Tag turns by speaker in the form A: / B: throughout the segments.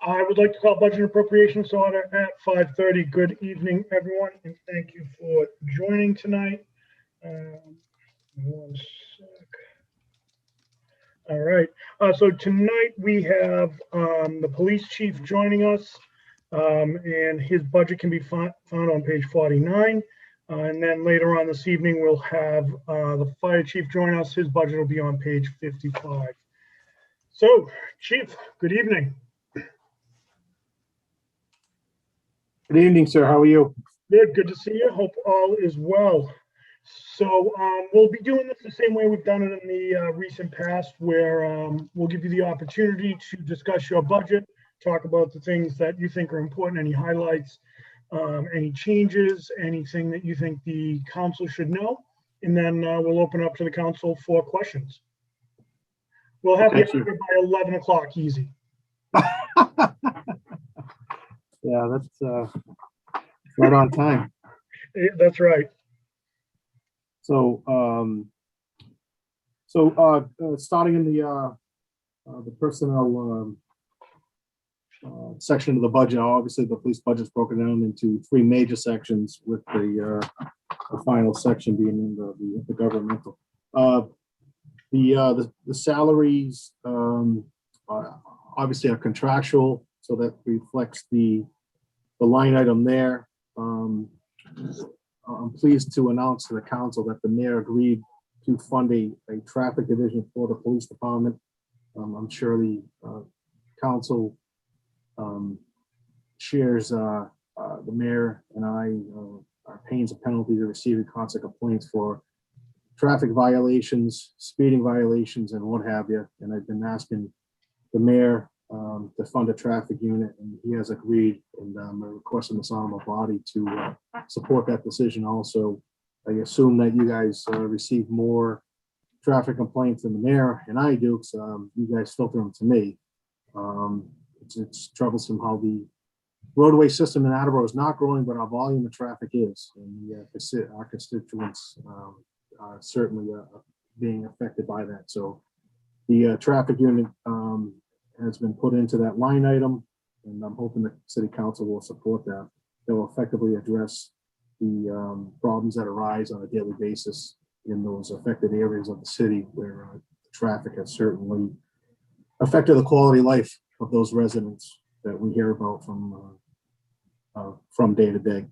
A: I would like to call Budget and Appropriations order at 5:30. Good evening, everyone, and thank you for joining tonight. One sec. All right. So tonight we have the police chief joining us, and his budget can be found on page 49. And then later on this evening, we'll have the fire chief join us. His budget will be on page 55. So, Chief, good evening.
B: Good evening, sir. How are you?
A: Good to see you. Hope all is well. So we'll be doing this the same way we've done it in the recent past, where we'll give you the opportunity to discuss your budget, talk about the things that you think are important, any highlights, any changes, anything that you think the council should know, and then we'll open up to the council for questions. We'll have you here by 11 o'clock, easy.
B: Yeah, that's right on time.
A: That's right.
B: So, starting in the personnel section of the budget, obviously the police budget is broken down into three major sections, with the final section being in the governmental. The salaries obviously are contractual, so that reflects the line item there. I'm pleased to announce to the council that the mayor agreed to fund a traffic division for the police department. I'm sure the council shares the mayor and I our pains and penalties of receiving constant complaints for traffic violations, speeding violations, and what have you. And I've been asking the mayor to fund a traffic unit, and he has agreed, and I'm requesting this honorable body to support that decision also. I assume that you guys receive more traffic complaints than the mayor and I do, so you guys filter them to me. It's troublesome how the roadway system in Attleboro is not growing, but our volume of traffic is, and our constituents are certainly being affected by that. So the traffic unit has been put into that line item, and I'm hoping the city council will support that. That will effectively address the problems that arise on a daily basis in those affected areas of the city where traffic has certainly affected the quality of life of those residents that we hear about from day to day.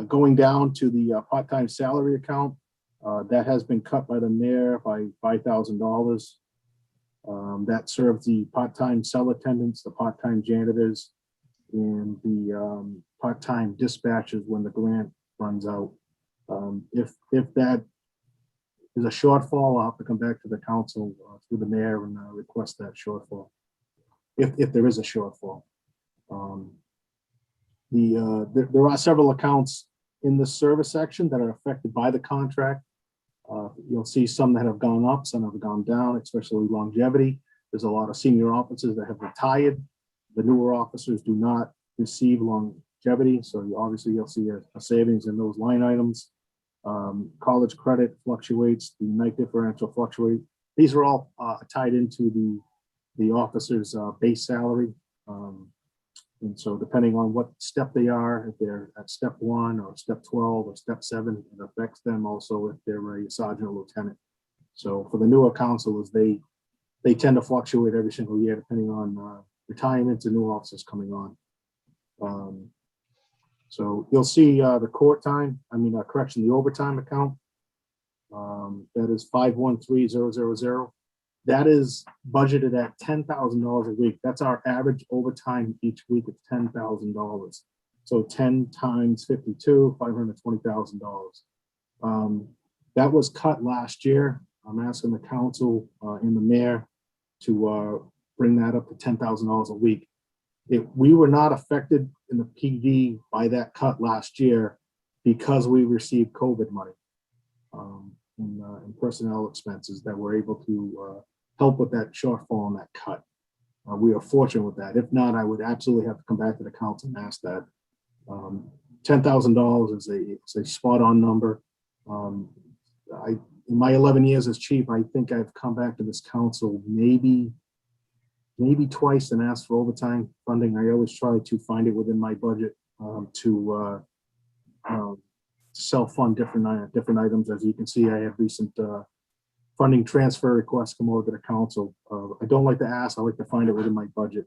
B: Going down to the part-time salary account, that has been cut by the mayor by $5,000. That serves the part-time cell attendants, the part-time janitors, and the part-time dispatchers when the grant runs out. If that is a shortfall, I'll have to come back to the council through the mayor and request that shortfall, if there is a shortfall. There are several accounts in the service section that are affected by the contract. You'll see some that have gone up, some have gone down, especially longevity. There's a lot of senior officers that have retired. The newer officers do not receive longevity, so you'll see a savings in those line items. College credit fluctuates, the night differential fluctuates. These are all tied into the officer's base salary. And so depending on what step they are, if they're at step 1 or step 12 or step 7, it affects them also if they're a sergeant or lieutenant. So for the newer counselors, they tend to fluctuate every single year depending on retirements and new officers coming on. So you'll see the the overtime account, that is 513000. That is budgeted at $10,000 a week. That's our average overtime each week of $10,000. So 10 times 52, $520,000. That was cut last year. I'm asking the council and the mayor to bring that up to $10,000 a week. We were not affected in the PD by that cut last year because we received COVID money in personnel expenses that were able to help with that shortfall and that cut. We are fortunate with that. If not, I would absolutely have to come back to the council and ask that. $10,000 is a spot on number. In my 11 years as chief, I think I've come back to this council maybe maybe twice and asked for overtime funding. I always try to find it within my budget to self-fund different items. As you can see, I have recent funding transfer requests come over to the council. I don't like to ask. I like to find it within my budget.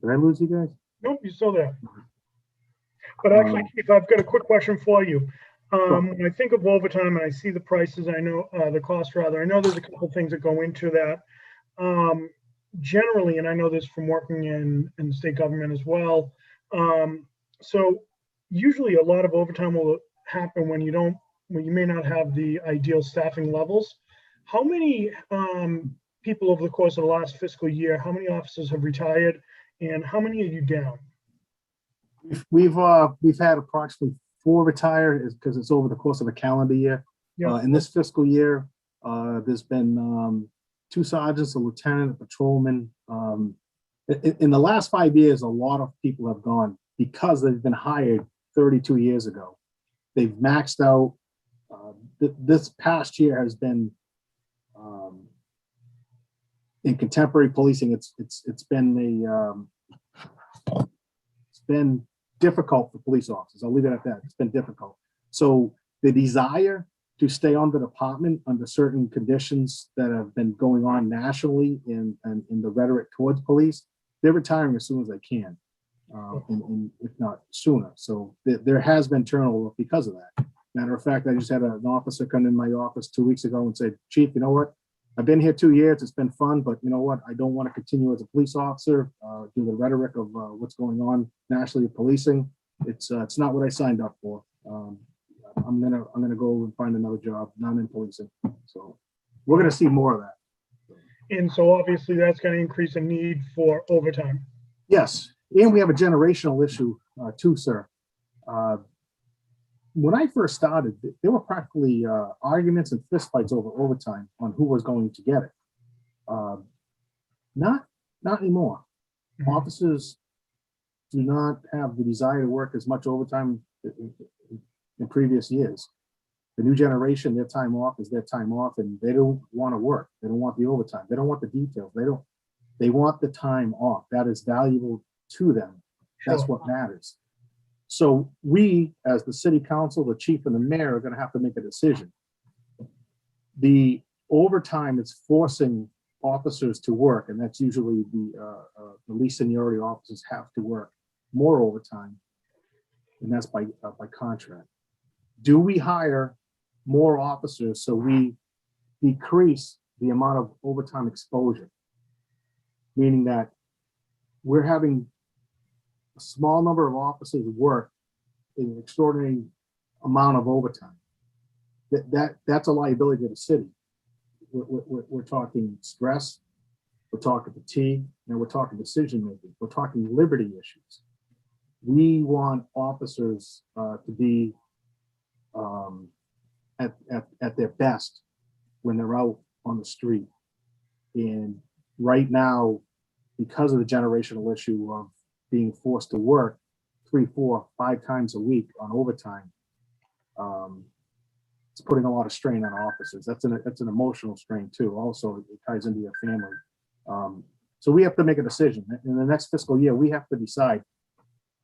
B: Did I lose you guys?
A: Nope, you're still there. But actually, Chief, I've got a quick question for you. When I think of overtime and I see the prices, I know the cost rather, I know there's a couple things that go into that. Generally, and I know this from working in the state government as well. So usually a lot of overtime will happen when you may not have the ideal staffing levels. How many people over the course of the last fiscal year, how many officers have retired and how many are you down?
B: We've had approximately 4 retire because it's over the course of a calendar year.
A: Yeah.
B: In this fiscal year, there's been 2 sergeants, a lieutenant, a patrolman. In the last 5 years, a lot of people have gone because they've been hired 32 years ago. They've maxed out. This past year has been in contemporary policing. It's been difficult for police officers. I'll leave it at that. It's been difficult. So the desire to stay on the department under certain conditions that have been going on nationally in the rhetoric towards police, they're retiring as soon as they can, and if not sooner. So there has been turnover because of that. Matter of fact, I just had an officer come in my office 2 weeks ago and say, "Chief, you know what? I've been here 2 years. It's been fun, but you know what? I don't want to continue as a police officer. Do the rhetoric of what's going on nationally with policing. It's not what I signed up for. I'm gonna go and find another job, not in policing." So we're gonna see more of that.
A: And so obviously that's going to increase the need for overtime.
B: Yes, and we have a generational issue too, sir. When I first started, there were practically arguments and fistfights over overtime on who was going to get it. Not anymore.
A: Mhm.
B: Officers do not have the desire to work as much overtime in previous years. The new generation, their time off is their time off, and they don't want to work. They don't want the overtime. They don't want the details. They want the time off. That is valuable to them. That's
A: Sure.
B: what matters. So we, as the city council, the chief and the mayor, are going to have to make a decision. The overtime is forcing officers to work, and that's usually the least seniority officers have to work more overtime, and that's by contract. Do we hire more officers so we decrease the amount of overtime exposure? Meaning that we're having a small number of officers work an extraordinary amount of overtime. That's a liability to the city. We're talking stress, we're talking fatigue, and we're talking decision making. We're talking liberty issues. We want officers to be at their best when they're out on the street. And right now, because of the generational issue of being forced to work 3, 4, 5 times a week on overtime, it's putting a lot of strain on officers. That's an emotional strain too. Also, it ties into your family. So we have to make a decision. In the next fiscal year, we have to decide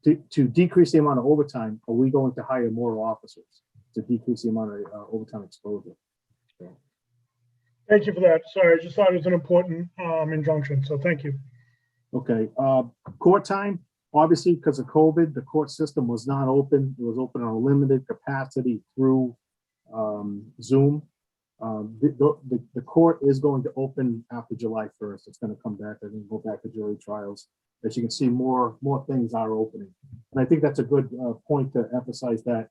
B: to decrease the amount of overtime. Are we going to hire more officers to decrease the amount of overtime exposure? So.
A: Thank you for that. Sorry, I just thought it was an important injunction. So thank you.
B: Okay. Court time, obviously, because of COVID, the court system was not open. It was open on a limited capacity through Zoom. The court is going to open after July 1st. It's going to come back and go back to jury trials. As you can see, more things are opening. And I think that's a good point to emphasize that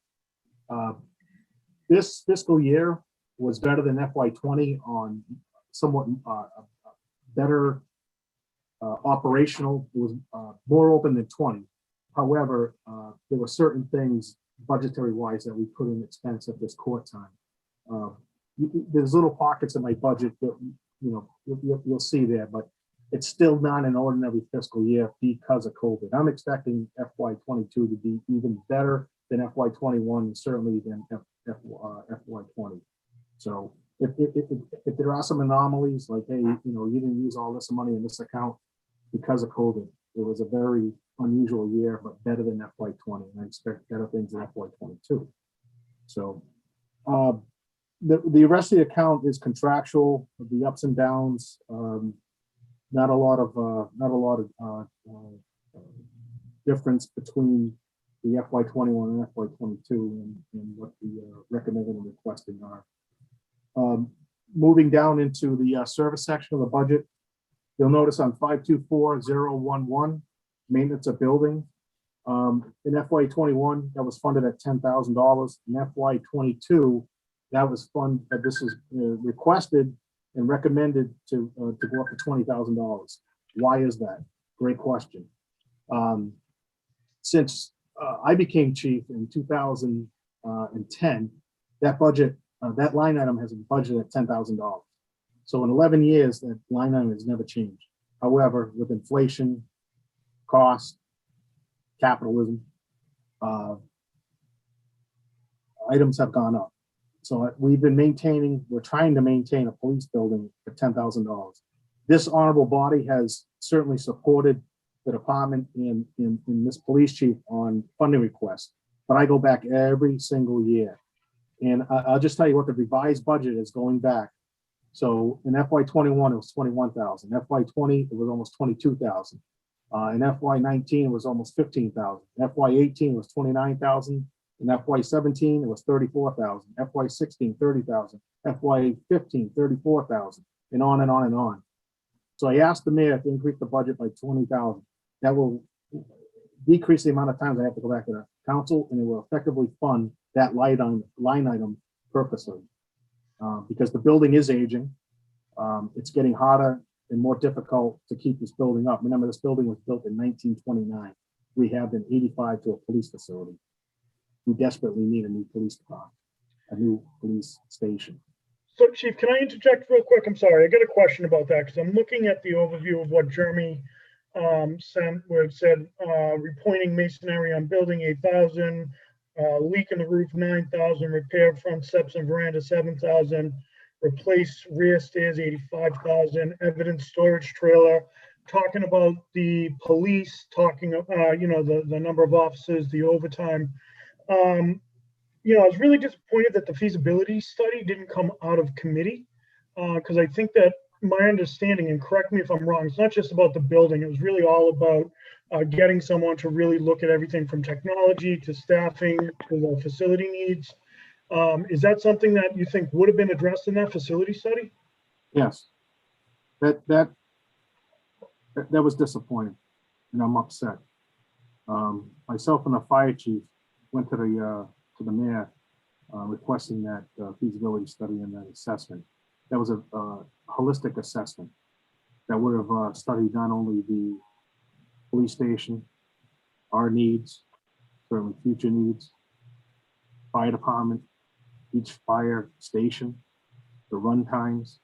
B: this fiscal year was better than FY20 on somewhat better operational. It was more open than 20. However, there were certain things budgetary wise that we put in expense at this court time. There's little pockets in my budget that you'll see there, but it's still not an ordinary fiscal year because of COVID. I'm expecting FY22 to be even better than FY21 and certainly than FY20. So if there are some anomalies, like, hey, you didn't use all this money in this account because of COVID, it was a very unusual year, but better than FY20. And I expect better things in FY22. So the rest of the account is contractual, the ups and downs. Not a lot of difference between the FY21 and FY22 and what the recommended and requesting are. Moving down into the service section of the budget, you'll notice on 524011, maintenance of building. In FY21, that was funded at $10,000. In FY22, that was this is requested and recommended to go up to $20,000. Why is that? Great question. Since I became chief in 2010, that budget, that line item has been budgeted at $10,000. So in 11 years, that line item has never changed. However, with inflation, cost, capitalism, items have gone up. So we're trying to maintain a police building for $10,000. This honorable body has certainly supported the department in this police chief on funding requests, but I go back every single year. And I'll just tell you what the revised budget is going back. So in FY21, it was 21,000. FY20, it was almost 22,000. In FY19, it was almost 15,000. FY18 was 29,000. In FY17, it was 34,000. FY16, 30,000. FY15, 34,000, and on and on and on. So I asked the mayor to increase the budget by 20,000. That will decrease the amount of times I have to go back to the council, and it will effectively fund that line item purposely. Because the building is aging. It's getting harder and more difficult to keep this building up. Remember, this building was built in 1929. We have been 85 to a police facility. We desperately need a new police department, a new police station.
A: So, Chief, can I interject real quick? I'm sorry, I got a question about that because I'm looking at the overview of what Jeremy sent, where it said repointing masonry on building 8,000, leak in the roof 9,000, repair front steps and veranda 7,000, replace rear stairs 85,000, evidence storage trailer. Talking about the police, talking the number of officers, the overtime. I was really disappointed that the feasibility study didn't come out of committee, because I think that my understanding, and correct me if I'm wrong, it's not just about the building. It was really all about getting someone to really look at everything from technology to staffing to the facility needs. Is that something that you think would have been addressed in that facility study?
B: Yes, that was disappointing, and I'm upset. Myself and the fire chief went to the mayor requesting that feasibility study and that assessment. That was a holistic assessment that would have studied not only the police station, our needs, certainly future needs, fire department, each fire station, the run times,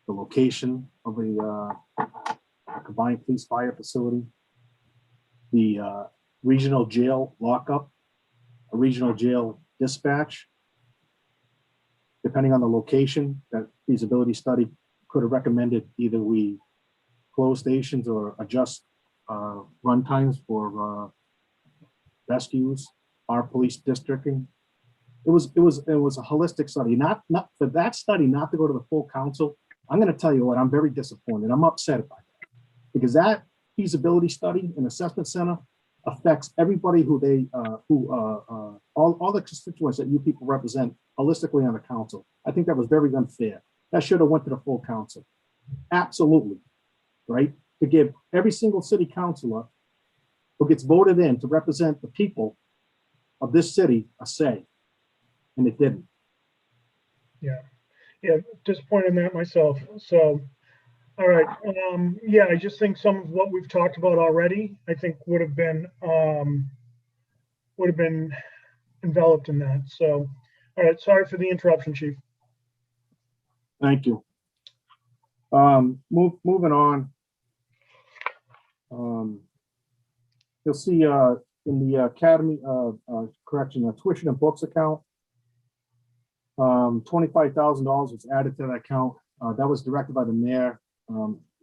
B: the location of a combined police fire facility, the regional jail lockup, a regional jail dispatch. Depending on the location, that feasibility study could have recommended either we close stations or adjust run times for rescues, our police districting. It was a holistic study. Not for that study not to go to the full council. I'm going to tell you what, I'm very disappointed. I'm upset by that, because that feasibility study and assessment center affects everybody all the constituents that you people represent holistically on the council. I think that was very unfair. That should have went to the full council. Absolutely, right? To give every single city councilor who gets voted in to represent the people of this city a say, and it didn't.
A: Yeah, disappointed in that myself. So, all right. I just think some of what we've talked about already, I think would have been enveloped in that. So, all right. Sorry for the interruption, Chief.
B: Thank you. Moving on. You'll see in the Academy tuition and books account, $25,000 was added to that account. That was directed by the mayor.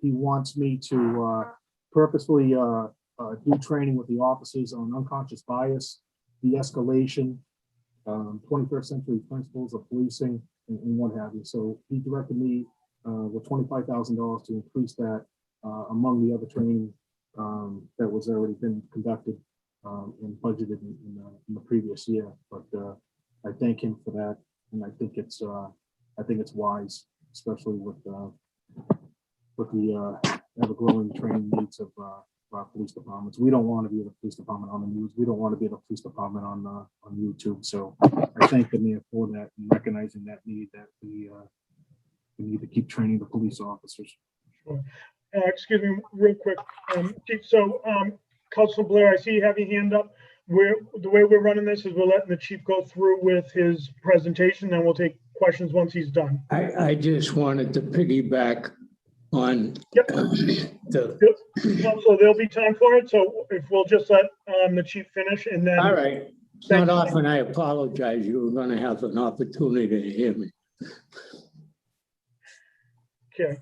B: He wants me to purposefully do training with the officers on unconscious bias, de-escalation, 21st century principles of policing, and what have you. So he directed me with $25,000 to increase that among the other training that was already been conducted and budgeted in the previous year. But I thank him for that, and I think it's wise, especially with the ever-growing training needs of our police departments. We don't want to be the police department on the news. We don't want to be the police department on YouTube. So I thank the mayor for that and recognizing that need, that we need to keep training the police officers.
A: Sure. Excuse me, real quick. So, Councilor Blair, I see you have your hand up. The way we're running this is we're letting the chief go through with his presentation, and we'll take questions once he's done.
C: I just wanted to piggyback on
A: Yep. So there'll be time for it. So if we'll just let the chief finish, and then.
C: All right. It's not often I apologize. You were going to have an opportunity to hear me.
A: Okay.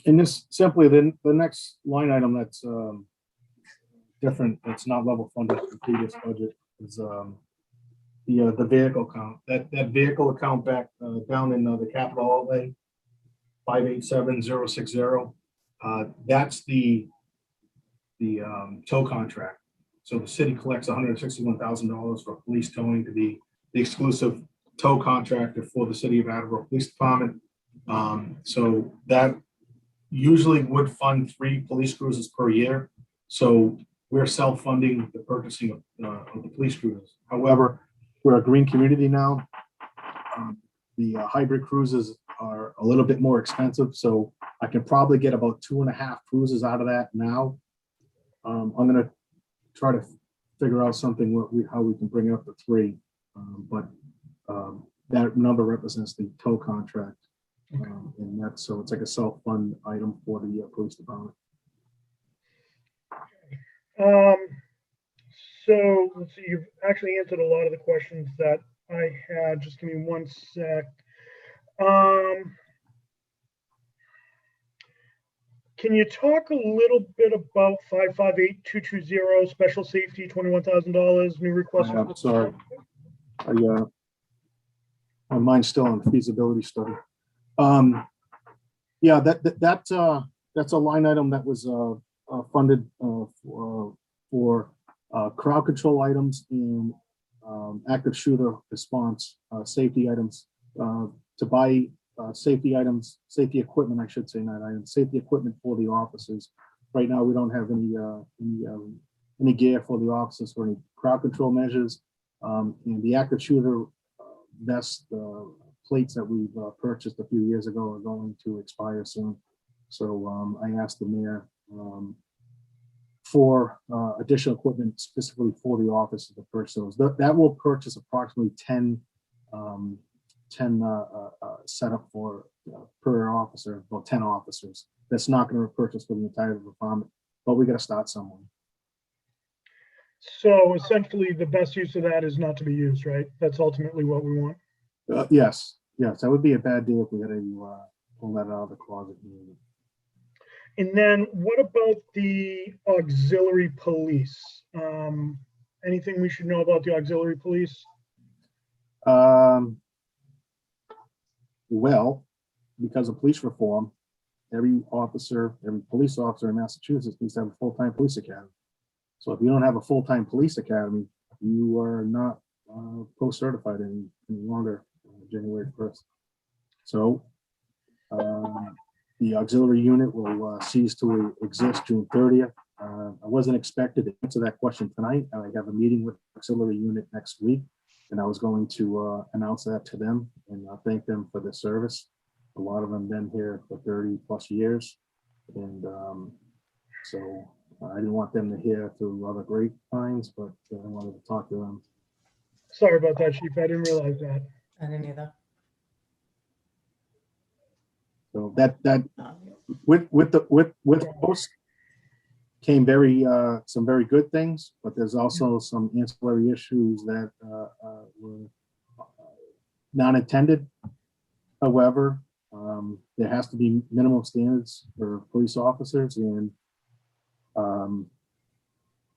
B: And this simply the next line item that's different, that's not level funded for the previous budget, is the vehicle account. That vehicle account back down in the capital outlay, 587060. That's the tow contract. So the city collects $161,000 for police towing to be the exclusive tow contractor for the city of Attleboro Police Department. So that usually would fund 3 police cruisers per year. So we're self-funding the purchasing of the police cruisers. However, we're a green community now. The hybrid cruisers are a little bit more expensive, so I can probably get about 2.5 cruisers out of that now. I'm going to try to figure out something how we can bring it up to 3, but that number represents the tow contract. And that's, so it's like a self-fund item for the police department.
A: So let's see, you've actually answered a lot of the questions that I had. Just give me one sec. Can you talk a little bit about 558220 special safety, $21,000 new request?
B: I'm sorry. My mind's still on feasibility study. Yeah, that's a line item that was funded for crowd control items and active shooter response safety items, to buy safety items, safety equipment, I should say, not items, safety equipment for the officers. Right now, we don't have any gear for the officers for any crowd control measures. And the active shooter vest plates that we've purchased a few years ago are going to expire soon. So I asked the mayor for additional equipment specifically for the officers to purchase those. That will purchase approximately 10 setup for per officer, well, 10 officers. That's not going to purchase for the entire department, but we got to start somewhere.
A: So essentially, the best use of that is not to be used, right? That's ultimately what we want.
B: Yes, that would be a bad deal if we had to pull that out of the closet.
A: And then what about the auxiliary police? Anything we should know about the auxiliary police?
B: Well, because of police reform, every police officer in Massachusetts needs to have a full-time police academy. So if you don't have a full-time police academy, you are not post-certified any longer, January 1st. So the auxiliary unit will cease to exist June 30th. I wasn't expected to answer that question tonight. I have a meeting with the auxiliary unit next week, and I was going to announce that to them and thank them for their service. A lot of them been here for 30 plus years. And so I didn't want them to hear through other grapevines, but I wanted to talk to them.
A: Sorry about that, Chief. I didn't realize that.
D: I didn't either.
B: So that with those came some very good things, but there's also some ancillary issues that were not intended. However, there has to be minimum standards for police officers, and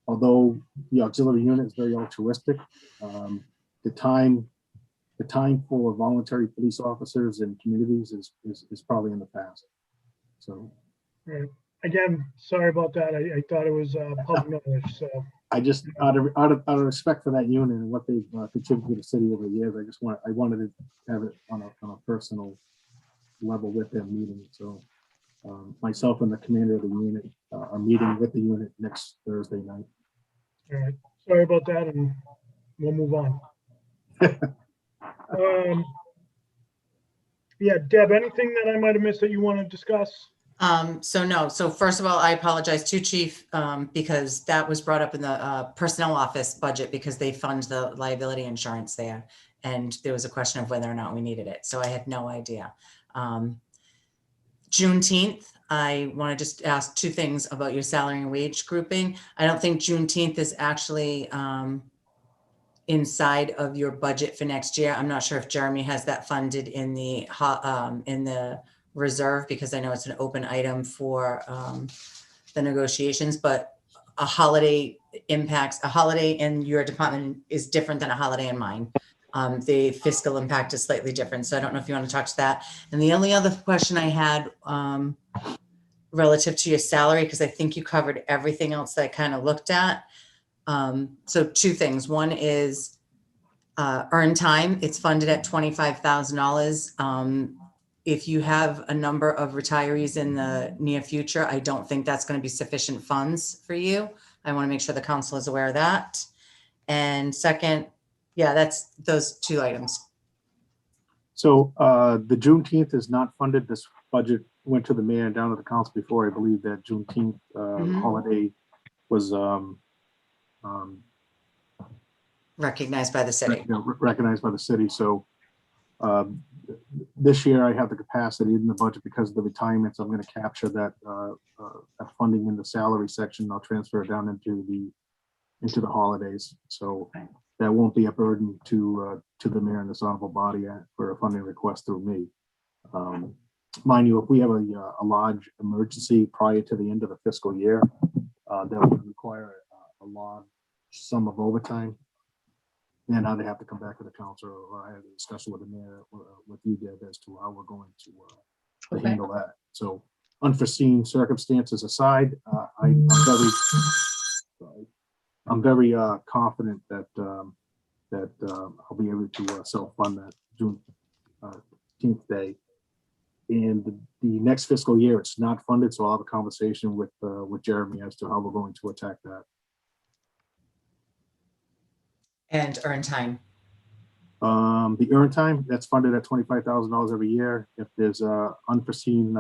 B: although the auxiliary unit is very altruistic, the time for voluntary police officers in communities is probably in the past. So
A: Right. Again, sorry about that. I thought it was public knowledge, so.
B: I just, out of respect for that unit and what they've contributed to the city over the years, I wanted to have it on a personal level with them meeting. So myself and the commander of the unit are meeting with the unit next Thursday night.
A: All right, sorry about that, and we'll move on. Yeah, Deb, anything that I might have missed that you want to discuss?
D: So first of all, I apologize to Chief, because that was brought up in the personnel office budget because they fund the liability insurance there. And there was a question of whether or not we needed it. So I had no idea. Juneteenth, I want to just ask two things about your salary and wage grouping. I don't think Juneteenth is actually inside of your budget for next year. I'm not sure if Jeremy has that funded in the reserve, because I know it's an open item for the negotiations, but a holiday in your department is different than a holiday in mine. The fiscal impact is slightly different. So I don't know if you want to talk to that. And the only other question I had relative to your salary, because I think you covered everything else that I kind of looked at. So two things. One is earned time. It's funded at $25,000. If you have a number of retirees in the near future, I don't think that's going to be sufficient funds for you. I want to make sure the council is aware of that. And second, yeah, that's those two items.
B: So the Juneteenth is not funded. This budget went to the mayor and down to the council before. I believe that Juneteenth holiday was
D: Recognized by the city.
B: Recognized by the city. So this year I have the capacity in the budget because of the retirements. I'm going to capture that funding in the salary section. I'll transfer it down into the holidays. So that won't be a burden to the mayor and this honorable body for a funding request through me. Mind you, if we have a large emergency prior to the end of the fiscal year, that would require a large sum of overtime. And I'd have to come back to the council, or I had a discussion with the mayor, with you, Deb, as to how we're going to handle that. So unforeseen circumstances aside, I'm very confident that I'll be able to self-fund that June 10th day. And the next fiscal year, it's not funded, so I'll have a conversation with Jeremy as to how we're going to attack that.
D: And earned time.
B: The earned time, that's funded at $25,000 every year. If there's unforeseen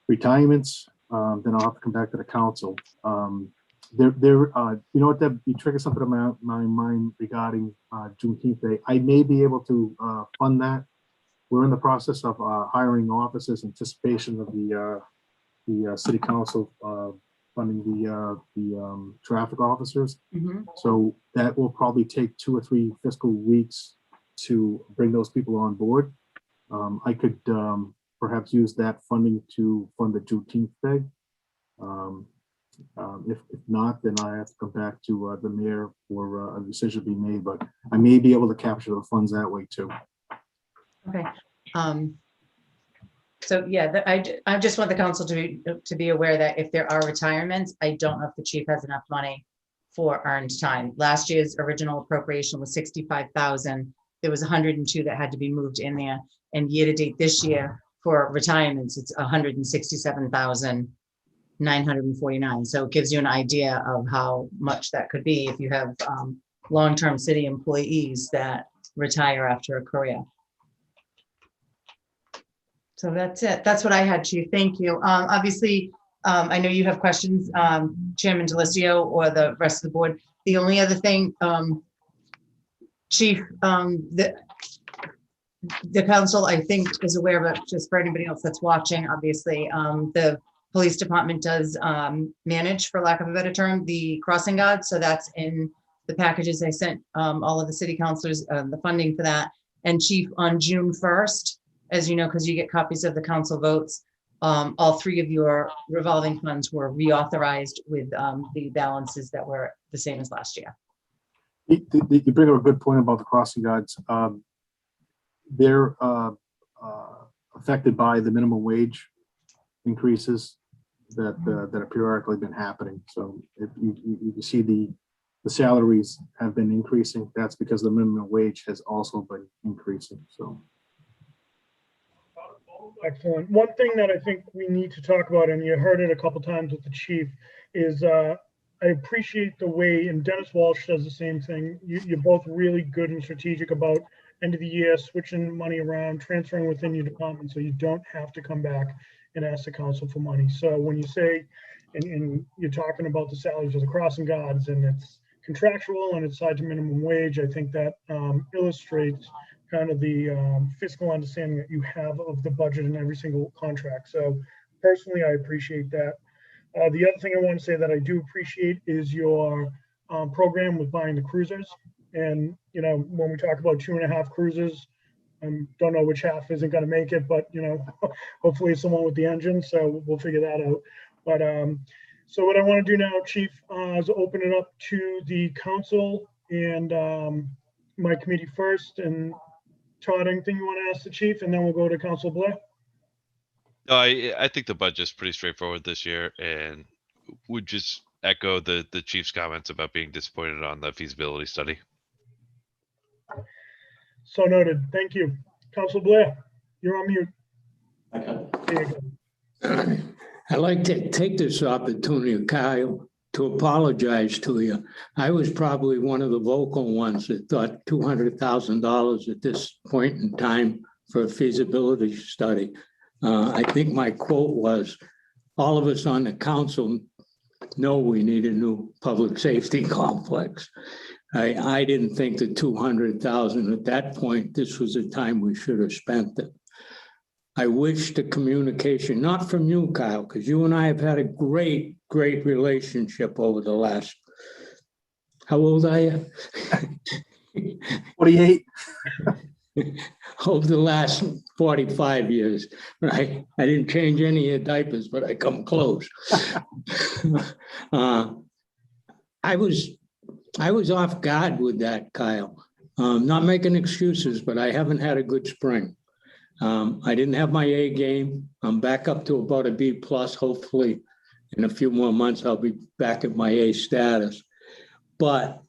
B: retirements, then I'll have to come back to the council. You know what, Deb, you triggered something in my mind regarding Juneteenth Day. I may be able to fund that. We're in the process of hiring officers in anticipation of the city council funding the traffic officers. So that will probably take 2 or 3 fiscal weeks to bring those people on board. I could perhaps use that funding to fund the Juneteenth Day. If not, then I have to come back to the mayor for a decision to be made, but I may be able to capture the funds that way too.
D: Okay. So yeah, I just want the council to be aware that if there are retirements, I don't know if the chief has enough money for earned time. Last year's original appropriation was 65,000. There was 102 that had to be moved in there, and year to date this year for retirements, it's 167,949. So it gives you an idea of how much that could be if you have long-term city employees that retire after a career. So that's it. That's what I had, Chief. Thank you. Obviously, I know you have questions, Chairman Delissio or the rest of the board. The only other thing, Chief, the council, I think, is aware of it, just for anybody else that's watching, obviously, the police department does manage, for lack of a better term, the crossing guards. So that's in the packages I sent all of the city councilors, the funding for that. And Chief, on June 1st, as you know, because you get copies of the council votes, all three of your revolving funds were reauthorized with the balances that were the same as last year.
B: You bring up a good point about the crossing guards. They're affected by the minimum wage increases that have periodically been happening. So if you see the salaries have been increasing, that's because the minimum wage has also been increasing. So.
A: Excellent. One thing that I think we need to talk about, and you heard it a couple times with the chief, is I appreciate the way, and Dennis Walsh does the same thing. You're both really good and strategic about end of the year, switching money around, transferring within your department, so you don't have to come back and ask the council for money. So when you say, and you're talking about the salaries of the crossing guards, and it's contractual and it's tied to minimum wage, I think that illustrates kind of the fiscal understanding that you have of the budget in every single contract. So personally, I appreciate that. The other thing I want to say that I do appreciate is your program with buying the cruisers. And, you know, when we talk about 2.5 cruisers, don't know which half isn't going to make it, but, you know, hopefully it's the one with the engine. So we'll figure that out. But so what I want to do now, Chief, is open it up to the council and my committee first. And Todd, anything you want to ask the chief, and then we'll go to Council Blair?
E: No, I think the budget's pretty straightforward this year, and would just echo the chief's comments about being disappointed on the feasibility study.
A: So noted. Thank you. Council Blair, you're on mute. There you go.
C: I'd like to take this opportunity, Kyle, to apologize to you. I was probably one of the vocal ones that thought $200,000 at this point in time for a feasibility study. I think my quote was, all of us on the council know we need a new public safety complex. I didn't think the 200,000 at that point, this was the time we should have spent it. I wish the communication, not from you, Kyle, because you and I have had a great relationship over the last, how old are you?
B: 48.
C: Over the last 45 years, right? I didn't change any of your diapers, but I come close. I was off guard with that, Kyle. Not making excuses, but I haven't had a good spring. I didn't have my A game. I'm back up to about a B plus. Hopefully in a few more months, I'll be back at my A status. But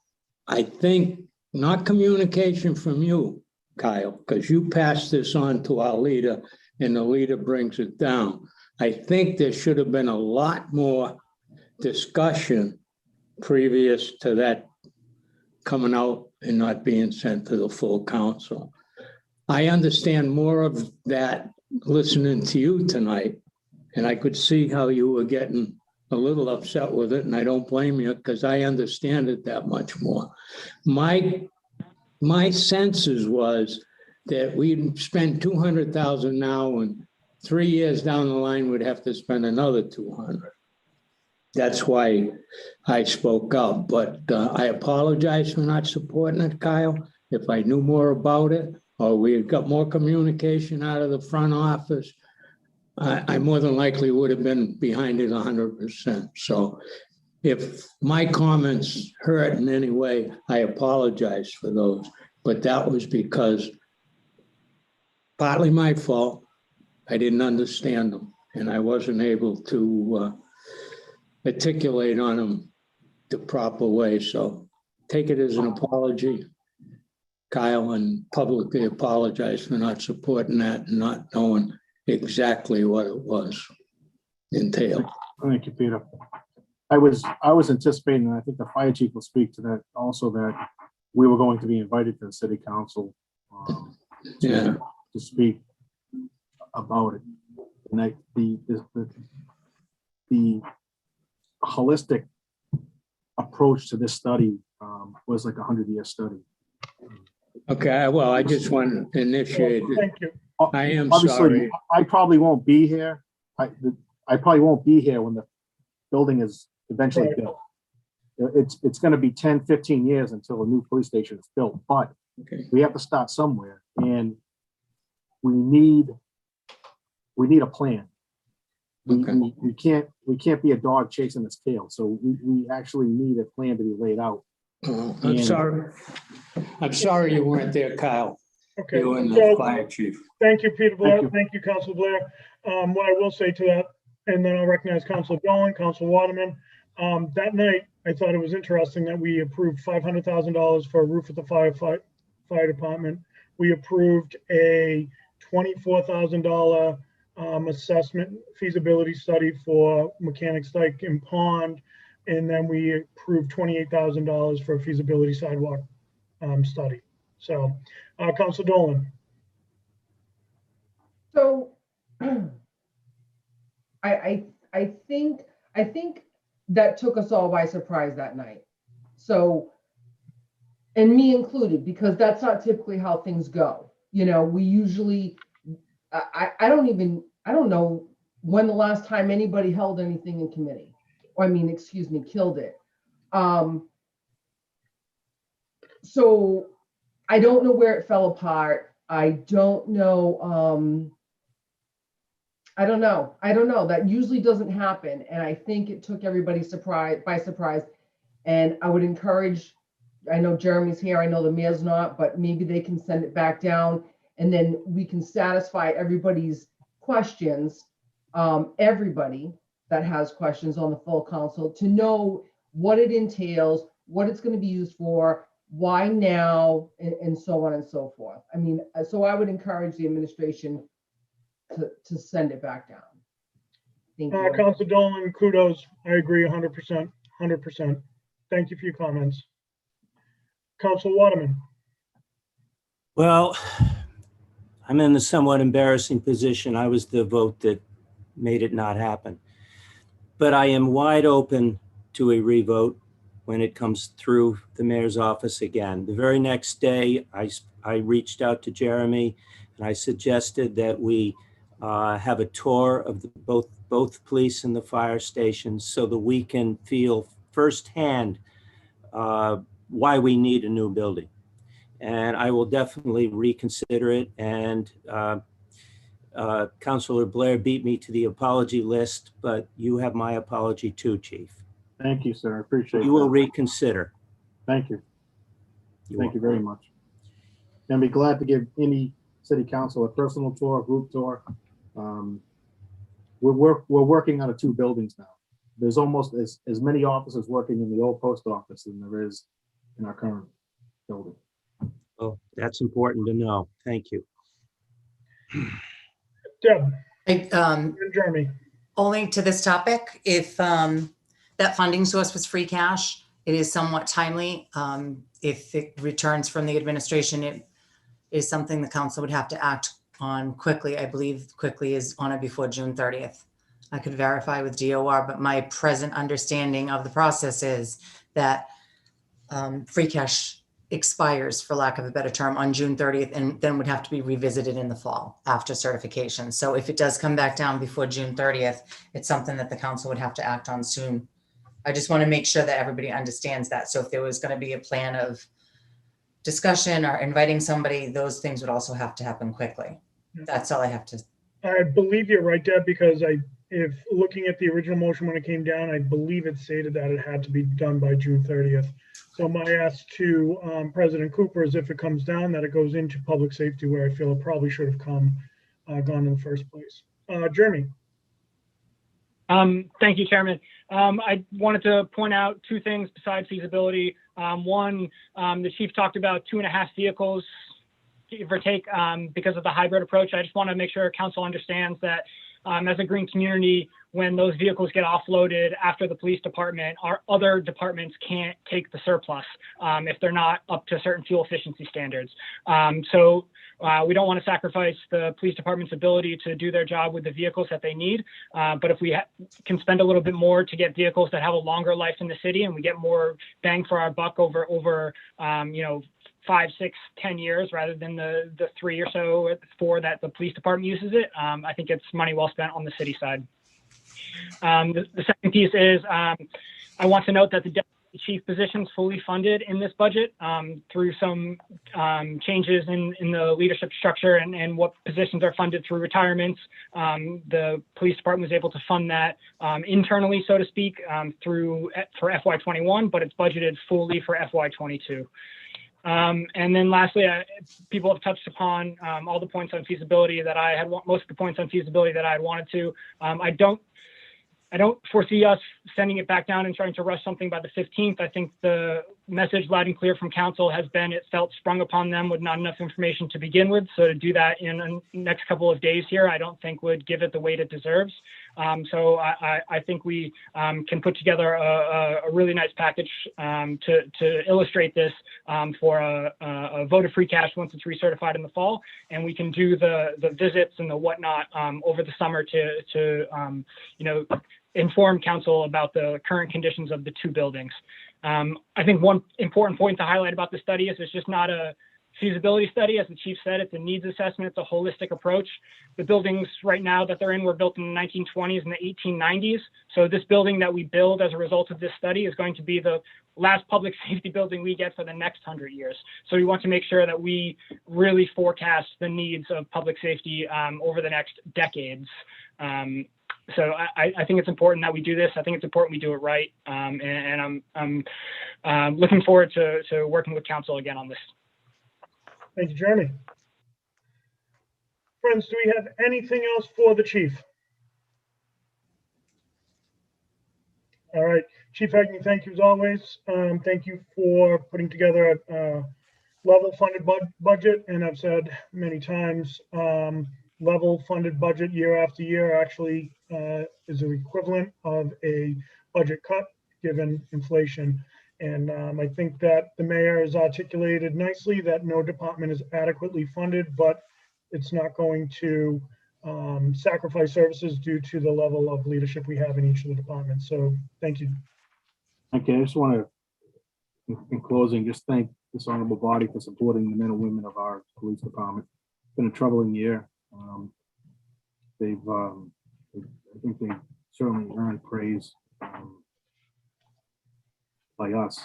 C: I think not communication from you, Kyle, because you passed this on to our leader and the leader brings it down. I think there should have been a lot more discussion previous to that coming out and not being sent to the full council. I understand more of that listening to you tonight, and I could see how you were getting a little upset with it, and I don't blame you because I understand it that much more. My senses was that we'd spend 200,000 now, and 3 years down the line, we'd have to spend another 200. That's why I spoke up, but I apologize for not supporting it, Kyle. If I knew more about it, or we had got more communication out of the front office, I more than likely would have been behind it 100%. So if my comments hurt in any way, I apologize for those. But that was because partly my fault. I didn't understand them, and I wasn't able to articulate on them the proper way. So take it as an apology, Kyle, and publicly apologize for not supporting that and not knowing exactly what it was entailed.
B: Thank you, Peter. I was anticipating, and I think the fire chief will speak to that also, that we were going to be invited to the city council to speak about it. And the holistic approach to this study was like a 100-year study.
C: Okay, well, I just want to initiate it.
A: Thank you.
C: I am
B: Obviously,
C: sorry.
B: I probably won't be here. I probably won't be here when the building is eventually built. It's going to be 10, 15 years until a new police station is built, but
C: Okay.
B: We have to start somewhere, and we need a plan.
C: Okay.
B: We can't be a dog chasing its tail. So we actually need a plan to be laid out.
C: Oh, I'm sorry. I'm sorry you weren't there, Kyle.
A: Okay,
C: You and the
A: so
C: fire chief.
A: thank you, Peter Blair.
B: Thank you.
A: Thank you, Council Blair. What I will say to that, and then I'll recognize Council Dolan, Council Waterman. That night, I thought it was interesting that we approved $500,000 for a roof at the fire department. We approved a $24,000 assessment feasibility study for Mechanics Dyke and Pond. And then we approved $28,000 for a feasibility sidewalk study. So, Council Dolan.
F: So I think that took us all by surprise that night. So, and me included, because that's not typically how things go. You know, we usually, I don't know when the last time anybody held anything in committee. Or excuse me, killed it. So I don't know where it fell apart. I don't know. I don't know. That usually doesn't happen. And I think it took everybody by surprise. And I would encourage, I know Jeremy's here, I know the mayor's not, but maybe they can send it back down and then we can satisfy everybody's questions. Everybody that has questions on the full council to know what it entails, what it's going to be used for, why now, and so on and so forth. So I would encourage the administration to send it back down. Thank you.
A: Council Dolan, kudos. I agree 100%. 100%. Thank you for your comments. Council Waterman.
G: Well, I'm in a somewhat embarrassing position. I was the vote that made it not happen. But I am wide open to a revote when it comes through the mayor's office again. The very next day, I reached out to Jeremy and I suggested that we have a tour of both police and the fire stations so that we can feel firsthand why we need a new building. And I will definitely reconsider it. And Councilor Blair beat me to the apology list, but you have my apology too, Chief.
B: Thank you, sir. I appreciate it.
G: You will reconsider.
B: Thank you. Thank you very much. And I'd be glad to give any city council a personal tour, a group tour. We're working out of 2 buildings now. There's almost as many officers working in the old post office than there is in our current building.
G: Oh, that's important to know. Thank you.
A: Deb.
D: I,
A: Jeremy.
D: only to this topic, if that funding source was free cash, it is somewhat timely. If it returns from the administration, it is something the council would have to act on quickly. I believe quickly is on it before June 30th. I could verify with DOR, but my present understanding of the process is that free cash expires, for lack of a better term, on June 30th, and then would have to be revisited in the fall after certification. So if it does come back down before June 30th, it's something that the council would have to act on soon. I just want to make sure that everybody understands that. So if there was going to be a plan of discussion or inviting somebody, those things would also have to happen quickly. That's all I have to.
A: I believe you're right, Deb, because if looking at the original motion when it came down, I believe it stated that it had to be done by June 30th. So my ask to President Cooper is if it comes down, that it goes into public safety, where I feel it probably should have gone in the first place. Jeremy.
H: Thank you, Chairman. I wanted to point out 2 things besides feasibility. One, the chief talked about 2.5 vehicles, give or take, because of the hybrid approach. I just want to make sure council understands that as a green community, when those vehicles get offloaded after the police department, our other departments can't take the surplus if they're not up to certain fuel efficiency standards. So we don't want to sacrifice the police department's ability to do their job with the vehicles that they need. But if we can spend a little bit more to get vehicles that have a longer life in the city, and we get more bang for our buck over 5, 6, 10 years rather than the 3 or so, 4 that the police department uses it, I think it's money well spent on the city side. The second piece is I want to note that the chief positions fully funded in this budget through some changes in the leadership structure and what positions are funded through retirements. The police department was able to fund that internally, so to speak, for FY21, but it's budgeted fully for FY22. And then lastly, people have touched upon all the points on feasibility that I had, most of the points on feasibility that I had wanted to. I don't foresee us sending it back down and trying to rush something by the 15th. I think the message loud and clear from council has been it felt sprung upon them with not enough information to begin with. So to do that in the next couple of days here, I don't think would give it the weight it deserves. So I think we can put together a really nice package to illustrate this for a vote of free cash once it's recertified in the fall. And we can do the visits and the whatnot over the summer to inform council about the current conditions of the two buildings. I think one important point to highlight about the study is it's just not a feasibility study. As the chief said, it's a needs assessment. It's a holistic approach. The buildings right now that they're in were built in the 1920s and the 1890s. So this building that we build as a result of this study is going to be the last public safety building we get for the next 100 years. So we want to make sure that we really forecast the needs of public safety over the next decades. So I think it's important that we do this. I think it's important we do it right. And I'm looking forward to working with council again on this.
A: Thank you, Jeremy. Friends, do we have anything else for the chief? All right, Chief Hagney, thank you as always. Thank you for putting together a level funded budget. And I've said many times, level funded budget year after year actually is the equivalent of a budget cut given inflation. And I think that the mayor has articulated nicely that no department is adequately funded, but it's not going to sacrifice services due to the level of leadership we have in each of the departments. So thank you.
B: Okay, I just want to, in closing, just thank this honorable body for supporting the men and women of our police department. It's been a troubling year. I think they certainly earned praise by us.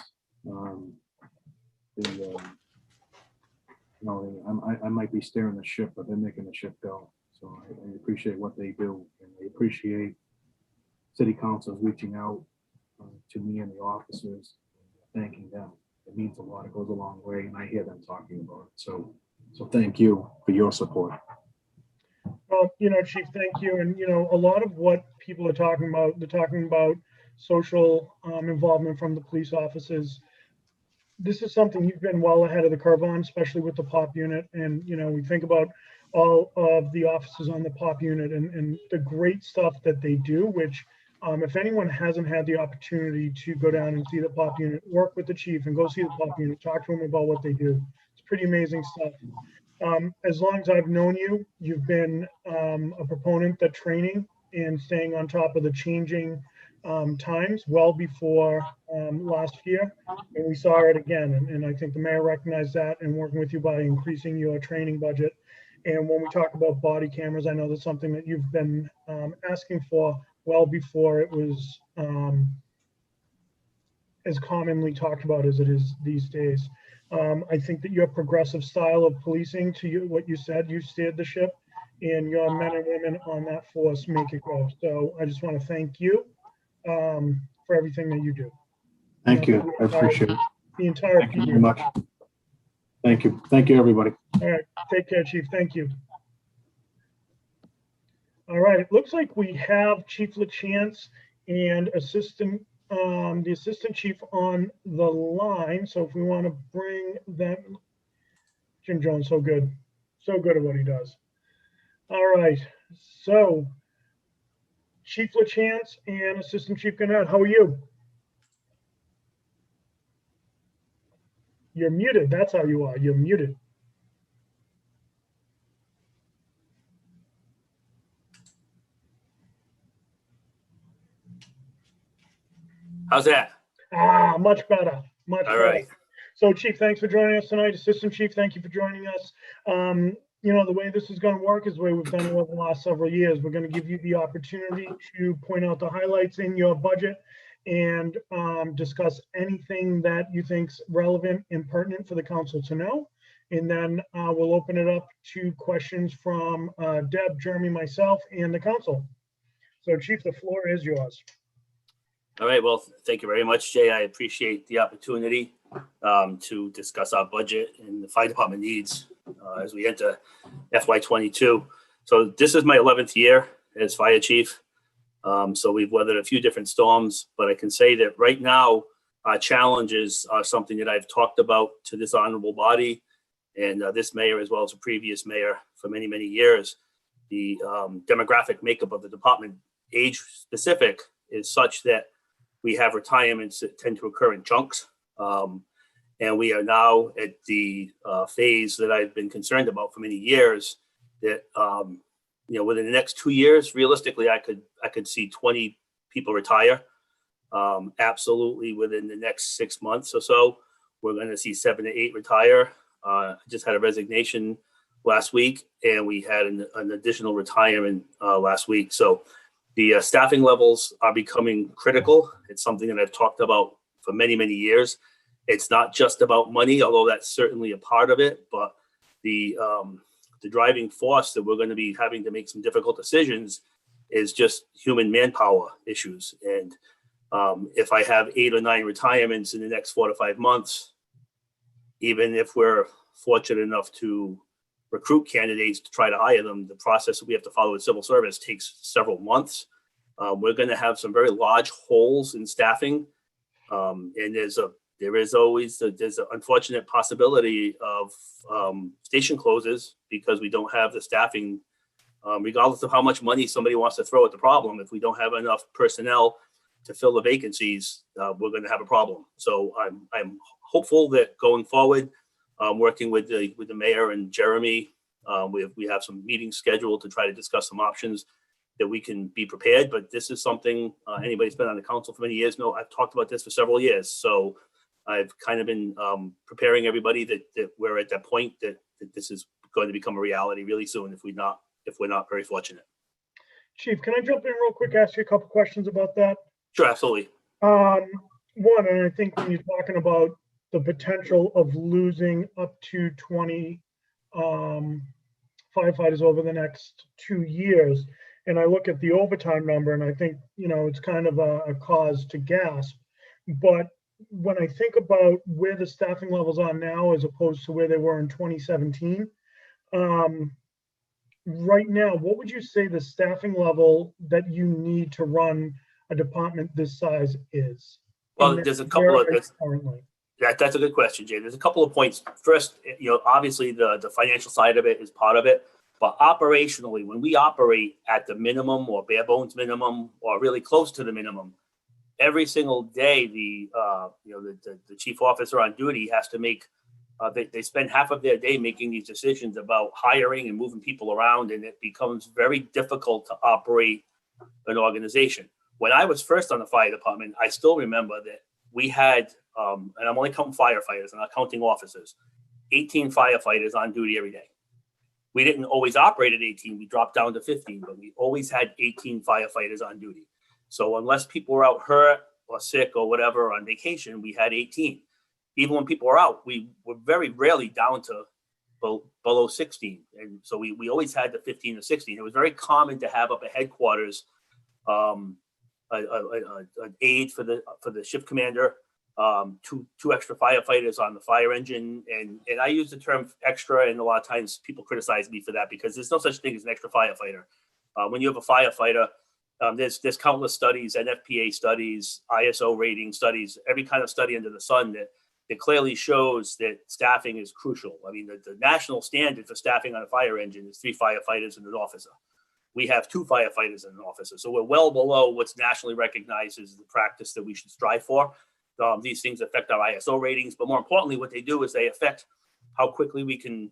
B: I might be steering the ship, but they're making the ship go. So I appreciate what they do, and I appreciate city councils reaching out to me and the officers, thanking them. It means a lot. It goes a long way, and I hear them talking about it. So thank you for your support.
A: Well, Chief, thank you. And, a lot of what people are talking about, they're talking about social involvement from the police officers. This is something you've been well ahead of the curve on, especially with the POP unit. And, we think about all of the officers on the POP unit and the great stuff that they do, which if anyone hasn't had the opportunity to go down and see the POP unit, work with the chief and go see the POP unit, talk to them about what they do. It's pretty amazing stuff. As long as I've known you, you've been a proponent that training and staying on top of the changing times well before last year, and we saw it again. And I think the mayor recognized that and working with you by increasing your training budget. And when we talk about body cameras, I know that's something that you've been asking for well before it was as commonly talked about as it is these days. I think that your progressive style of policing, to you, what you said, you steered the ship, and your men and women on that force make it go. So I just want to thank you for everything that you do.
B: Thank you. I appreciate it.
A: The entire
B: Thank you very much. Thank you. Thank you, everybody.
A: All right. Take care, Chief. Thank you. All right. It looks like we have Chief LaChance and the assistant chief on the line. So if we want to bring them, Jim Jones, so good at what he does. All right. So Chief LaChance and Assistant Chief Gannett, how are you? You're muted. That's how you are. You're muted.
I: How's that?
A: Much better. Much
I: All
A: better.
I: right.
A: So, Chief, thanks for joining us tonight. Assistant Chief, thank you for joining us. The way this is going to work is the way we've done it over the last several years. We're going to give you the opportunity to point out the highlights in your budget and discuss anything that you think's relevant and pertinent for the council to know. And then we'll open it up to questions from Deb, Jeremy, myself, and the council. So Chief, the floor is yours.
I: All right, well, thank you very much, Jay. I appreciate the opportunity to discuss our budget and the fire department needs as we enter FY22. So this is my 11th year as fire chief. So we've weathered a few different storms, but I can say that right now, our challenges are something that I've talked about to this honorable body and this mayor, as well as the previous mayor for many, many years. The demographic makeup of the department, age specific, is such that we have retirements that tend to occur in chunks. And we are now at the phase that I've been concerned about for many years that, within the next 2 years, realistically, I could see 20 people retire. Absolutely within the next 6 months or so, we're going to see 7 to 8 retire. I just had a resignation last week, and we had an additional retirement last week. So the staffing levels are becoming critical. It's something that I've talked about for many, many years. It's not just about money, although that's certainly a part of it, but the driving force that we're going to be having to make some difficult decisions is just human manpower issues. And if I have 8 or 9 retirements in the next 4 to 5 months, even if we're fortunate enough to recruit candidates to try to hire them, the process that we have to follow with civil service takes several months. We're going to have some very large holes in staffing. And there's an unfortunate possibility of station closes because we don't have the staffing, regardless of how much money somebody wants to throw at the problem. If we don't have enough personnel to fill the vacancies, we're going to have a problem. So I'm hopeful that going forward, working with the mayor and Jeremy, we have some meetings scheduled to try to discuss some options that we can be prepared. But this is something anybody who's been on the council for many years know. I've talked about this for several years. So I've kind of been preparing everybody that we're at that point that this is going to become a reality really soon if we're not very fortunate.
A: Chief, can I jump in real quick, ask you a couple questions about that?
I: Sure, absolutely.
A: One, and I think when you're talking about the potential of losing up to 20 firefighters over the next 2 years, and I look at the overtime number, and I think, it's kind of a cause to gasp. But when I think about where the staffing levels are now as opposed to where they were in 2017, right now, what would you say the staffing level that you need to run a department this size is?
I: Well, there's a couple of
A: currently.
I: That's a good question, Jay. There's a couple of points. First, obviously the financial side of it is part of it, but operationally, when we operate at the minimum or bare bones minimum or really close to the minimum, every single day the chief officer on duty has to make. They spend half of their day making these decisions about hiring and moving people around, and it becomes very difficult to operate an organization. When I was first on the fire department, I still remember that we had, and I'm only counting firefighters, I'm not counting officers, 18 firefighters on duty every day. We didn't always operate at 18, we dropped down to 15, but we always had 18 firefighters on duty. So unless people were out hurt or sick or whatever on vacation, we had 18. Even when people were out, we were very rarely down to below 16. And so we always had the 15 to 16. It was very common to have up at headquarters an aide for the shift commander, two extra firefighters on the fire engine. And I use the term extra, and a lot of times people criticize me for that because there's no such thing as an extra firefighter. When you have a firefighter, there's countless studies, NFPA studies, ISO rating studies, every kind of study under the sun that clearly shows that staffing is crucial. I mean, the national standard for staffing on a fire engine is 3 firefighters and an officer. We have 2 firefighters and an officer. So we're well below what's nationally recognized as the practice that we should strive for. These things affect our ISO ratings, but more importantly, what they do is they affect how quickly we can,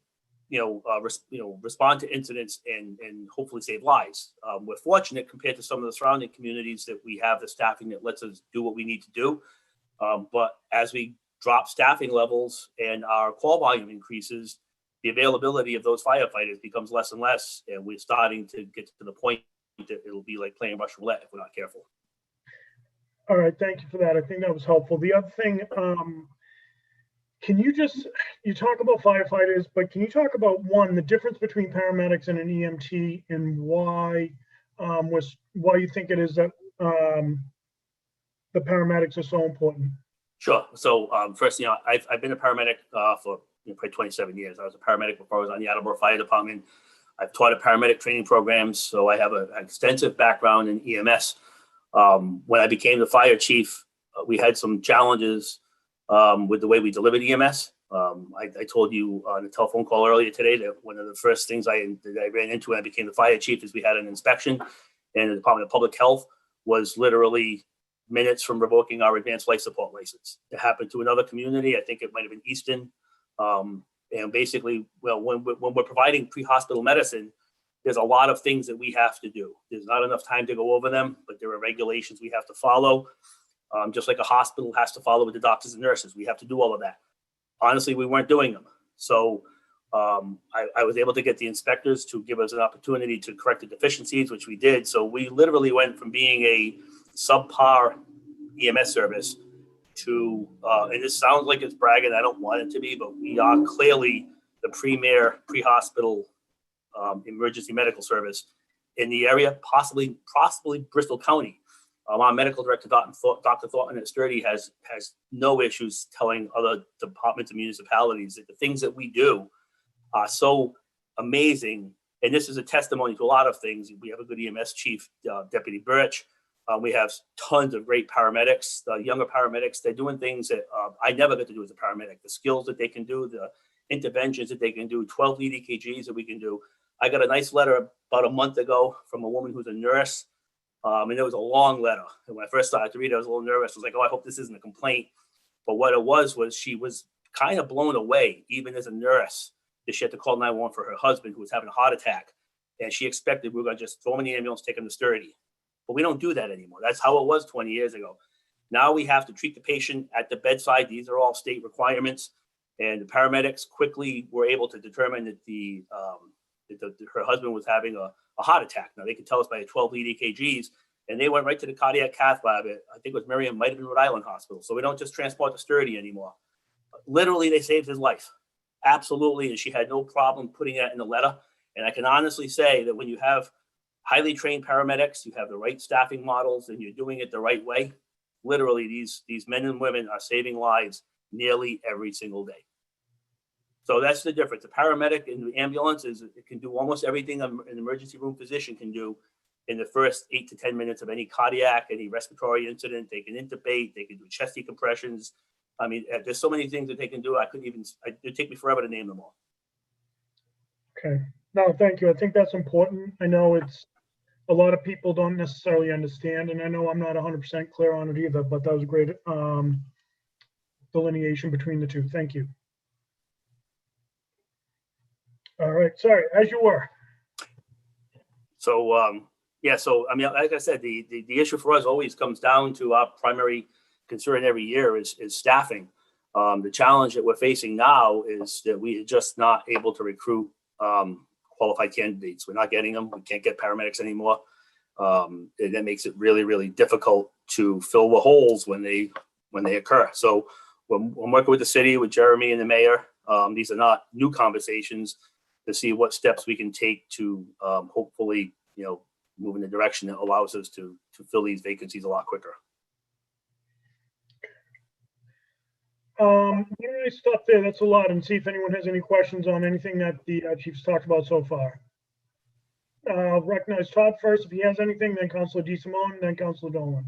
I: respond to incidents and hopefully save lives. We're fortunate compared to some of the surrounding communities that we have the staffing that lets us do what we need to do. But as we drop staffing levels and our call volume increases, the availability of those firefighters becomes less and less. And we're starting to get to the point that it'll be like playing Russian roulette if we're not careful.
A: All right, thank you for that. I think that was helpful. The other thing, can you just, you talk about firefighters, but can you talk about, one, the difference between paramedics and an EMT, and why why you think it is that the paramedics are so important?
I: Sure. So first, I've been a paramedic for probably 27 years. I was a paramedic before I was on the Attleboro Fire Department. I've taught a paramedic training programs, so I have an extensive background in EMS. When I became the fire chief, we had some challenges with the way we delivered EMS. I told you on the telephone call earlier today that one of the first things I ran into when I became the fire chief is we had an inspection, and the Department of Public Health was literally minutes from revoking our advanced life support license. It happened to another community. I think it might have been Easton. And basically, well, when we're providing pre-hospital medicine, there's a lot of things that we have to do. There's not enough time to go over them, but there are regulations we have to follow. Just like a hospital has to follow with the doctors and nurses. We have to do all of that. Honestly, we weren't doing them. So I was able to get the inspectors to give us an opportunity to correct the deficiencies, which we did. So we literally went from being a subpar EMS service to, and this sounds like it's bragging, I don't want it to be, but we are clearly the premier pre-hospital emergency medical service in the area, possibly Bristol County. Our medical director, Dr. Thornton at Sturdy, has no issues telling other departments and municipalities that the things that we do are so amazing. And this is a testimony to a lot of things. We have a good EMS chief, Deputy Birch. We have tons of great paramedics, younger paramedics. They're doing things that I never got to do as a paramedic. The skills that they can do, the interventions that they can do, 12 lead EKGs that we can do. I got a nice letter about a month ago from a woman who's a nurse. And it was a long letter. And when I first started to read it, I was a little nervous. I was like, oh, I hope this isn't a complaint. But what it was she was kind of blown away, even as a nurse, that she had to call 911 for her husband who was having a heart attack. And she expected we were going to just throw him in the ambulance, take him to Sturdy. But we don't do that anymore. That's how it was 20 years ago. Now we have to treat the patient at the bedside. These are all state requirements. And the paramedics quickly were able to determine that her husband was having a heart attack. Now they could tell us by the 12 lead EKGs, and they went right to the cardiac cath lab at, I think it was Miriam, might have been Rhode Island Hospital. So we don't just transport to Sturdy anymore. Literally, they saved his life. Absolutely. And she had no problem putting that in the letter. And I can honestly say that when you have highly trained paramedics, you have the right staffing models, and you're doing it the right way, literally these men and women are saving lives nearly every single day. So that's the difference. The paramedic in the ambulance it can do almost everything an emergency room physician can do in the first 8 to 10 minutes of any cardiac, any respiratory incident. They can intubate, they can do chest decompressions. I mean, there's so many things that they can do. It'd take me forever to name them all.
A: Okay. No, thank you. I think that's important. I know it's a lot of people don't necessarily understand, and I know I'm not 100% clear on it either, but that was a great delineation between the two. Thank you. All right. Sorry, as you were.
I: So, so, I mean, like I said, the issue for us always comes down to our primary concern every year is staffing. The challenge that we're facing now is that we are just not able to recruit qualified candidates. We're not getting them. We can't get paramedics anymore. And that makes it really, really difficult to fill the holes when they occur. So when I'm working with the city, with Jeremy and the mayor, these are not new conversations to see what steps we can take to hopefully, move in the direction that allows us to fill these vacancies a lot quicker.
A: Why don't I stop there? That's a lot, and see if anyone has any questions on anything that the chief's talked about so far. I'll recognize Todd first if he has anything, then Councilor DeSimone, then Councilor Dolan.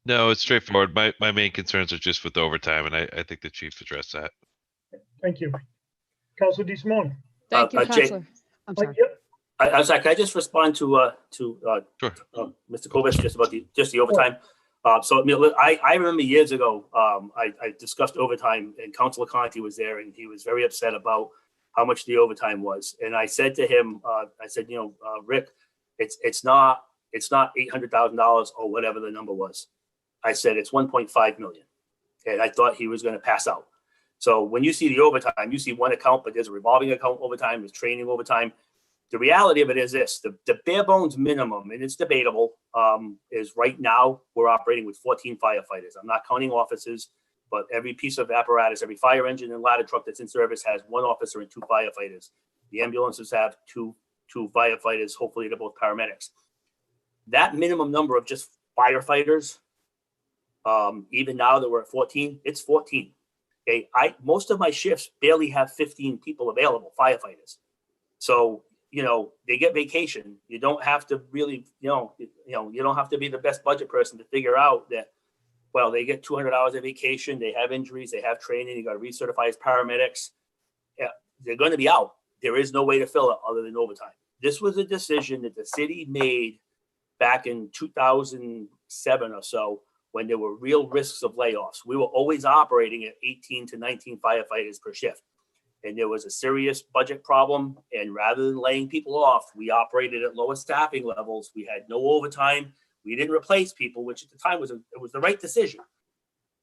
E: No, it's straightforward. My main concerns are just with overtime, and I think the chief addressed that.
A: Thank you. Councilor DeSimone.
J: Thank you,
I: Jay,
J: Councilor. I'm sorry.
A: Yep.
I: I was like, can I just respond to
E: Sure.
I: Mr. Kovic just about the overtime? So I remember years ago, I discussed overtime, and Councilor Conti was there, and he was very upset about how much the overtime was. And I said to him, Rick, it's not $800,000 or whatever the number was. I said it's 1.5 million, and I thought he was going to pass out. So when you see the overtime, you see one account, but there's a revolving account overtime, there's training overtime. The reality of it is this, the bare bones minimum, and it's debatable, is right now we're operating with 14 firefighters. I'm not counting officers, but every piece of apparatus, every fire engine and ladder truck that's in service has 1 officer and 2 firefighters. The ambulances have two firefighters, hopefully they're both paramedics. That minimum number of just firefighters, even now that we're at 14, it's 14. Okay, most of my shifts barely have 15 people available, firefighters. So, they get vacation. You don't have to really, you don't have to be the best budget person to figure out that, well, they get 200 hours of vacation, they have injuries, they have training, you got to recertify as paramedics. Yeah, they're going to be out. There is no way to fill it other than overtime. This was a decision that the city made back in 2007 or so, when there were real risks of layoffs. We were always operating at 18 to 19 firefighters per shift. And there was a serious budget problem. And rather than laying people off, we operated at lower staffing levels. We had no overtime. We didn't replace people, which at the time it was the right decision.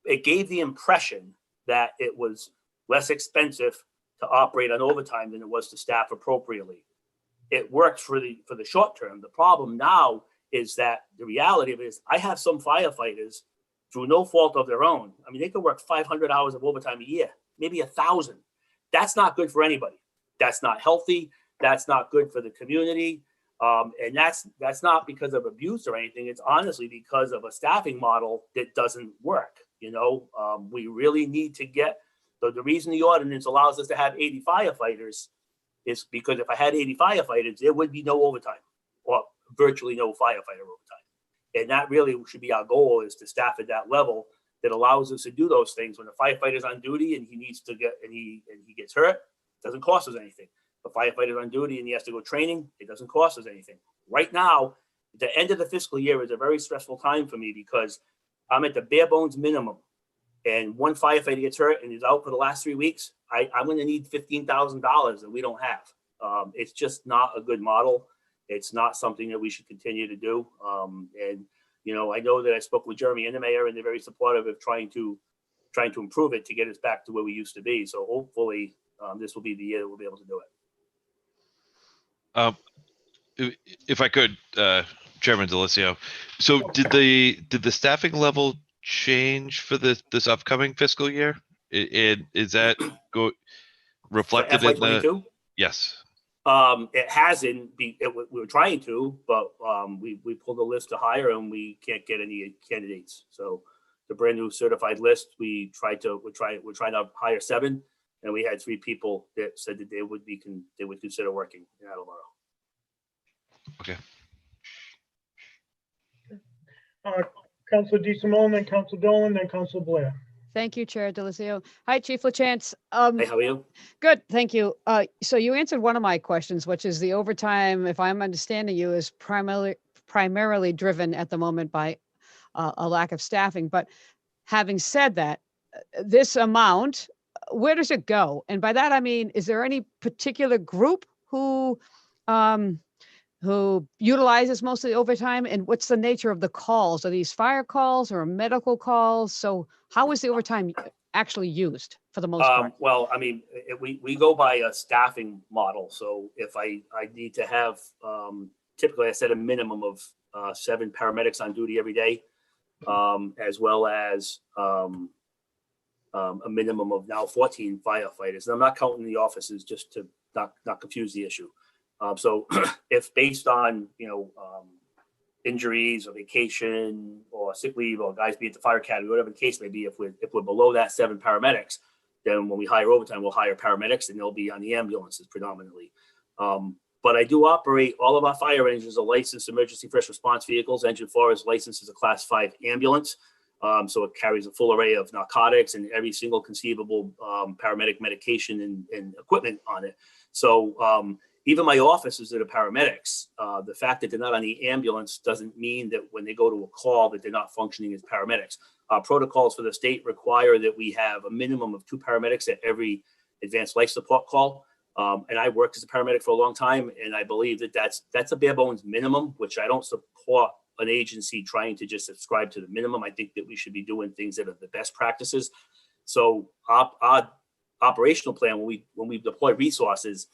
I: It gave the impression that it was less expensive to operate on overtime than it was to staff appropriately. It worked for the short term. The problem now is that the reality of it is I have some firefighters through no fault of their own. I mean, they could work 500 hours of overtime a year, maybe 1,000. That's not good for anybody. That's not healthy. That's not good for the community. And that's not because of abuse or anything. It's honestly because of a staffing model that doesn't work. We really need to get, the reason the ordinance allows us to have 80 firefighters is because if I had 80 firefighters, there would be no overtime, or virtually no firefighter overtime. And that really should be our goal, is to staff at that level that allows us to do those things. When a firefighter's on duty and he gets hurt, it doesn't cost us anything. If a firefighter's on duty and he has to go training, it doesn't cost us anything. Right now, the end of the fiscal year is a very stressful time for me because I'm at the bare bones minimum. And one firefighter gets hurt and is out for the last 3 weeks, I'm going to need $15,000 that we don't have. It's just not a good model. It's not something that we should continue to do. I know that I spoke with Jeremy and the mayor, and they're very supportive of trying to improve it to get us back to where we used to be. So hopefully this will be the year that we'll be able to do it.
E: If I could, Chairman Delicio. So did the staffing level change for this upcoming fiscal year? Is that reflected in the? Yes.
I: It hasn't. We were trying to, but we pulled a list to hire and we can't get any candidates. So the brand new certified list, we're trying to hire 7, and we had 3 people that said that they would consider working in Attleboro.
E: Okay.
A: Councilor DeSimone, then Councilor Dolan, then Councilor Blair.
J: Thank you, Chair Delicio. Hi, Chief LaChance.
I: Hey, how are you?
J: Good, thank you. So you answered one of my questions, which is the overtime, if I'm understanding you, is primarily driven at the moment by a lack of staffing. But having said that, this amount, where does it go? And by that, I mean, is there any particular group who utilizes most of the overtime, and what's the nature of the calls? Are these fire calls or medical calls? So how is the overtime actually used for the most part?
I: Well, I mean, we go by a staffing model. So if I need to have, typically I set a minimum of 7 paramedics on duty every day, as well as a minimum of now 14 firefighters. And I'm not counting the offices, just to not confuse the issue. So if based on, injuries or vacation or sick leave or guys be at the fire academy, whatever the case may be, if we're below that 7 paramedics, then when we hire overtime, we'll hire paramedics and they'll be on the ambulances predominantly. But I do operate, all of our fire engines are licensed emergency first response vehicles. Engine 4 is licensed as a class 5 ambulance. So it carries a full array of narcotics and every single conceivable paramedic medication and equipment on it. So even my officers that are paramedics, the fact that they're not on the ambulance doesn't mean that when they go to a call that they're not functioning as paramedics. Protocols for the state require that we have a minimum of 2 paramedics at every advanced life support call. And I worked as a paramedic for a long time, and I believe that that's a bare bones minimum, which I don't support an agency trying to just subscribe to the minimum. I think that we should be doing things that are the best practices. So our operational plan, when we deploy resources,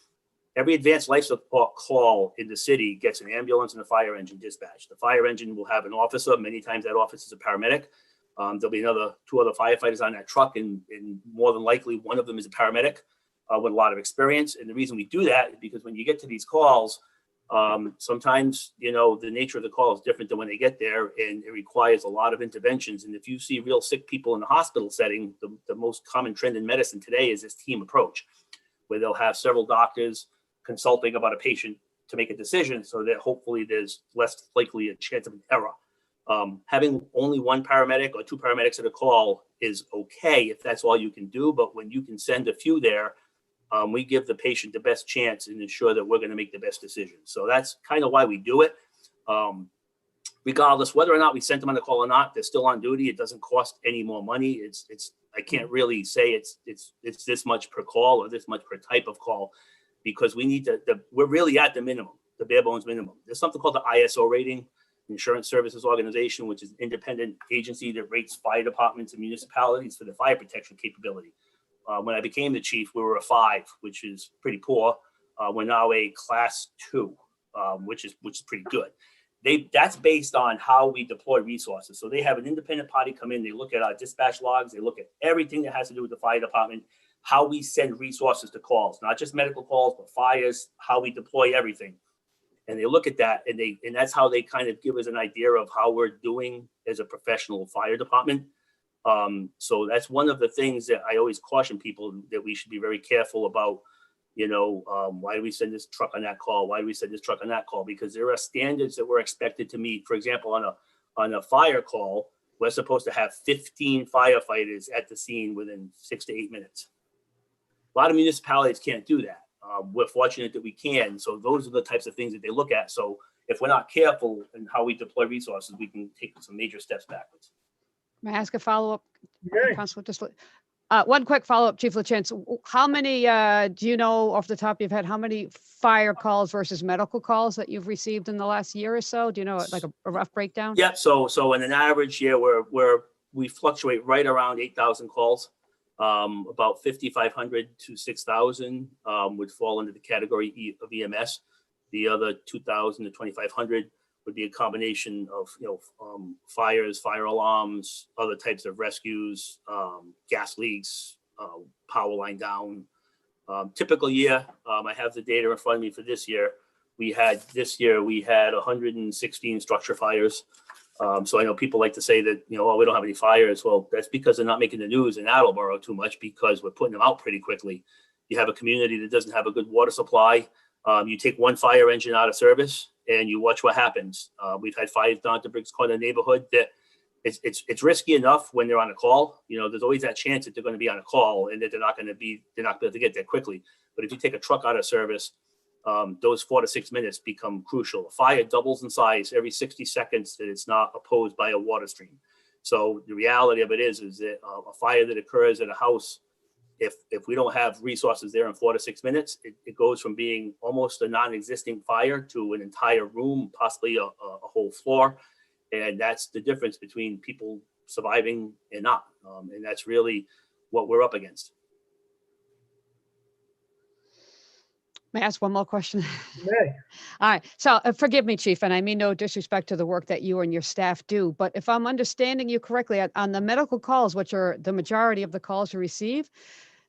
I: every advanced life support call in the city gets an ambulance and a fire engine dispatch. The fire engine will have an officer. Many times that officer is a paramedic. There'll be two other firefighters on that truck, and more than likely one of them is a paramedic with a lot of experience. And the reason we do that is because when you get to these calls, sometimes, the nature of the call is different than when they get there, and it requires a lot of interventions. And if you see real sick people in the hospital setting, the most common trend in medicine today is this team approach, where they'll have several doctors consulting about a patient to make a decision so that hopefully there's less likely a chance of an error. Having only one paramedic or two paramedics at a call is okay if that's all you can do, but when you can send a few there, we give the patient the best chance and ensure that we're going to make the best decision. So that's kind of why we do it. Regardless, whether or not we sent them on the call or not, they're still on duty. It doesn't cost any more money. I can't really say it's this much per call or this much per type of call, because we need we're really at the minimum, the bare bones minimum. There's something called the ISO rating, Insurance Services Organization, which is an independent agency that rates fire departments and municipalities for the fire protection capability. When I became the chief, we were a 5, which is pretty poor. We're now a class 2, which is pretty good. That's based on how we deploy resources. So they have an independent party come in, they look at our dispatch logs, they look at everything that has to do with the fire department, how we send resources to calls, not just medical calls, but fires, how we deploy everything. And they look at that, and that's how they kind of give us an idea of how we're doing as a professional fire department. So that's one of the things that I always caution people, that we should be very careful about. Why do we send this truck on that call? Why do we send this truck on that call? Because there are standards that we're expected to meet. For example, on a fire call, we're supposed to have 15 firefighters at the scene within 6 to 8 minutes. A lot of municipalities can't do that. We're fortunate that we can. So those are the types of things that they look at. So if we're not careful in how we deploy resources, we can take some major steps backwards.
J: May I ask a follow-up?
A: Okay.
J: Councilor, one quick follow-up, Chief LaChance. How many, do you know off the top of your head, how many fire calls versus medical calls that you've received in the last year or so? Do you know, like a rough breakdown?
I: Yep. So in an average year, we fluctuate right around 8,000 calls. About 5,500 to 6,000 would fall into the category of EMS. The other 2,000 to 2,500 would be a combination of fires, fire alarms, other types of rescues, gas leaks, power line down. Typical year, I have the data in front of me for this year. We had 116 structure fires. So I know people like to say that, we don't have any fires. Well, that's because they're not making the news in Attleboro too much, because we're putting them out pretty quickly. You have a community that doesn't have a good water supply. You take one fire engine out of service and you watch what happens. We've had fires down at the Briggs Corner neighborhood that it's risky enough when they're on a call. There's always that chance that they're going to be on a call and that they're not going to be able to get there quickly. But if you take a truck out of service, those 4 to 6 minutes become crucial. A fire doubles in size every 60 seconds that it's not opposed by a water stream. So the reality of it is that a fire that occurs at a house, if we don't have resources there in 4 to 6 minutes, it goes from being almost a non-existent fire to an entire room, possibly a whole floor. And that's the difference between people surviving and not. And that's really what we're up against.
J: May I ask one more question?
A: May.
J: All right. So forgive me, Chief, and I mean no disrespect to the work that you and your staff do, but if I'm understanding you correctly, on the medical calls, which are the majority of the calls you receive,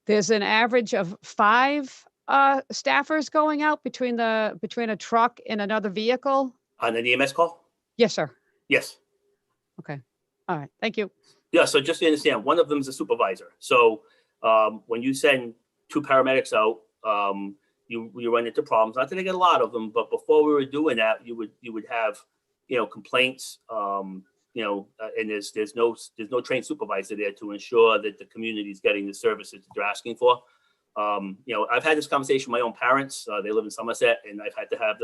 J: there's an average of 5 staffers going out between a truck and another vehicle?
I: On an EMS call?
J: Yes, sir.
I: Yes.
J: Okay. All right. Thank you.
I: Yeah. So just to understand, one of them is a supervisor. So when you send 2 paramedics out, you run into problems. Not that I get a lot of them, but before we were doing that, you would have, complaints, and there's no trained supervisor there to ensure that the community is getting the services that they're asking for. I've had this conversation with my own parents. They live in Somerset, and I've had to have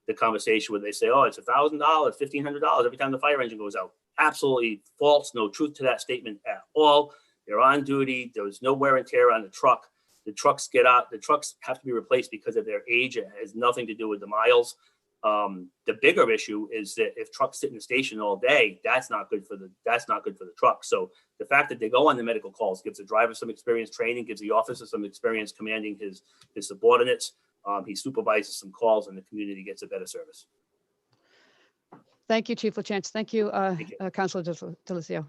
I: the conversation where they say, oh, it's $1,000, $1,500 every time the fire engine goes out. Absolutely false. No truth to that statement at all. They're on duty. There was no wear and tear on the truck. The trucks get out. The trucks have to be replaced because of their age. It has nothing to do with the miles. The bigger issue is that if trucks sit in the station all day, that's not good for the truck. So the fact that they go on the medical calls gives the driver some experience training, gives the officer some experience commanding his subordinates. he supervises some calls and the community gets a better service.
J: Thank you, Chief LaChance. Thank you,
I: Thank you.
J: Councilor Delicio.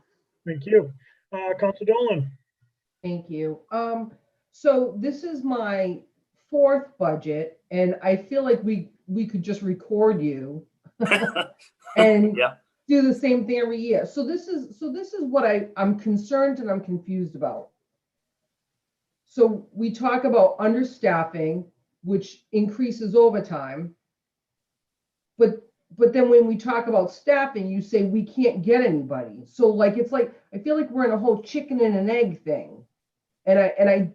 A: Thank you. Council Dolan.
F: Thank you. So this is my fourth budget, and I feel like we could just record you and
I: Yeah.
F: do the same thing every year. So this is what I'm concerned and I'm confused about. So we talk about understaffing, which increases overtime. But then when we talk about staffing, you say we can't get anybody. So it's like I feel like we're in a whole chicken and an egg thing. And I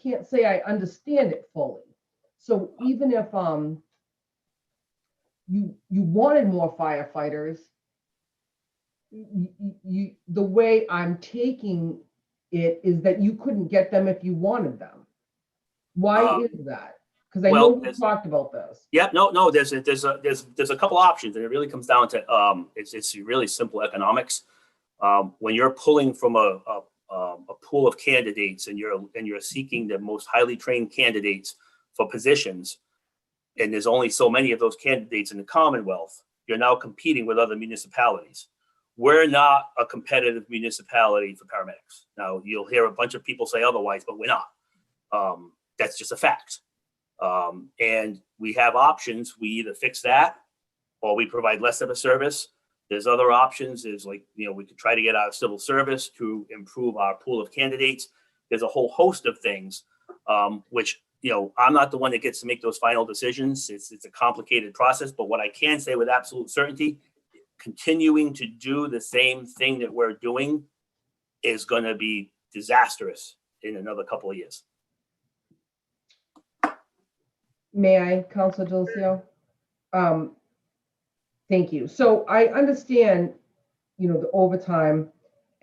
F: can't say I understand it fully. So even if you wanted more firefighters, the way I'm taking it is that you couldn't get them if you wanted them. Why is that? Because I know we talked about this.
I: Yeah, no, there's a couple options, and it really comes down to it's really simple economics. When you're pulling from a pool of candidates and you're seeking the most highly trained candidates for positions, and there's only so many of those candidates in the Commonwealth, you're now competing with other municipalities. We're not a competitive municipality for paramedics. Now, you'll hear a bunch of people say otherwise, but we're not. That's just a fact. And we have options. We either fix that or we provide less of a service. There's other options. There's we could try to get out of civil service to improve our pool of candidates. There's a whole host of things, which, I'm not the one that gets to make those final decisions. It's a complicated process, but what I can say with absolute certainty, continuing to do the same thing that we're doing is going to be disastrous in another couple of years.
F: May I, Councilor Delicio? Thank you. So I understand, the overtime,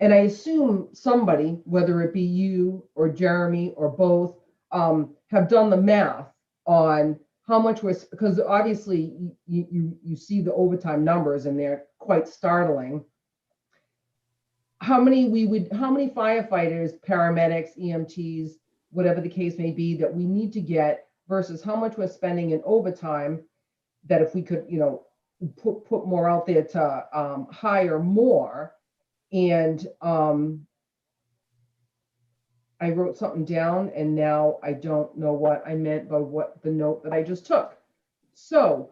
F: and I assume somebody, whether it be you or Jeremy or both, have done the math on how much because obviously you see the overtime numbers and they're quite startling. How many firefighters, paramedics, EMTs, whatever the case may be, that we need to get versus how much we're spending in overtime, that if we could, put more out there to hire more. And I wrote something down and now I don't know what I meant by what the note that I just took. So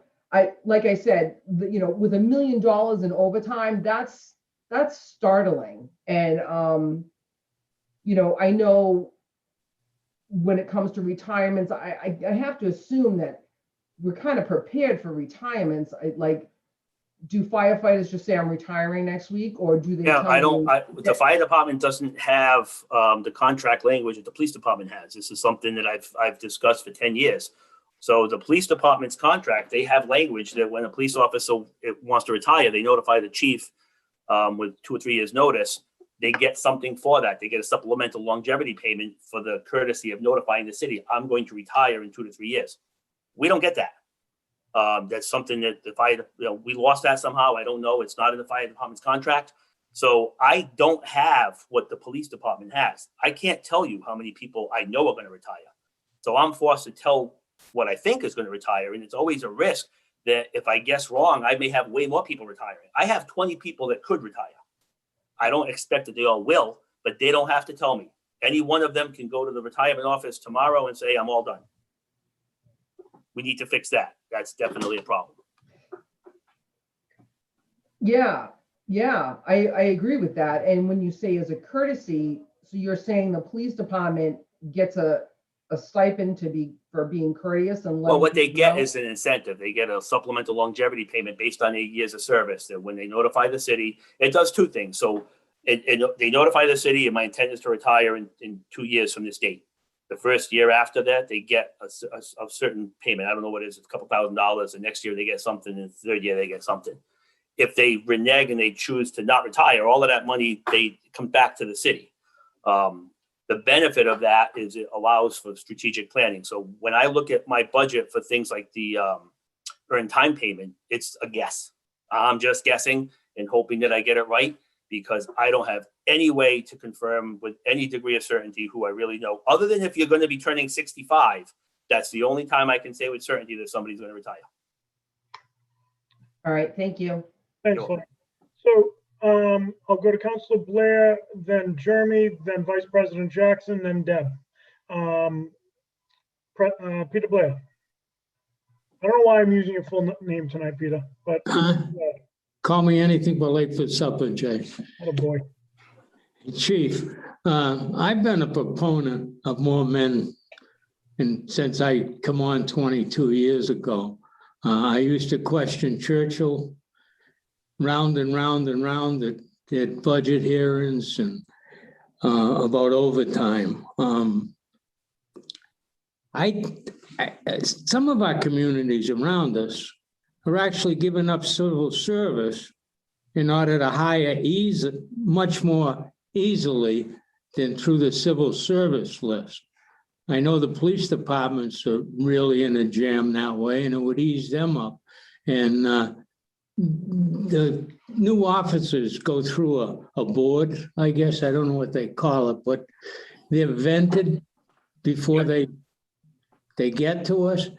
F: like I said, with $1 million in overtime, that's startling. And, I know when it comes to retirements, I have to assume that we're kind of prepared for retirements. Do firefighters just say I'm retiring next week, or do they?
I: Yeah, the fire department doesn't have the contract language that the police department has. This is something that I've discussed for 10 years. So the police department's contract, they have language that when a police officer wants to retire, they notify the chief with 2 or 3 years notice. They get something for that. They get a supplemental longevity payment for the courtesy of notifying the city, I'm going to retire in 2 to 3 years. We don't get that. That's something that the fire, we lost that somehow. I don't know. It's not in the fire department's contract. So I don't have what the police department has. I can't tell you how many people I know are going to retire. So I'm forced to tell what I think is going to retire. And it's always a risk that if I guess wrong, I may have way more people retiring. I have 20 people that could retire. I don't expect that they all will, but they don't have to tell me. Any one of them can go to the retirement office tomorrow and say, I'm all done. We need to fix that. That's definitely a problem.
F: Yeah, I agree with that. And when you say as a courtesy, so you're saying the police department gets a stipend for being courteous and
I: well, what they get is an incentive. They get a supplemental longevity payment based on 8 years of service. That when they notify the city, it does 2 things. So they notify the city, and my intent is to retire in 2 years from this date. The first year after that, they get a certain payment. I don't know what it is. It's a couple $1,000s. The next year they get something. And the third year they get something. If they renege and they choose to not retire, all of that money, they come back to the city. The benefit of that is it allows for strategic planning. So when I look at my budget for things like the earned time payment, it's a guess. I'm just guessing and hoping that I get it right, because I don't have any way to confirm with any degree of certainty who I really know, other than if you're going to be turning 65 That's the only time I can say with certainty that somebody's going to retire.
F: All right, thank you.
A: Thanks,
I: Sure.
A: Lynn. So I'll go to Councilor Blair, then Jeremy, then Vice President Jackson, then Deb. Peter Blair. I don't know why I'm using your full name tonight, Peter, but
C: Call me anything but late for supper, Jay.
A: oh boy.
C: Chief, I've been a proponent of more men, and since I come on 22 years ago. I used to question Churchill round and round and round at budget hearings and about overtime. Some of our communities around us are actually giving up civil service in order to hire much more easily than through the civil service list. I know the police departments are really in a jam that way, and it would ease them up. And the new officers go through a board, I guess, I don't know what they call it, but they're vented before they get to us.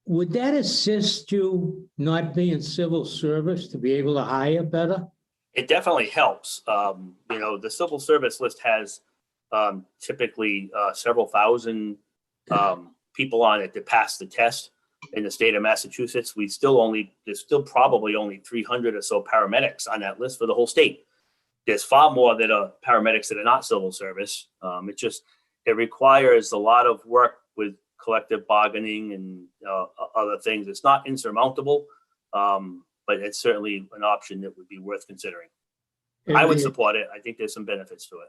C: Would that assist you not being in civil service to be able to hire better?
I: It definitely helps. The civil service list has typically several thousand people on it that pass the test. In the state of Massachusetts, there's still probably only 300 or so paramedics on that list for the whole state. There's far more that are paramedics that are not civil service. It requires a lot of work with collective bargaining and other things. It's not insurmountable, but it's certainly an option that would be worth considering. I would support it. I think there's some benefits to it.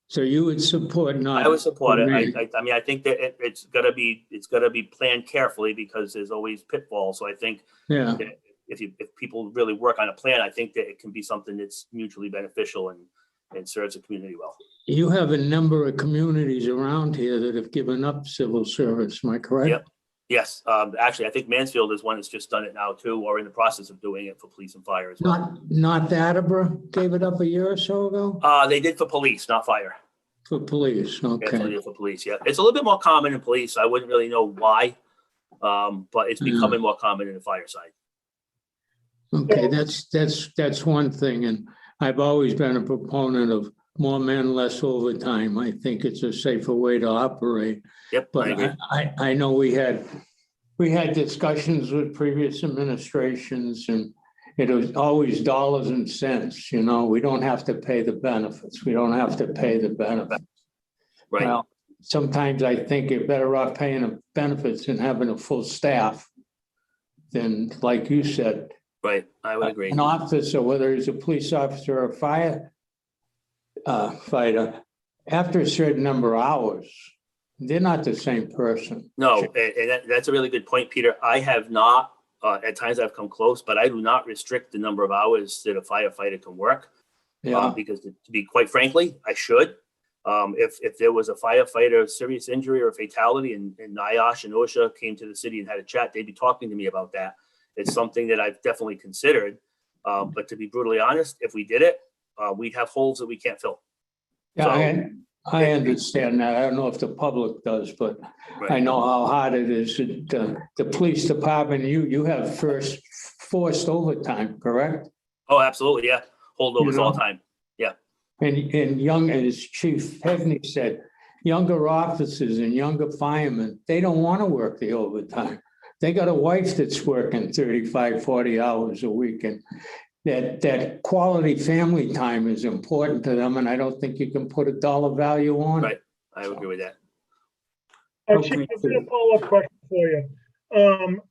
C: So you would support not?
I: I would support it. I think that it's got to be planned carefully because there's always pitfalls. So I think that if people really work on a plan, I think that it can be something that's mutually beneficial and serves the community well.
C: You have a number of communities around here that have given up civil service. Am I correct?
I: Yep. Yes. Actually, I think Mansfield is one that's just done it now too, or in the process of doing it for police and fire as well.
C: Not Attleboro gave it up a year or so ago?
I: They did for police, not fire.
C: For police, okay.
I: Yeah, for police, yeah. It's a little bit more common in police. I wouldn't really know why, but it's becoming more common in the fire side.
C: Okay, that's one thing, and I've always been a proponent of more men, less overtime. I think it's a safer way to operate.
I: Yep,
C: but I know we had discussions with previous administrations, and it was always dollars and cents. We don't have to pay the benefits.
I: Right.
C: Well, sometimes I think you're better off paying the benefits and having a full staff than, like you said.
I: Right, I would agree.
C: An officer, whether he's a police officer or a firefighter, after a certain number of hours, they're not the same person.
I: No, and that's a really good point, Peter. I have not, at times I've come close, but I do not restrict the number of hours that a firefighter can work. Because to be quite frankly, I should. If there was a firefighter serious injury or fatality and NIOSH and OSHA came to the city and had a chat, they'd be talking to me about that. It's something that I've definitely considered. But to be brutally honest, if we did it, we'd have holes that we can't fill.
C: Yeah, I understand that. I don't know if the public does, but I know how hard it is. The police department, you have forced overtime, correct?
I: Oh, absolutely. Yeah. Holdovers all the time. Yeah.
C: And as Chief Hegney said, younger officers and younger firemen, they don't want to work the overtime. They got a wife that's working 35, 40 hours a week, and that quality family time is important to them, and I don't think you can put a dollar value on it.
I: Right. I agree with that.
A: Chief, I've got a follow-up question for you.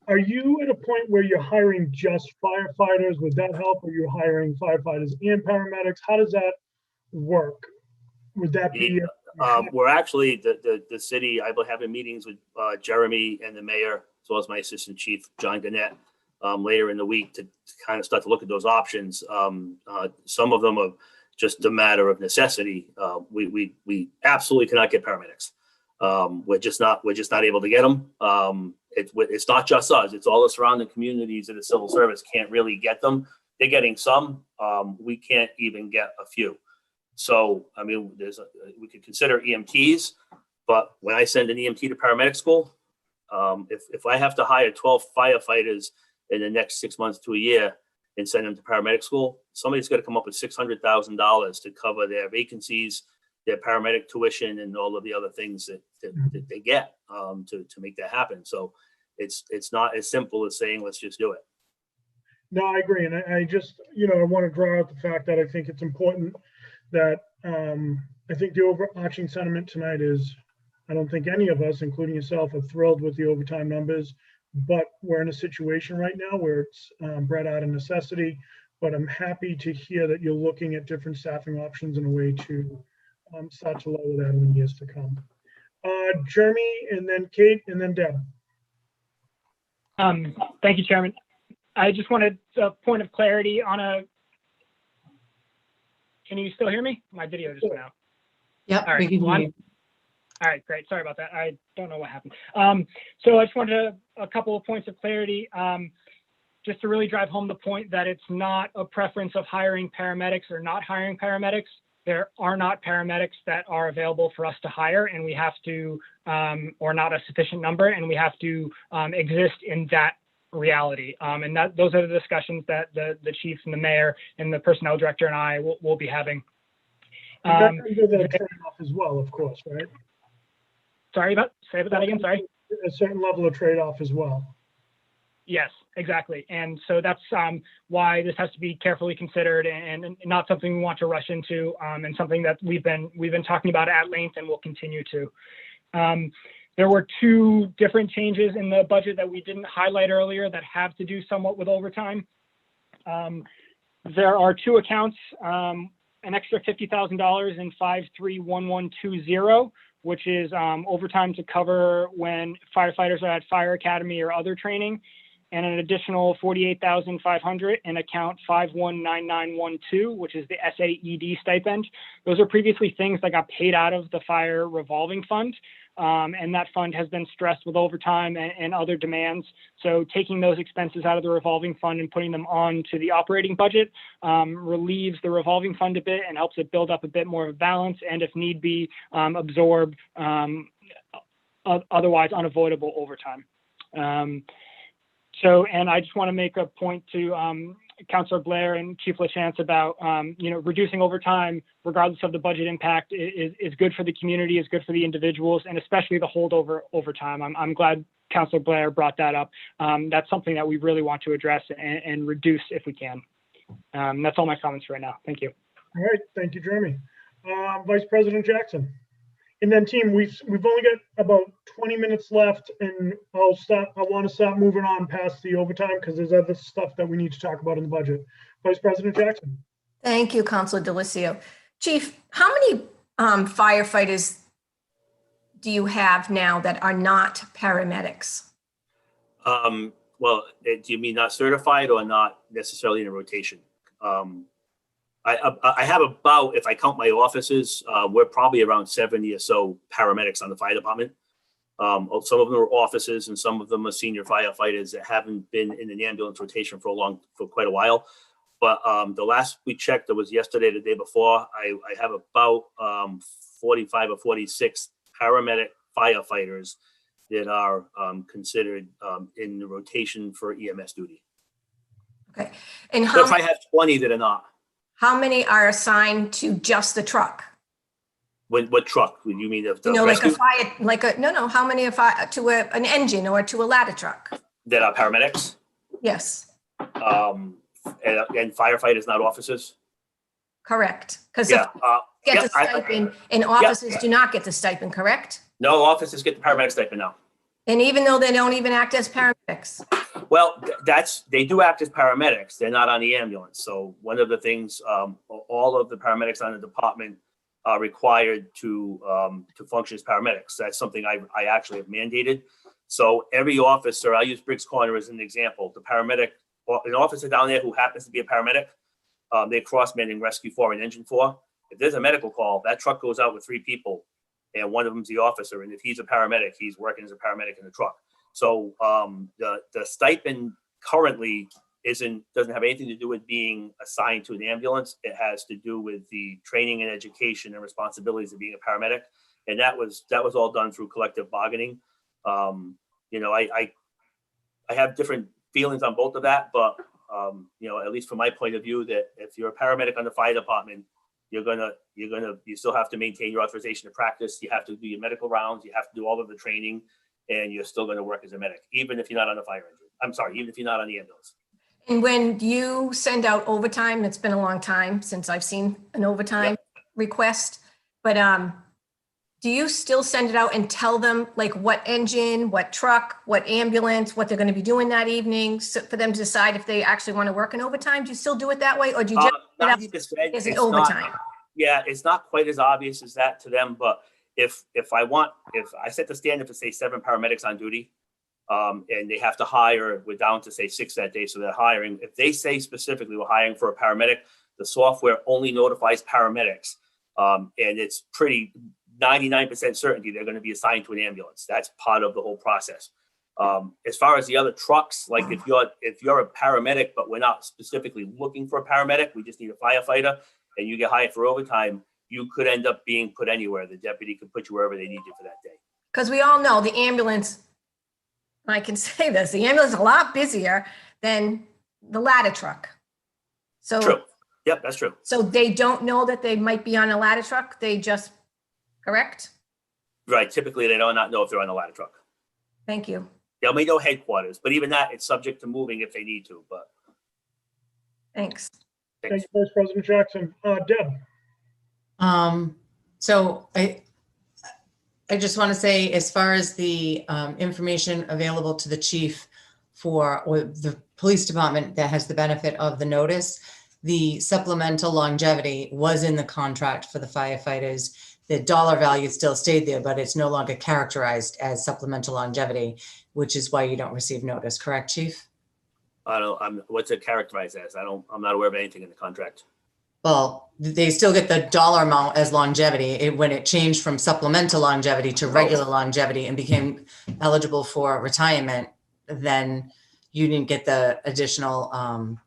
A: Are you at a point where you're hiring just firefighters? Would that help? Or you're hiring firefighters and paramedics? How does that work? Would that be?
I: We're actually, the city, I've been having meetings with Jeremy and the mayor, as well as my assistant chief, John Gannett, later in the week to kind of start to look at those options. Some of them are just a matter of necessity. We absolutely cannot get paramedics. We're just not able to get them. It's not just us. It's all the surrounding communities that the civil service can't really get them. They're getting some. We can't even get a few. So, I mean, we could consider EMTs, but when I send an EMT to paramedic school, If I have to hire 12 firefighters in the next 6 months to a year and send them to paramedic school, somebody's got to come up with $600,000 to cover their vacancies, their paramedic tuition, and all of the other things that they get to make that happen. So it's not as simple as saying, let's just do it.
A: No, I agree. And I just, I want to draw out the fact that I think it's important that I think the overarching sentiment tonight is, I don't think any of us, including yourself, are thrilled with the overtime numbers, but we're in a situation right now where it's bred out of necessity. But I'm happy to hear that you're looking at different staffing options in a way to start to lower that in the years to come. Jeremy, and then Kate, and then Deb.
H: Thank you, Chairman. I just wanted a point of clarity on can you still hear me? My video just went out.
D: Yep.
H: All right.
D: We can hear you.
H: All right, great. Sorry about that. I don't know what happened. So I just wanted a couple of points of clarity, just to really drive home the point that it's not a preference of hiring paramedics or not hiring paramedics. There are not paramedics that are available for us to hire, and we have to, or not a sufficient number, and we have to exist in that reality. And those are the discussions that the chief and the mayor and the personnel director and I will be having.
A: That comes with a trade-off as well, of course, right?
H: Say that again, sorry.
A: A certain level of trade-off as well.
H: Yes, exactly. And so that's why this has to be carefully considered and not something we want to rush into, and something that we've been talking about at length and will continue to. There were two different changes in the budget that we didn't highlight earlier that have to do somewhat with overtime. There are two accounts, an extra $50,000 in 531120, which is overtime to cover when firefighters are at fire academy or other training, and an additional $48,500 in account 519912, which is the SAED stipend. Those are previously things that got paid out of the fire revolving fund. And that fund has been stressed with overtime and other demands. So taking those expenses out of the revolving fund and putting them on to the operating budget relieves the revolving fund a bit and helps it build up a bit more of a balance, and if need be, absorb otherwise unavoidable overtime. And I just want to make a point to Councilor Blair and Chief LaChance about, reducing overtime, regardless of the budget impact, is good for the community, is good for the individuals, and especially the holdover overtime. I'm glad Councilor Blair brought that up. That's something that we really want to address and reduce if we can. That's all my comments right now. Thank you.
A: All right, thank you, Jeremy. Vice President Jackson. And then team, we've only got about 20 minutes left, and I want to start moving on past the overtime because there's other stuff that we need to talk about in the budget. Vice President Jackson.
K: Thank you, Councilor Delicio. Chief, how many firefighters do you have now that are not paramedics?
I: Well, do you mean not certified or not necessarily in a rotation? I have about, if I count my offices, we're probably around 70 or so paramedics on the fire department. Some of them are officers and some of them are senior firefighters that haven't been in an ambulance rotation for quite a while. But the last we checked, that was yesterday, the day before, I have about 45 or 46 paramedic firefighters that are considered in the rotation for EMS duty.
K: Okay. And
I: so if I have 20 that are not.
K: How many are assigned to just the truck?
I: What truck? You mean the
K: like a fire, how many are to an engine or to a ladder truck?
I: That are paramedics?
K: Yes.
I: And firefighters, not officers?
K: Correct. Because get the stipend and officers do not get the stipend, correct?
I: No, officers get the paramedic stipend now.
K: And even though they don't even act as paramedics?
I: Well, they do act as paramedics. They're not on the ambulance. So one of the things, all of the paramedics on the department are required to function as paramedics. That's something I actually have mandated. So every officer, I'll use Briggs Corner as an example, the paramedic, an officer down there who happens to be a paramedic, they cross-manning Rescue 4 and Engine 4. If there's a medical call, that truck goes out with 3 people and one of them's the officer. And if he's a paramedic, he's working as a paramedic in the truck. So the stipend currently doesn't have anything to do with being assigned to an ambulance. It has to do with the training and education and responsibilities of being a paramedic. And that was all done through collective bargaining. I have different feelings on both of that, but at least from my point of view, that if you're a paramedic on the fire department, you still have to maintain your authorization to practice. You have to do your medical rounds. You have to do all of the training, and you're still going to work as a medic, even if you're not on the fire engine. I'm sorry, even if you're not on the ambulance.
K: And when you send out overtime, it's been a long time since I've seen an overtime request, but do you still send it out and tell them like what engine, what truck, what ambulance, what they're going to be doing that evening, so for them to decide if they actually want to work in overtime? Do you still do it that way, or do you just
I: 90%,
K: is it
I: it's
K: overtime?
I: it's not quite as obvious as that to them, but if I set the standard for say 7 paramedics on duty, and they have to hire, we're down to say 6 that day, so they're hiring. If they say specifically we're hiring for a paramedic, the software only notifies paramedics, and it's pretty 99% certainty they're going to be assigned to an ambulance. That's part of the whole process. As far as the other trucks, like if you're a paramedic, but we're not specifically looking for a paramedic, we just need a firefighter, and you get hired for overtime, you could end up being put anywhere. The deputy could put you wherever they need you for that day.
K: Because we all know the ambulance, I can say this, the ambulance is a lot busier than the ladder truck. So
I: True. Yep, that's true.
K: So they don't know that they might be on a ladder truck. They just, correct?
I: Right. Typically, they do not know if they're on a ladder truck.
K: Thank you.
I: They'll may know headquarters, but even that, it's subject to moving if they need to. But
K: thanks.
A: Thank you, Vice President Jackson. Deb.
D: So I just want to say, as far as the information available to the chief or the police department that has the benefit of the notice, the supplemental longevity was in the contract for the firefighters. The dollar value still stayed there, but it's no longer characterized as supplemental longevity, which is why you don't receive notice. Correct, Chief?
I: What's it characterized as? I'm not aware of anything in the contract.
D: Well, they still get the dollar amount as longevity. When it changed from supplemental longevity to regular longevity and became eligible for retirement, then you didn't get the additional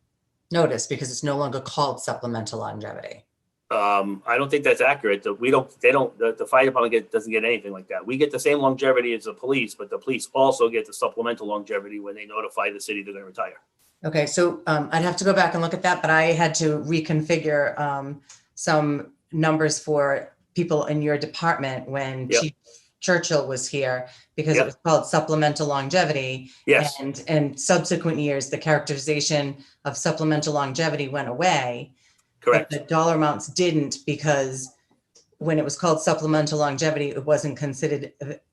D: notice because it's no longer called supplemental longevity.
I: I don't think that's accurate. The fire department doesn't get anything like that. We get the same longevity as the police, but the police also get the supplemental longevity when they notify the city they're going to retire.
D: Okay, so I'd have to go back and look at that, but I had to reconfigure some numbers for people in your department when Chief Churchill was here, because it was called supplemental longevity.
I: Yes.
D: And subsequent years, the characterization of supplemental longevity went away.
I: Correct.
D: But the dollar amounts didn't, because when it was called supplemental longevity, it wasn't considered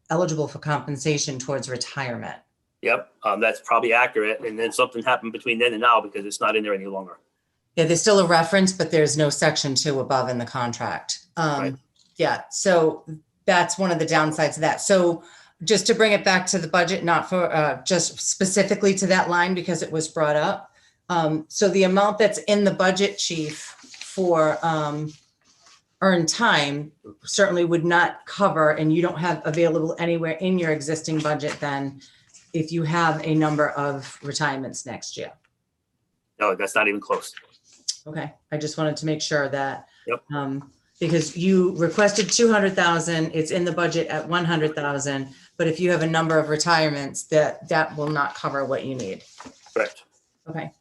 D: eligible for compensation towards retirement.
I: Yep, that's probably accurate. And then something happened between then and now because it's not in there any longer.
D: Yeah, there's still a reference, but there's no section 2 above in the contract.
I: Right.
D: Yeah, so that's one of the downsides of that. So just to bring it back to the budget, not for just specifically to that line because it was brought up. So the amount that's in the budget, Chief, for earned time certainly would not cover, and you don't have available anywhere in your existing budget then if you have a number of retirements next year.
I: No, that's not even close.
D: Okay, I just wanted to make sure that, because you requested 200,000, it's in the budget at 100,000, but if you have a number of retirements, that will not cover what you need.
I: Correct.
D: Okay.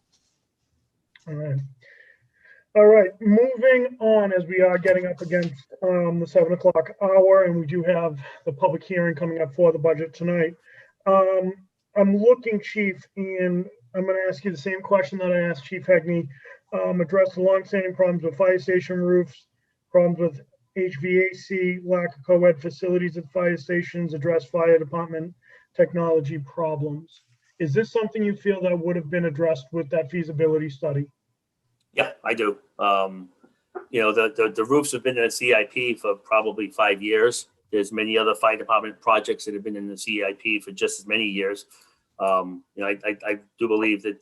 A: All right, moving on, as we are getting up against the 7 o'clock hour, and we do have the public hearing coming up for the budget tonight. I'm looking, Chief, and I'm going to ask you the same question that I asked Chief Hegney. Address the longstanding problems with fire station roofs, problems with HVAC, lack of co-ed facilities at fire stations, address fire department technology problems. Is this something you feel that would have been addressed with that feasibility study?
I: Yeah, I do. The roofs have been in a CIP for probably 5 years. There's many other fire department projects that have been in the CIP for just as many years. I do believe that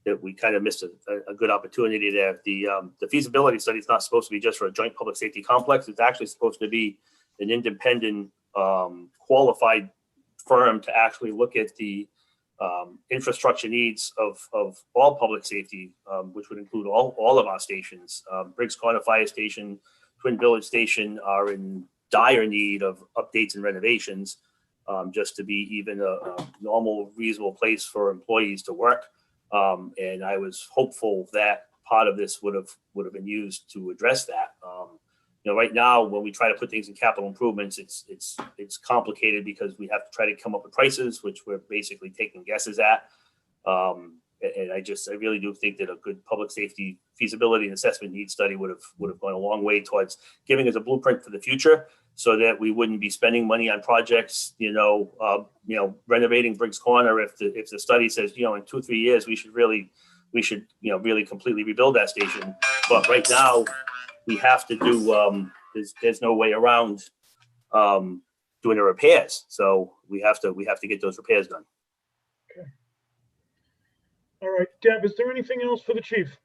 I: that we kind of missed a good opportunity there. The feasibility study is not supposed to be just for a joint public safety complex. It's actually supposed to be an independent, qualified firm to actually look at the infrastructure needs of all public safety, which would include all of our stations. Briggs Corner Fire Station, Twin Village Station are in dire need of updates and renovations. just to be even a normal, reasonable place for employees to work. And I was hopeful that part of this would have been used to address that. Right now, when we try to put things in capital improvements, it's complicated because we have to try to come up with prices, which we're basically taking guesses at. And I really do think that a good public safety feasibility and assessment needs study would have gone a long way towards giving us a blueprint for the future, so that we wouldn't be spending money on projects, renovating Briggs Corner if the study says, in 2-3 years we should really completely rebuild that station. But right now we have to do. There's no way around doing the repairs, so we have to get those repairs done.
A: All right, Deb, is there anything else for the chief?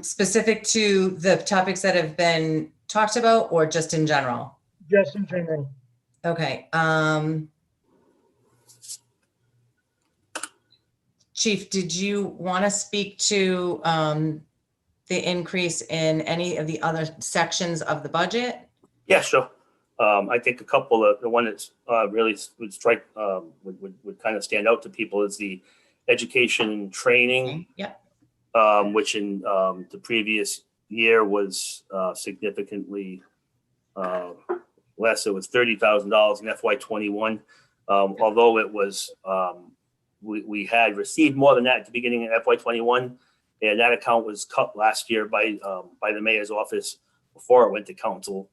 D: Specific to the topics that have been talked about, or just in general?
A: Just in general.
D: Okay. Chief, did you want to speak to the increase in any of the other sections of the budget?
I: Yeah, sure. I think a couple of the one that's really would strike would kind of stand out to people is the education and training.
D: Yep.
I: Which in the previous year was significantly less. It was $30,000 in FY21. Although it was, we had received more than that at the beginning of FY21, and that account was cut last year by the mayor's office before it went to council.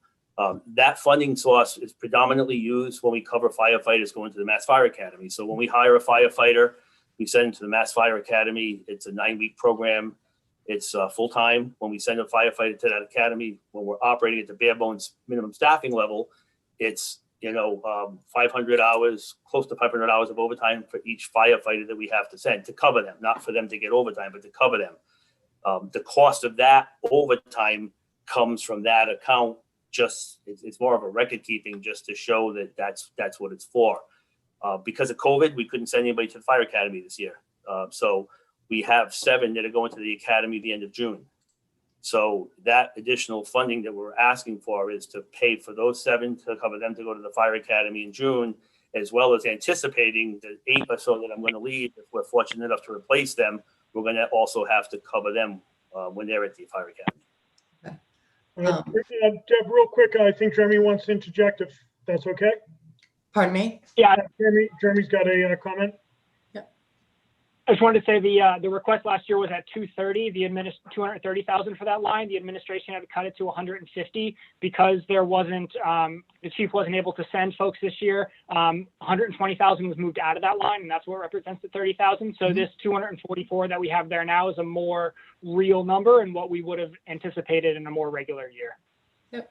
I: That funding source is predominantly used when we cover firefighters going to the Mass Fire Academy. So when we hire a firefighter, we send them to the Mass Fire Academy. It's a 9-week program. It's full-time. When we send a firefighter to that academy, when we're operating at the bare bones minimum staffing level, it's 500 hours, close to 500 hours of overtime for each firefighter that we have to send to cover them, not for them to get overtime, but to cover them. The cost of that overtime comes from that account. It's more of a record keeping, just to show that that's what it's for. Because of COVID, we couldn't send anybody to the fire academy this year. So we have 7 that are going to the academy at the end of June. So that additional funding that we're asking for is to pay for those 7 to cover them to go to the fire academy in June, as well as anticipating the 8 or so that I'm going to leave. If we're fortunate enough to replace them, we're going to also have to cover them when they're at the fire academy.
A: Deb, real quick, I think Jeremy wants to interject, if that's okay.
D: Pardon me?
H: Yeah,
A: Jeremy's got a comment.
H: I just wanted to say the request last year was at 230, 230,000 for that line. The administration had to cut it to 150 because there wasn't, the chief wasn't able to send folks this year. 120,000 was moved out of that line, and that's what represents the 30,000. So this 244 that we have there now is a more real number and what we would have anticipated in a more regular year.
D: Yep.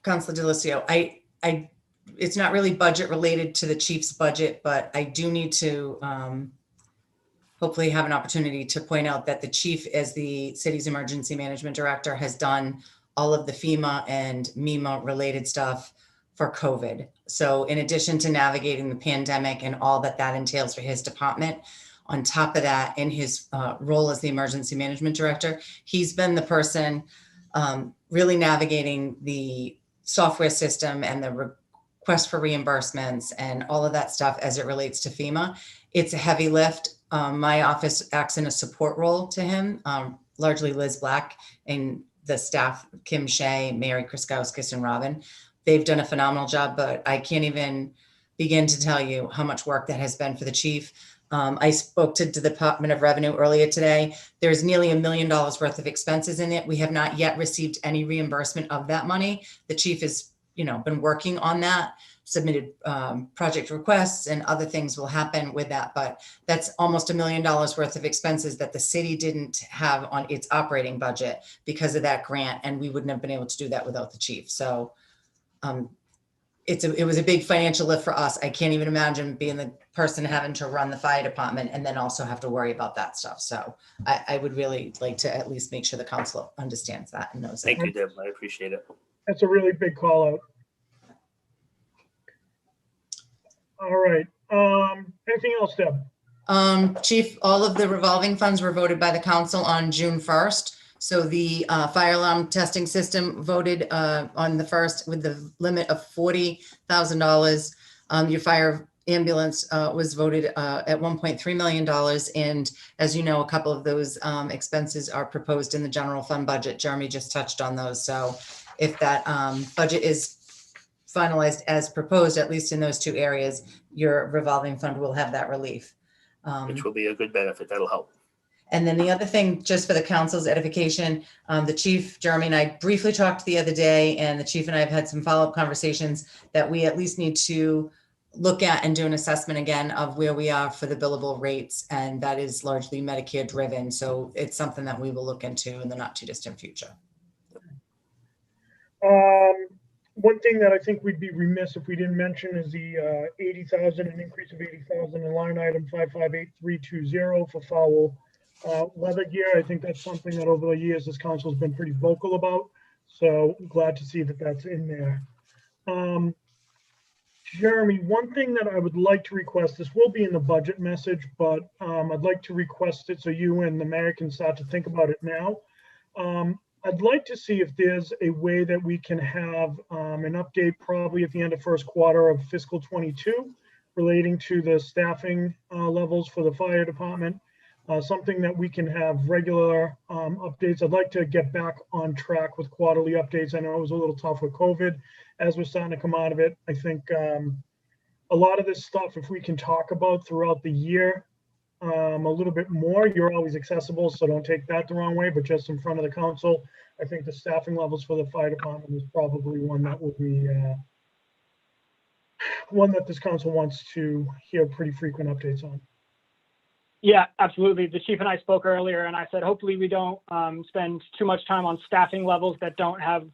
D: Councilor Delissio, it's not really budget related to the chief's budget, but I do need to hopefully have an opportunity to point out that the chief, as the city's emergency management director, has done all of the FEMA and MEMA related stuff for COVID. So in addition to navigating the pandemic and all that entails for his department, on top of that, in his role as the emergency management director, he's been the person really navigating the software system and the request for reimbursements and all of that stuff as it relates to FEMA. It's a heavy lift. My office acts in a support role to him, largely Liz Black and the staff, Kim Shea, Mary Kriskowskis, and Robin. They've done a phenomenal job, but I can't even begin to tell you how much work that has been for the chief. I spoke to the Department of Revenue earlier today. There's nearly $1 million worth of expenses in it. We have not yet received any reimbursement of that money. The chief has, been working on that, submitted project requests, and other things will happen with that. But that's almost $1 million worth of expenses that the city didn't have on its operating budget because of that grant, and we wouldn't have been able to do that without the chief. So it was a big financial lift for us. I can't even imagine being the person having to run the fire department and then also have to worry about that stuff. So I would really like to at least make sure the council understands that and knows that.
I: Thank you, Deb. I appreciate it.
A: That's a really big call out. All right. Anything else, Deb?
D: Chief, all of the revolving funds were voted by the council on June 1st. So the fire alarm testing system voted on the first with the limit of $40,000. Your fire ambulance was voted at $1.3 million. And as you know, a couple of those expenses are proposed in the general fund budget. Jeremy just touched on those. So if that budget is finalized as proposed, at least in those two areas, your revolving fund will have that relief.
I: Which will be a good benefit. That'll help.
D: And then the other thing, just for the council's edification, the chief, Jeremy, and I briefly talked the other day, and the chief and I have had some follow-up conversations that we at least need to look at and do an assessment again of where we are for the billable rates. And that is largely Medicare driven. So it's something that we will look into in the not too distant future.
A: One thing that I think we'd be remiss if we didn't mention is the 80,000, an increase of 80,000 in line item 558320 for foul weather gear. I think that's something that over the years this council has been pretty vocal about. So glad to see that that's in there. Jeremy, one thing that I would like to request, this will be in the budget message, but I'd like to request it so you and the mayor can start to think about it now. I'd like to see if there's a way that we can have an update probably at the end of first quarter of fiscal 22 relating to the staffing levels for the fire department, something that we can have regular updates. I'd like to get back on track with quarterly updates. I know it was a little tough with COVID as we're starting to come out of it. I think a lot of this stuff, if we can talk about throughout the year, a little bit more, you're always accessible, so don't take that the wrong way, but just in front of the council, I think the staffing levels for the fire department is probably one that will be one that this council wants to hear pretty frequent updates on.
H: Yeah, absolutely. The chief and I spoke earlier, and I said, hopefully we don't spend too much time on staffing levels that don't have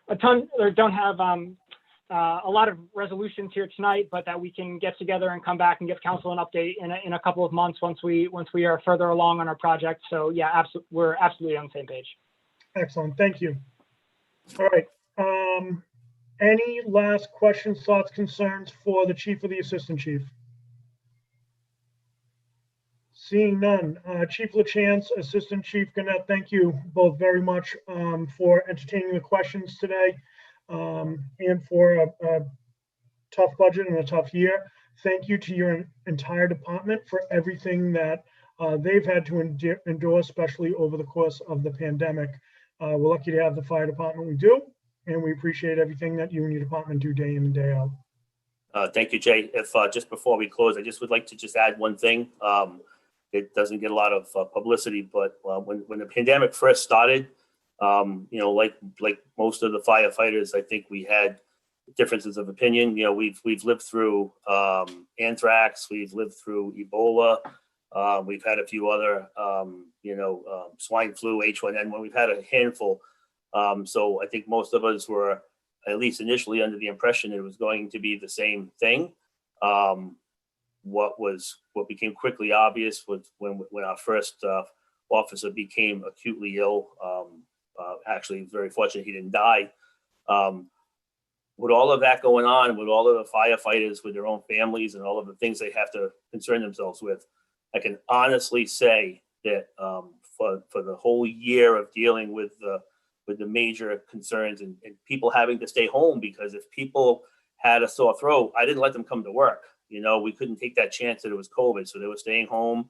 H: a ton or don't have a lot of resolutions here tonight, but that we can get together and come back and give council an update in a couple of months once we are further along on our project. So yeah, we're absolutely on the same page.
A: Excellent, thank you. All right, any last questions, thoughts, concerns for the chief or the assistant chief? Seeing none, Chief LaChance, Assistant Chief Gannett, thank you both very much for entertaining the questions today. And for a tough budget and a tough year. Thank you to your entire department for everything that they've had to endure, especially over the course of the pandemic. We're lucky to have the fire department we do, and we appreciate everything that you and your department do day in and day out.
I: Thank you, Jay. If just before we close, I just would like to just add one thing. It doesn't get a lot of publicity, but when the pandemic first started, you know, like most of the firefighters, I think we had differences of opinion. You know, we've lived through anthrax, we've lived through Ebola, we've had a few other, swine flu, H1N1. We've had a handful. So I think most of us were, at least initially, under the impression it was going to be the same thing. What became quickly obvious was when our first officer became acutely ill. Actually, very fortunate he didn't die. With all of that going on, with all of the firefighters, with their own families and all of the things they have to concern themselves with, I can honestly say that for the whole year of dealing with the major concerns and people having to stay home, because if people had a sore throat, I didn't let them come to work. You know, we couldn't take that chance that it was COVID, so they were staying home.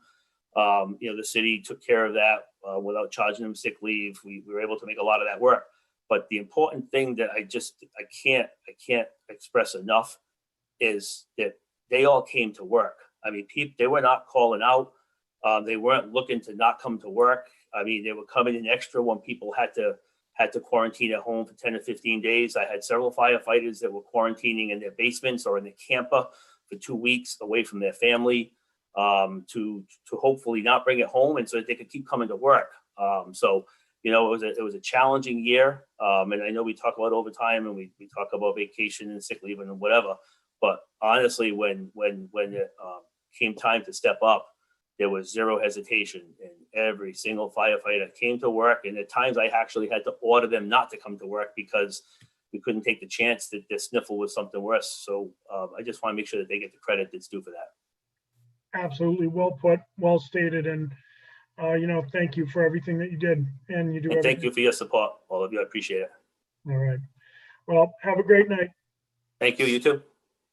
I: The city took care of that without charging them sick leave. We were able to make a lot of that work. But the important thing that I can't express enough is that they all came to work. I mean, they were not calling out. They weren't looking to not come to work. I mean, they were coming in extra when people had to quarantine at home for 10 to 15 days. I had several firefighters that were quarantining in their basements or in their camper for 2 weeks away from their family. To hopefully not bring it home, and so that they could keep coming to work. So, you know, it was a challenging year. And I know we talk about overtime and we talk about vacation and sick leave and whatever. But honestly, when it came time to step up, there was zero hesitation, and every single firefighter came to work. And at times, I actually had to order them not to come to work because we couldn't take the chance that their sniffle was something worse. So I just want to make sure that they get the credit that's due for that.
A: Absolutely, well put, well stated. And thank you for everything that you did, and you do
I: And thank
A: everything.
I: you for your support, all of you. I appreciate it.
A: All right. Well, have a great night.
I: Thank you. You too.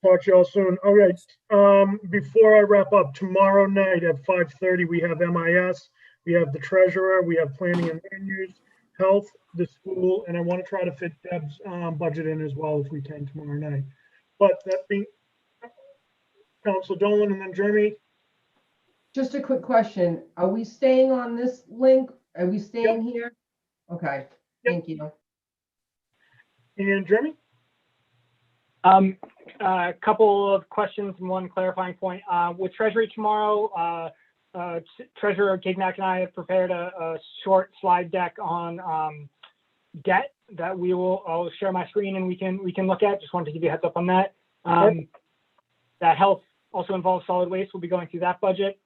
A: Talk to you all soon. All right. Before I wrap up, tomorrow night at 5:30, we have MIS, we have the treasurer, we have planning and land use, health, the school, and I want to try to fit Deb's budget in as well if we can tomorrow night. But that being, Council Dolan and then Jeremy.
F: Just a quick question. Are we staying on this link? Are we staying here? Okay, thank you.
A: And Jeremy?
H: A couple of questions and one clarifying point. With Treasury tomorrow, Treasurer Gignac and I have prepared a short slide deck on debt that I'll share my screen and we can look at. Just wanted to give you a heads up on that. That health also involves solid waste. We'll be going through that budget.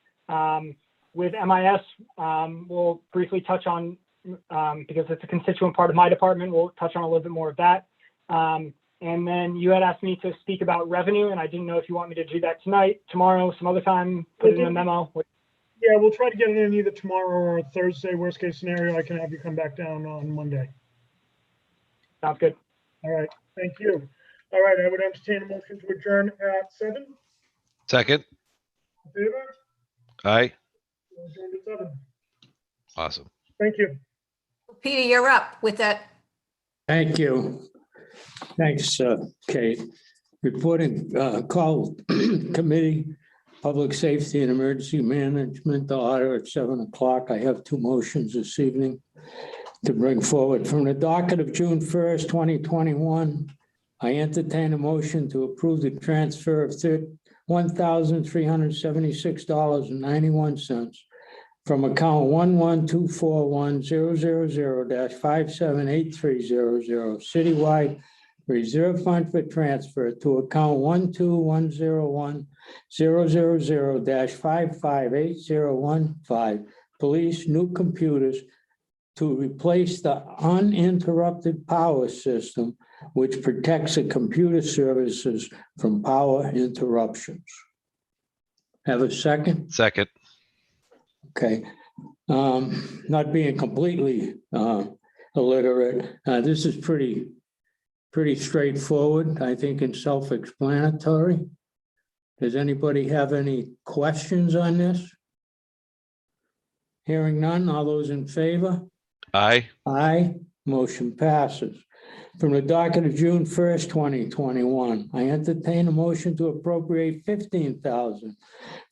H: With MIS, we'll briefly touch on, because it's a constituent part of my department, we'll touch on a little bit more of that. And then you had asked me to speak about revenue, and I didn't know if you want me to do that tonight, tomorrow, some other time, put it in a memo.
A: Yeah, we'll try to get it in either tomorrow or Thursday. Worst case scenario, I can have you come back down on Monday.
H: Sounds good.
A: All right, thank you. All right, I would entertain a motion to adjourn at 7.
E: Second.
A: In favor?
E: Aye.
A: We'll adjourn at 7.
E: Awesome.
A: Thank you.
K: Peter, you're up with that.
C: Thank you. Thanks, Kate. Reporting call committee, public safety and emergency management, the order at 7 o'clock. I have 2 motions this evening to bring forward. From the docket of June 1st, 2021, I entertain a motion to approve the transfer of $1,376.91 from account 11241-000-57830 citywide reserve fund for transfer to account 12101-000-558015 police new computers to replace the uninterrupted power system which protects the computer services from power interruptions. Have a second?
E: Second.
C: Okay. Not being completely illiterate, this is pretty straightforward, I think, and self-explanatory. Does anybody have any questions on this? Hearing none, all those in favor?
E: Aye.
C: Aye, motion passes. From the docket of June 1st, 2021, I entertain a motion to appropriate $15,000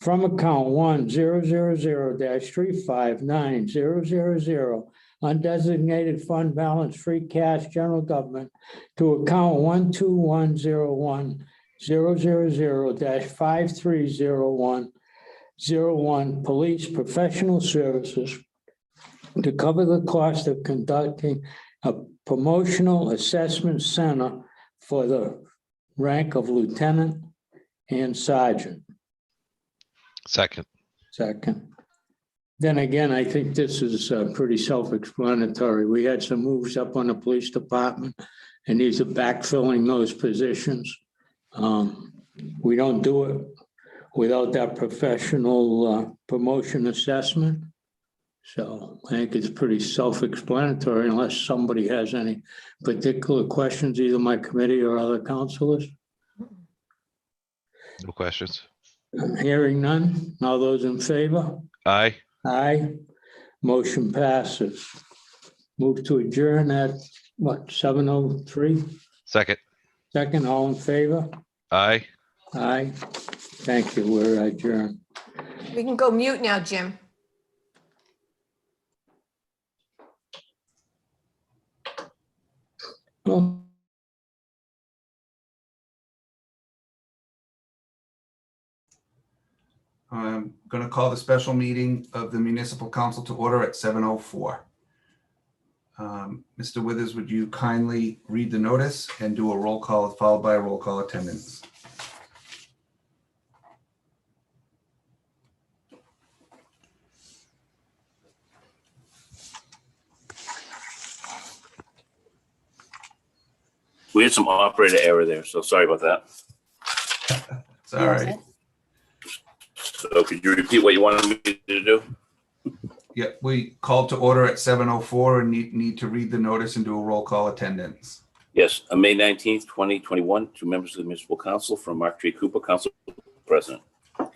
C: from account 1-000-359-000 undesignated fund balance free cash general government to account 12101-000-530101 police professional services to cover the cost of conducting a promotional assessment center for the rank of lieutenant and sergeant.
E: Second.
C: Second. Then again, I think this is pretty self-explanatory. We had some moves up on the police department and these are backfilling those positions. We don't do it without that professional promotion assessment. So I think it's pretty self-explanatory unless somebody has any particular questions, either my committee or other councilors.
E: No questions.
C: Hearing none. All those in favor?
E: Aye.
C: Aye. Motion passes. Move to adjourn at what, 7:03?
E: Second.
C: Second, all in favor?
E: Aye.
C: Aye. Thank you. We're adjourned.
K: We can go mute now, Jim.
C: Well,
L: I'm going to call the special meeting of the Municipal Council to order at 7:04. Mr. Withers, would you kindly read the notice and do a roll call followed by a roll call attendance?
I: We had some operator error there, so sorry about that.
L: It's all right.
I: So could you repeat what you wanted me to do?
L: Yeah, we called to order at 7:04 and need to read the notice and do a roll call attendance.
I: Yes, on May 19th, 2021, two members of the Municipal Council from Mark J. Cooper, Council President.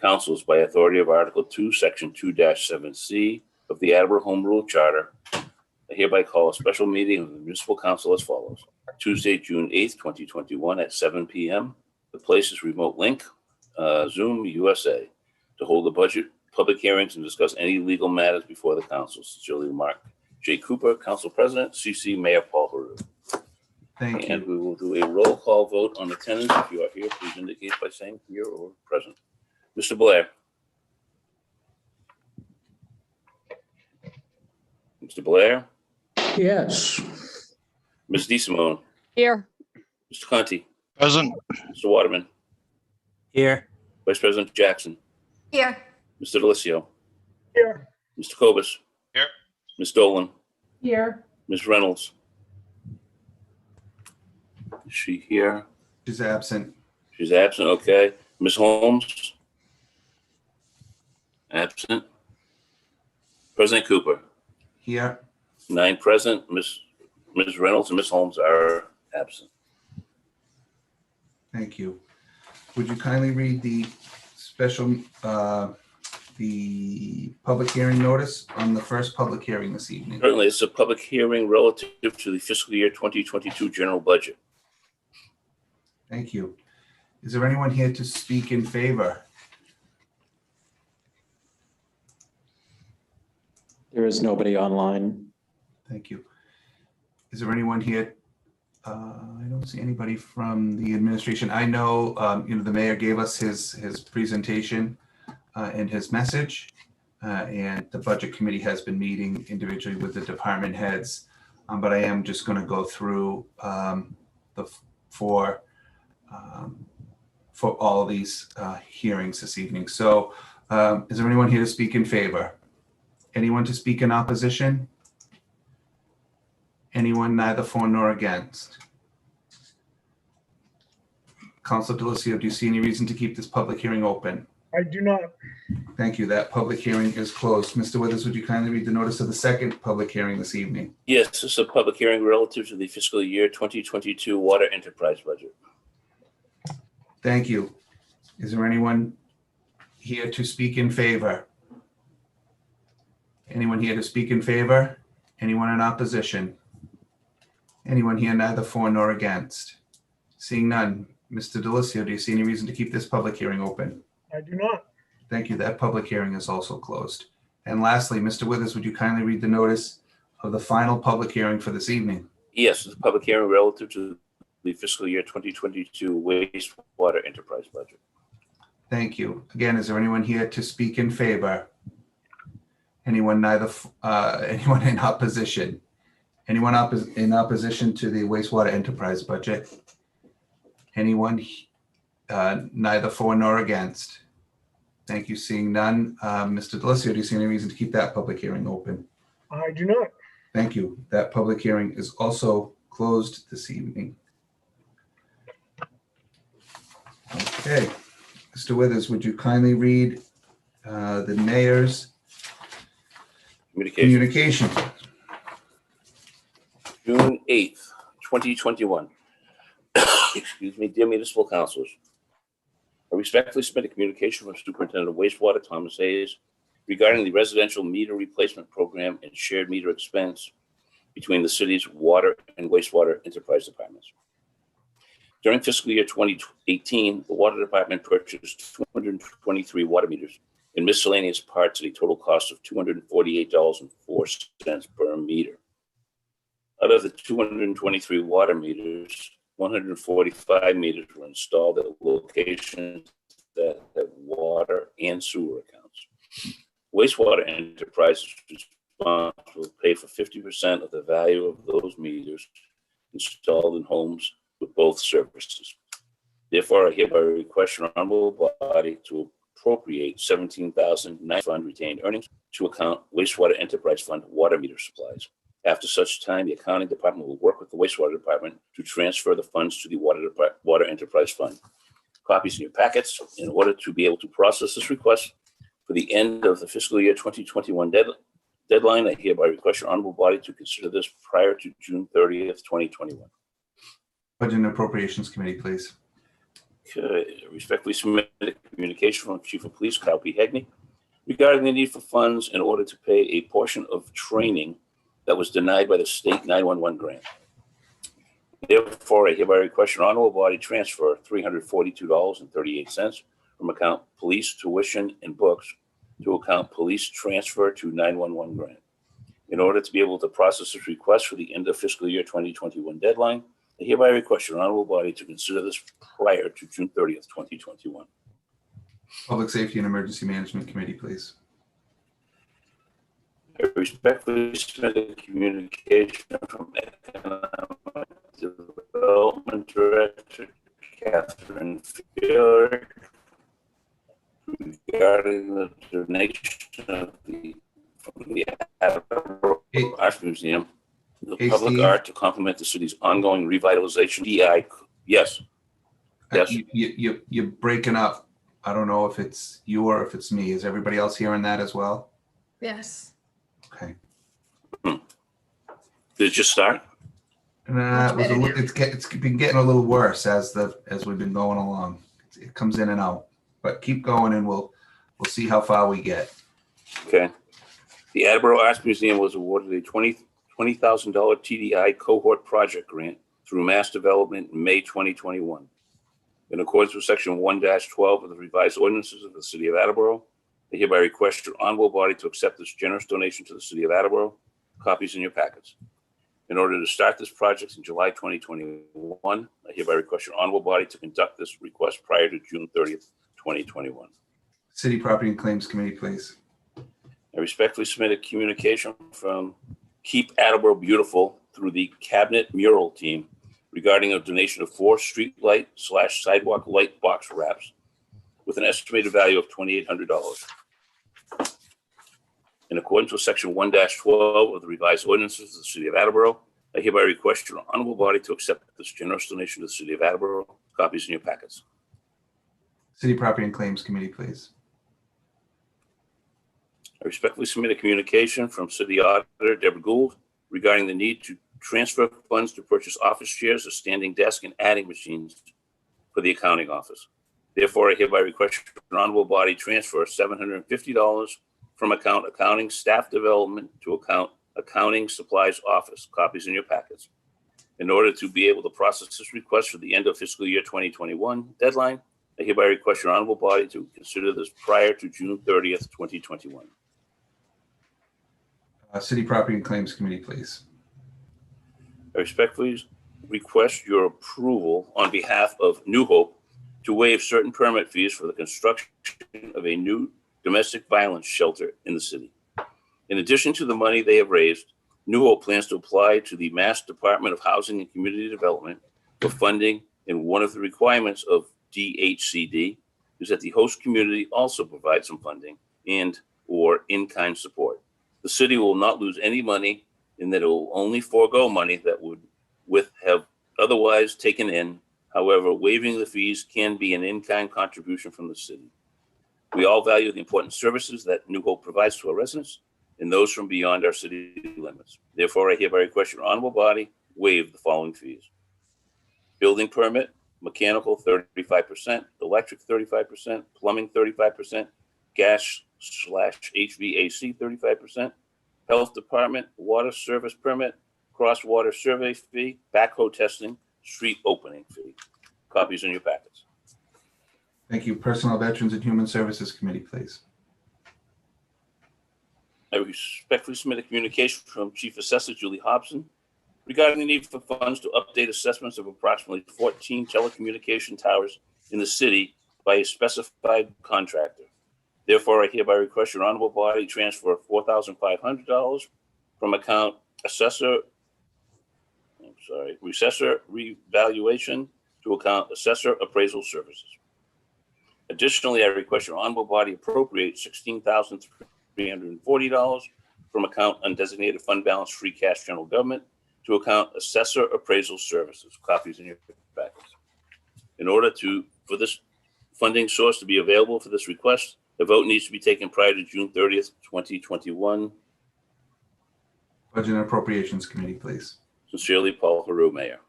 I: Councils by authority of Article 2, Section 2-7C of the Attleboro Home Rule Charter, I hereby call a special meeting of the Municipal Council as follows. Tuesday, June 8th, 2021 at 7 p.m. The place is remote link, Zoom USA, to hold the budget public hearings and discuss any legal matters before the council. Sincerely, Mark J. Cooper, Council President, CC Mayor Paul Haru.
L: Thank
I: And
L: you.
I: we will do a roll call vote on attendance. If you are here, please indicate by saying here or present. Mr. Blair. Mr. Blair.
C: Yes.
I: Ms. DeSimone.
J: Here.
I: Mr. Conti.
E: Present.
I: Mr. Waterman.
G: Here.
I: Vice President Jackson.
K: Here.
I: Mr. Delissio.
A: Here.
I: Mr. Cobus.
E: Here.
I: Ms. Dolan.
F: Here.
I: Ms. Reynolds. Is she here?
L: She's absent.
I: She's absent. Okay. Ms. Holmes. Absent. President Cooper.
L: Here.
I: 9 present. Ms. Reynolds and Ms. Holmes are absent.
L: Thank you. Would you kindly read the special, the public hearing notice on the first public hearing this evening?
I: Certainly, it's a public hearing relative to the fiscal year 2022 general budget.
L: Thank you. Is there anyone here to speak in favor?
M: There is nobody online.
L: Thank you. Is there anyone here? I don't see anybody from the administration. I know, the mayor gave us his presentation and his message, and the budget committee has been meeting individually with the department heads. But I am just going to go through for all of these hearings this evening. So, is there anyone here to speak in favor? Anyone to speak in opposition? Anyone neither for nor against? Councilor Delissio, do you see any reason to keep this public hearing open?
A: I do not.
L: Thank you. That public hearing is closed. Mr. Withers, would you kindly read the notice of the second public hearing this evening?
I: Yes, this is a public hearing relative to the fiscal year 2022 water enterprise budget.
L: Thank you. Is there anyone here to speak in favor? Anyone here to speak in favor? Anyone in opposition? Anyone here neither for nor against? Seeing none, Mr. Delissio, do you see any reason to keep this public hearing open?
A: I do not.
L: Thank you. That public hearing is also closed. And lastly, Mr. Withers, would you kindly read the notice of the final public hearing for this evening?
I: Yes, it's a public hearing relative to the fiscal year 2022 wastewater enterprise budget.
L: Thank you. Again, is there anyone here to speak in favor? Anyone anyone in opposition? Anyone in opposition to the wastewater enterprise budget? Anyone neither for nor against? Thank you. Seeing none. Mr. Delissio, do you see any reason to keep that public hearing open?
A: I do not.
L: Thank you. That public hearing is also closed this evening. Okay. Mr. Withers, would you kindly read the mayor's communication?
I: June 8th, 2021. Excuse me, dear municipal councilors. I respectfully submit a communication from Superintendent of Wastewater, Thomas Hayes, regarding the residential meter replacement program and shared meter expense between the city's water and wastewater enterprise departments. During fiscal year 2018, the water department purchased 223 water meters and miscellaneous parts at a total cost of $248.04 per meter. Out of the 223 water meters, 145 meters were installed at locations that have water and sewer accounts. Wastewater enterprise is responsible to pay for 50% of the value of those meters installed in homes with both services. Therefore, I hereby request your honorable body to appropriate $17,009 fund retained earnings to account wastewater enterprise fund water meter supplies. After such time, the accounting department will work with the wastewater department to transfer the funds to the water enterprise fund. Copies in your packets in order to be able to process this request for the end of the fiscal year 2021 deadline. I hereby request your honorable body to consider this prior to June 30th, 2021.
L: Budget and Appropriations Committee, please.
I: Okay, respectfully submit a communication from Chief of Police Kyle P. Hegney regarding the need for funds in order to pay a portion of training that was denied by the state 911 grant. Therefore, I hereby request your honorable body transfer $342.38 from account police tuition and books to account police transfer to 911 grant. In order to be able to process this request for the end of fiscal year 2021 deadline, I hereby request your honorable body to consider this prior to June 30th, 2021.
L: Public Safety and Emergency Management Committee, please.
I: I respectfully submit a communication from Economic Development Director Catherine Fielder regarding the donation of from the Attleboro Art Museum, the public art to complement the city's ongoing revitalization. DI, yes. Yes.
L: You're breaking up. I don't know if it's you or if it's me. Is everybody else hearing that as well?
K: Yes.
L: Okay.
I: Did it just start?
L: It's been getting a little worse as we've been going along. It comes in and out, but keep going and we'll see how far we get.
I: Okay. The Attleboro Arts Museum was awarded a $20,000 TDI cohort project grant through Mass Development in May 2021. In accordance with Section 1-12 of the revised ordinances of the City of Attleboro, I hereby request your honorable body to accept this generous donation to the City of Attleboro. Copies in your packets. In order to start this project in July 2021, I hereby request your honorable body to conduct this request prior to June 30th, 2021.
L: City Property and Claims Committee, please.
I: I respectfully submit a communication from Keep Attleboro Beautiful through the Cabinet Mural Team regarding a donation of 4 street light / sidewalk light box wraps with an estimated value of $2,800. In accordance with Section 1-12 of the revised ordinances of the City of Attleboro, I hereby request your honorable body to accept this generous donation to the City of Attleboro. Copies in your packets.
L: City Property and Claims Committee, please.
I: I respectfully submit a communication from City Auditor Deborah Gould regarding the need to transfer funds to purchase office chairs, a standing desk, and adding machines for the accounting office. Therefore, I hereby request your honorable body transfer $750 from account accounting staff development to account accounting supplies office. Copies in your packets. In order to be able to process this request for the end of fiscal year 2021 deadline, I hereby request your honorable body to consider this prior to June 30th, 2021.
L: City Property and Claims Committee, please.
I: I respectfully request your approval on behalf of New Hope to waive certain permit fees for the construction of a new domestic violence shelter in the city. In addition to the money they have raised, New Hope plans to apply to the Mass Department of Housing and Community Development for funding, and one of the requirements of DHCD is that the host community also provide some funding and or in-kind support. The city will not lose any money in that it will only forego money that would have otherwise taken in. However, waiving the fees can be an in-kind contribution from the city. We all value the important services that New Hope provides to our residents and those from beyond our city limits. Therefore, I hereby request your honorable body waive the following fees. Building permit, mechanical 35%, electric 35%, plumbing 35%, gas/HVAC 35%, health department, water service permit, cross water survey fee, backhoe testing, street opening fee. Copies in your packets.
L: Thank you. Personnel, Veterans, and Human Services Committee, please.
I: I respectfully submit a communication from Chief Assessor Julie Hobson regarding the need for funds to update assessments of approximately 14 telecommunication towers in the city by a specified contractor. Therefore, I hereby request your honorable body transfer $4,500 from account recessor revaluation to account assessor appraisal services. Additionally, I request your honorable body appropriate $16,340 from account undesignated fund balance free cash general government to account assessor appraisal services. Copies in your packets. In order for this funding source to be available for this request, the vote needs to be taken prior to June 30th, 2021.
L: Budget and Appropriations Committee, please.
I: Sincerely, Paul Haru, Mayor.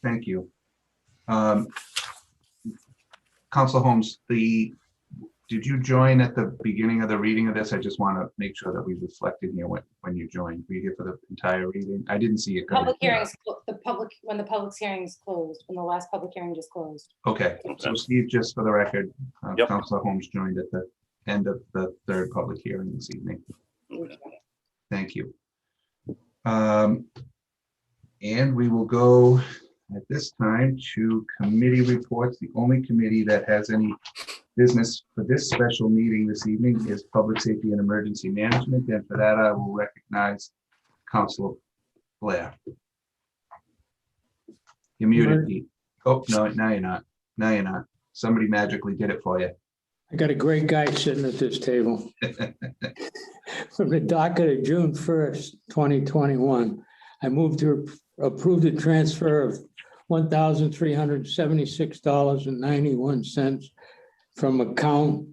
L: Thank you. Council Holmes, did you join at the beginning of the reading of this? I just want to make sure that we reflected here when you joined. Were you here for the entire reading? I didn't see it.
N: Public hearings, when the public hearings closed, when the last public hearing just closed.
L: Okay, so Steve, just for the record,
I: Yep.
L: Councilor Holmes joined at the end of the third public hearing this evening.
I: Okay.
L: Thank you. And we will go at this time to committee reports. The only committee that has any business for this special meeting this evening is Public Safety and Emergency Management. And for that, I will recognize Councilor Blair. You're muted, Pete. Oh, no, now you're not. Now you're not. Somebody magically did it for you.
C: I got a great guy sitting at this table. From the docket of June 1st, 2021, I moved to approve the transfer of $1,376.91 from account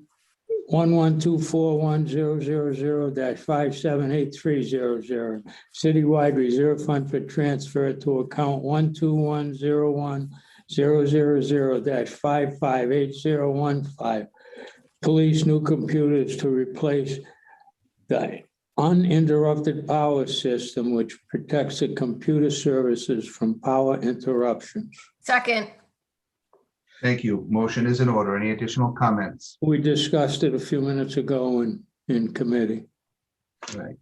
C: 1124100-578300, citywide reserve fund for transfer to account 12101-000-558015. Police new computers to replace the uninterrupted power system, which protects the computer services from power interruptions.
K: Second.
L: Thank you. Motion is in order. Any additional comments?
C: We discussed it a few minutes ago in committee.
L: Right.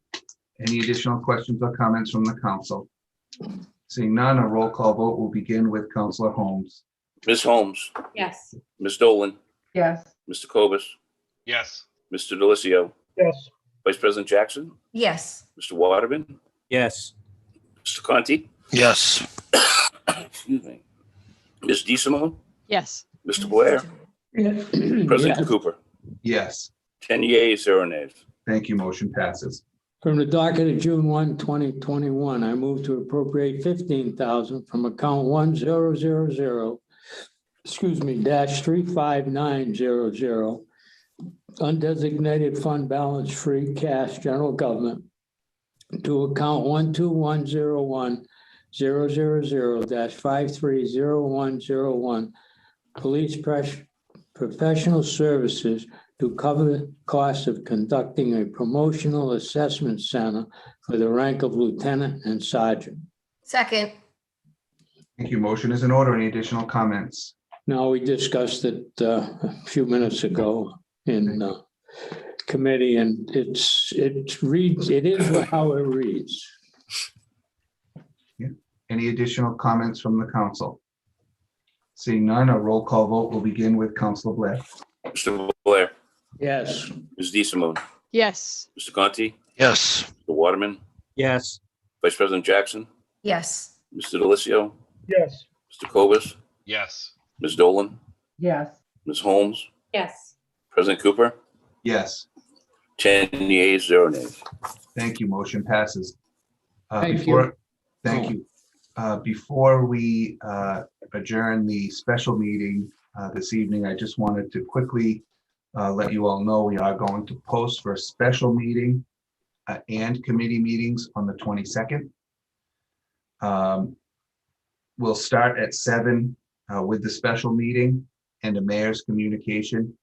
L: Any additional questions or comments from the council? Seeing none, a roll call vote will begin with Councilor Holmes.
I: Ms. Holmes,
N: Yes.
I: Ms. Dolan,
F: Yes.
I: Mr. Cobus,
E: Yes.
I: Mr. Delicio,
A: Yes.
I: Vice President Jackson,
K: Yes.
I: Mr. Waterman,
G: Yes.
I: Mr. Conti,
O: Yes.
I: excuse me, Ms. DeSimone,
J: Yes.
I: Mr. Blair, President
C: Yes.
I: Cooper,
L: Yes.
I: 10 yeas, 0 nays.
L: Thank you. Motion passes.
C: From the docket of June 1, 2021, I move to appropriate $15,000 from account 1000, -35900, undesignated fund balance free cash general government to account 12101-000-530101, police professional services to cover the cost of conducting a promotional assessment center for the rank of lieutenant and sergeant.
K: Second.
L: Thank you. Motion is in order. Any additional comments?
C: Now, we discussed it a few minutes ago in committee, and it is how it reads.
L: Any additional comments from the council? Seeing none, a roll call vote will begin with Councilor Blair.
I: Mr. Blair,
C: Yes.
I: Ms. DeSimone,
J: Yes.
I: Mr. Conti,
O: Yes.
I: Mr. Waterman,
G: Yes.
I: Vice President Jackson,
K: Yes.
I: Mr. Delicio,
A: Yes.
I: Mr. Cobus,
E: Yes.
I: Ms. Dolan,
F: Yes.
I: Ms. Holmes,
N: Yes.
I: President Cooper,
L: Yes.
I: 10 yeas, 0 nays.
L: Thank you. Motion passes.
C: Thank
L: Before-
C: you.
L: Thank you. Before we adjourn the special meeting this evening, I just wanted to quickly let you all know we are going to post for a special meeting and committee meetings on the 22nd. We'll start at 7 with the special meeting and the mayor's communication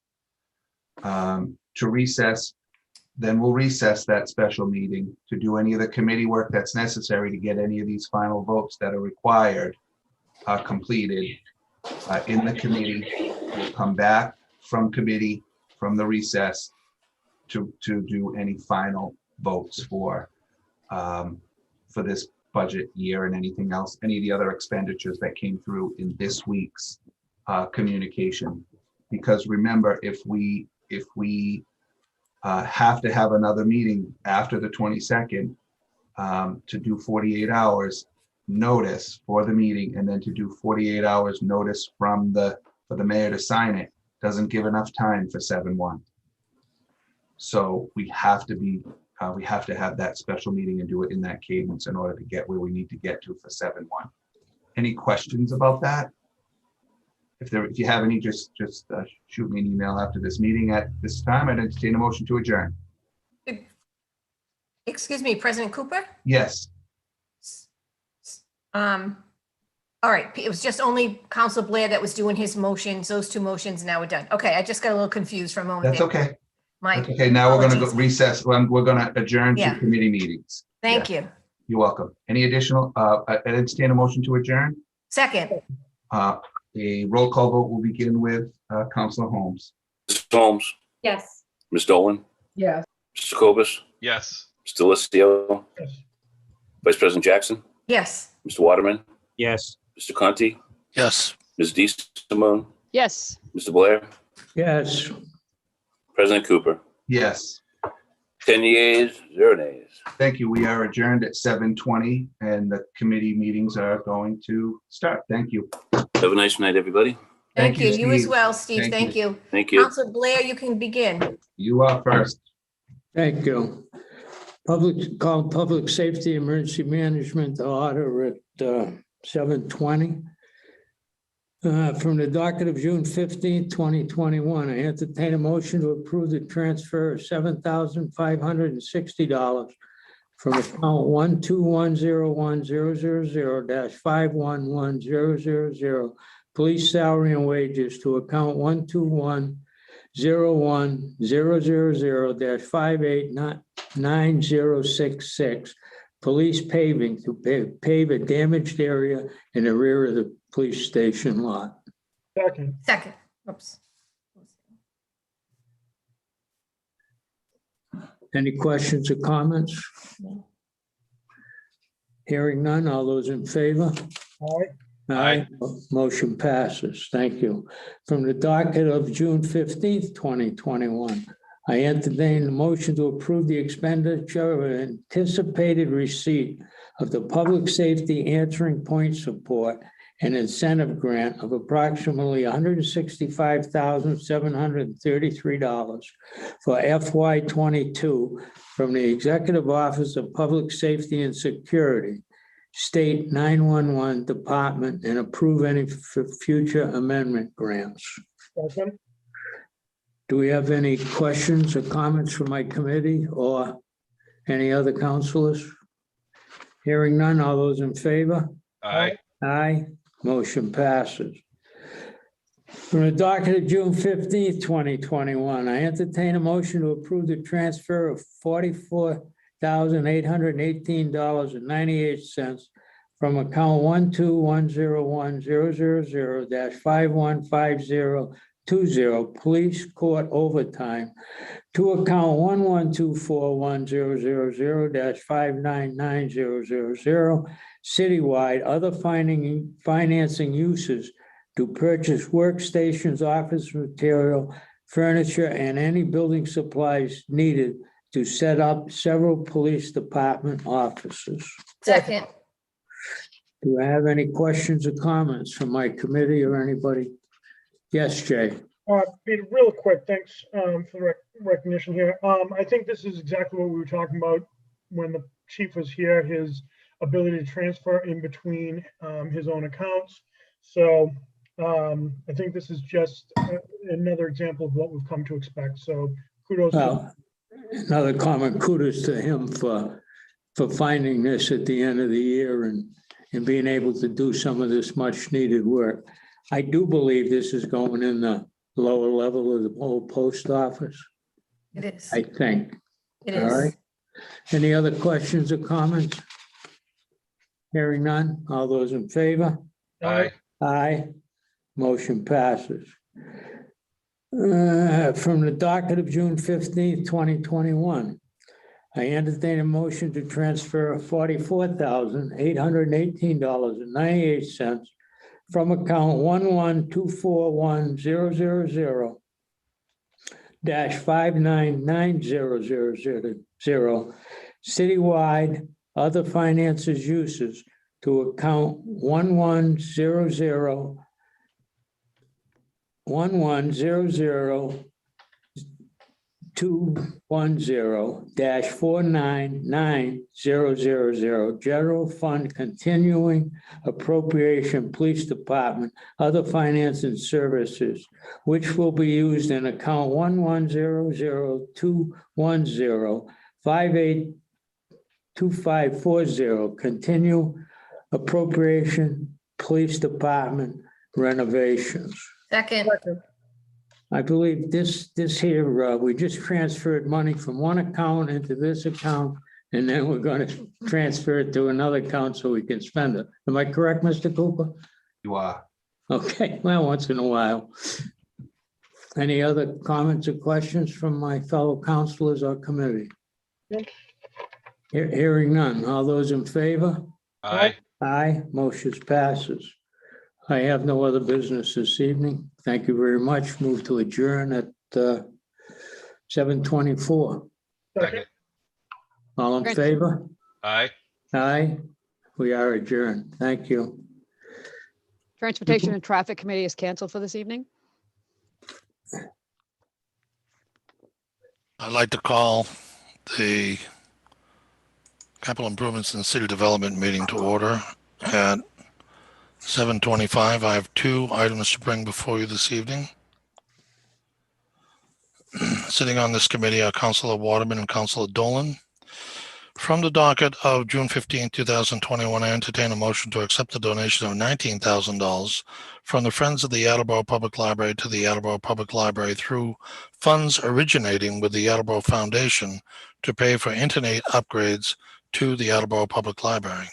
L: to recess. Then we'll recess that special meeting to do any of the committee work that's necessary to get any of these final votes that are required completed in the committee. We'll come back from committee, from the recess to do any final votes for this budget year and anything else, any of the other expenditures that came through in this week's communication. Because remember, if we have to have another meeting after the 22nd to do 48 hours notice for the meeting, and then to do 48 hours notice for the mayor to sign it, doesn't give enough time for 7/1. So we have to have that special meeting and do it in that cadence in order to get where we need to get to for 7/1. Any questions about that? If you have any, just shoot me an email after this meeting. At this time, I'd entertain a motion to adjourn.
K: Excuse me, President Cooper?
L: Yes,
K: All right, it was just only Council Blair that was doing his motions, those two motions, now we're done. Okay, I just got a little confused for a moment.
L: that's
K: there.
L: okay.
K: My
L: That's okay. Now we're going to go
K: apologies.
L: recess. We're going to adjourn to
K: Yeah.
L: committee meetings.
K: Thank
L: Yeah,
K: you.
L: you're welcome. Any additional, I entertain a motion to adjourn.
K: Second,
L: A roll call vote will begin with Councilor Holmes.
I: Mr. Holmes,
N: Yes.
I: Ms. Dolan,
F: Yes.
I: Mr. Cobus,
E: Yes.
I: Mr. Delissio,
A: Yes.
I: Vice President Jackson,
K: yes.
I: Mr. Waterman,
G: Yes.
I: Mr. Conti,
M: Yes.
I: Ms. D. Simone,
J: Yes.
I: Mr. Blair,
C: Yes.
I: President Cooper.
L: Yes,
I: 10 yeas, 0 nays.
L: thank you. We are adjourned at 7:20 and the committee meetings are going to start. Thank you.
I: Have a nice night, everybody.
K: Thank you. You as
L: Steve.
K: well, Steve.
L: Thank
K: Thank you.
I: Thank you.
K: Council Blair, you can begin.
L: You are first.
C: Thank you. Public Safety Emergency Management Order at 7:20. From the docket of June 15th, 2021, I entertain a motion to approve the transfer of $7,560 from account 1210100-511000 police salary and wages to account 1210100-5899066 police paving to pave a damaged area in the rear of the police station lot.
A: Second.
K: Second. Oops.
C: Any questions or comments? Hearing none, all those in favor?
A: All right.
C: Aye. Motion passes. Thank you. From the docket of June 15th, 2021, I entertain the motion to approve the expenditure of anticipated receipt of the public safety answering point support and incentive grant of approximately $165,733 for FY22 from the Executive Office of Public Safety and Security, State 911 Department, and approve any future amendment grants.
A: Second.
C: Do we have any questions or comments from my committee or any other councilors? Hearing none, all those in favor?
E: Aye.
C: Aye, motion passes. From the docket of June 15th, 2021, I entertain a motion to approve the transfer of $44,818.98 from account 1210100-515020 police court overtime to account 1124100-599000 citywide other financing uses to purchase workstations, office material, furniture, and any building supplies needed to set up several police department offices.
K: Second.
C: Do I have any questions or comments from my committee or anybody? Yes, Jay.
A: Peter, real quick, thanks for the recognition here. I think this is exactly what we were talking about when the chief was here, his ability to transfer in between his own accounts. So I think this is just another example of what we've come to expect. So kudos.
C: Well, another comment, kudos to him for finding this at the end of the year and being able to do some of this much needed work. I do believe this is going in the lower level of the old post office.
K: It is.
C: I think.
K: It
C: All
K: is.
C: right. Any other questions or comments? Hearing none. All those in favor?
E: Aye.
C: Aye. Motion passes. From the docket of June 15th, 2021, I entertain a motion to transfer $44,818.98 from account 1124100-599000 citywide other finances uses to account 1100-210-499-000 general fund continuing appropriation police department other finance and services which will be used in account 110021058 2540, continue appropriation, police department renovations.
K: Second,
C: I believe this here, we just transferred money from one account into this account, and then we're going to transfer it to another account so we can spend it. Am I correct, Mr. Cooper?
L: You are.
C: Okay, well, once in a while. Any other comments or questions from my fellow councilors or committee? Hearing none. All those in favor?
E: Aye.
C: Aye, motion passes. I have no other business this evening. Thank you very much. Move to adjourn at 7:24.
E: Second.
C: All in
J: Great.
C: favor?
E: Aye.
C: Aye, we are adjourned. Thank you.
J: Transportation and Traffic Committee is canceled for this evening.
O: I'd like to call the Capital Improvements and City Development meeting to order at 7:25. I have two items to bring before you this evening. Sitting on this committee are Councilor Waterman and Councilor Dolan. From the docket of June 15, 2021, I entertain a motion to accept the donation of $19,000 from the Friends of the Attleboro Public Library to the Attleboro Public Library through funds originating with the Attleboro Foundation to pay for internet upgrades to the Attleboro Public Library.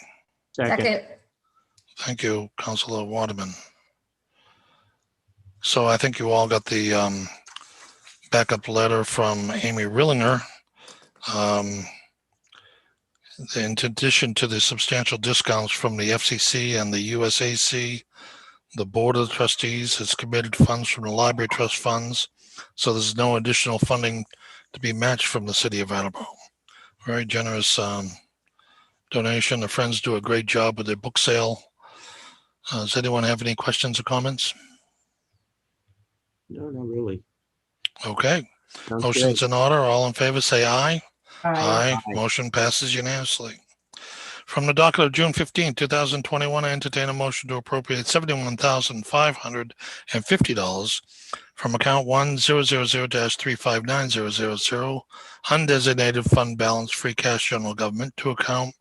K: second,
O: Thank you, Councilor Waterman. So I think you all got the backup letter from Amy Rillinger. In addition to the substantial discounts from the FCC and the USAC, the Board of Trustees has committed funds from the Library Trust funds, so there's no additional funding to be matched from the City of Attleboro. Very generous donation. The Friends do a great job with their book sale. Does anyone have any questions or comments?
G: No, not really.
O: Okay.
G: Sounds
O: Motion's
G: great.
O: in order. All in favor, say aye.
F: Aye.
G: Aye.
O: Motion passes unanimously. From the docket of June 15, 2021, I entertain a motion to appropriate $71,550 from account 1000-359-000 undesignated fund balance free cash general government to account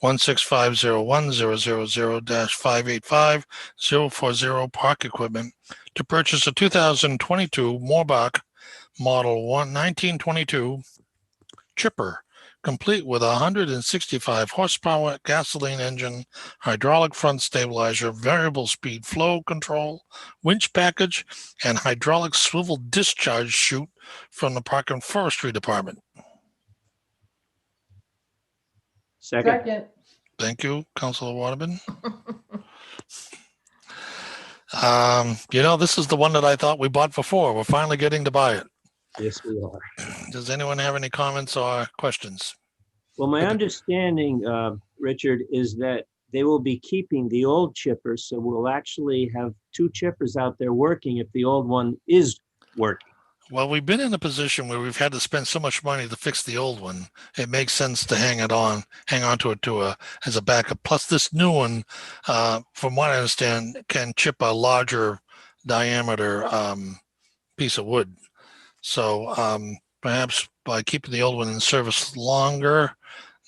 O: 16501-000-585-040 park equipment to purchase a 2022 Moorbach Model 1922 chipper, complete with a 165 horsepower gasoline engine, hydraulic front stabilizer, variable speed flow control, winch package, and hydraulic swivel discharge chute from the Park and Forestry Department.
G: Second.
F: Second.
O: Thank you, Councilor Waterman. This is the one that I thought we bought before. We're finally getting to buy it.
G: Yes, we are.
O: Does anyone have any comments or questions?
G: Well, my understanding, Richard, is that they will be keeping the old chipper, so we'll actually have two chippers out there working if the old one is working.
O: Well, we've been in a position where we've had to spend so much money to fix the old one. It makes sense to hang on to it as a backup. Plus, this new one, from what I understand, can chip a larger diameter piece of wood. So perhaps by keeping the old one in service longer,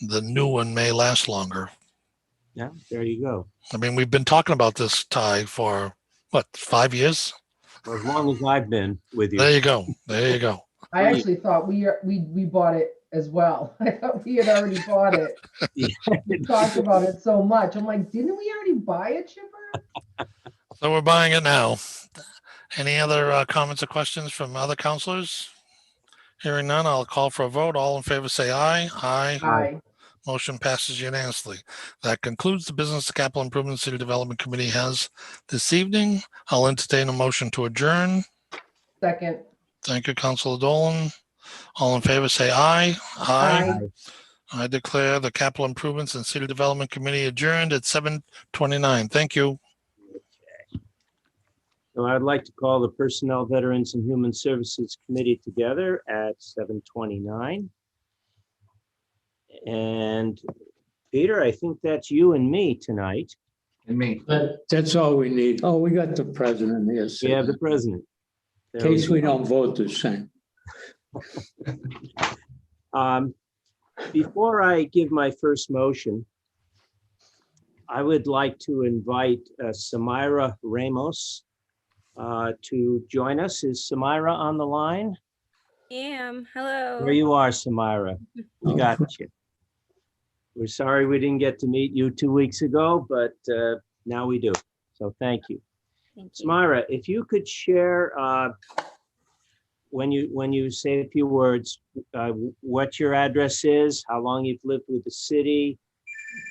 O: the new one may last longer.
G: Yeah, there you go.
O: I mean, we've been talking about this, Ty, for what, 5 years?
G: For as long as I've been with you.
O: There you go. There you go.
F: I actually thought we bought it as well. I thought we had already bought it. We talked about it so much. I'm like, didn't we already buy a chipper?
O: So we're buying it now. Any other comments or questions from other councilors? Hearing none, I'll call for a vote. All in favor, say aye. Aye.
F: Aye.
O: Motion passes unanimously. That concludes the business the Capital Improvement City Development Committee has this evening. I'll entertain a motion to adjourn.
F: Second.
O: Thank you, Councilor Dolan. All in favor, say aye.
F: Aye.
O: I declare the Capital Improvements and City Development Committee adjourned at 7:29. Thank you.
G: So I'd like to call the Personnel, Veterans, and Human Services Committee together at 7:29. And Peter, I think that's you and me tonight.
L: And me.
C: That's all we need. Oh, we got the president here.
G: We have the president.
C: In case we don't vote the same.
G: Before I give my first motion, I would like to invite Samira Ramos to join us. Is Samira on the line?
P: Hello.
G: There you are, Samira. We got you. We're sorry we didn't get to meet you 2 weeks ago, but now we do. So thank you.
P: Thank you.
G: Samira, if you could share, when you say a few words, what your address is, how long you've lived with the city,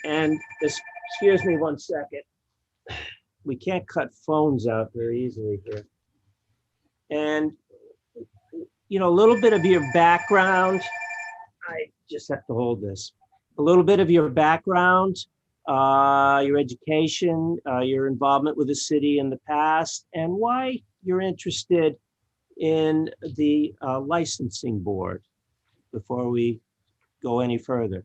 G: and excuse me 1 second. We can't cut phones out very easily here. And, you know, a little bit of your background. I just have to hold this. A little bit of your background, your education, your involvement with the city in the past, and why you're interested in the licensing board before we go any further.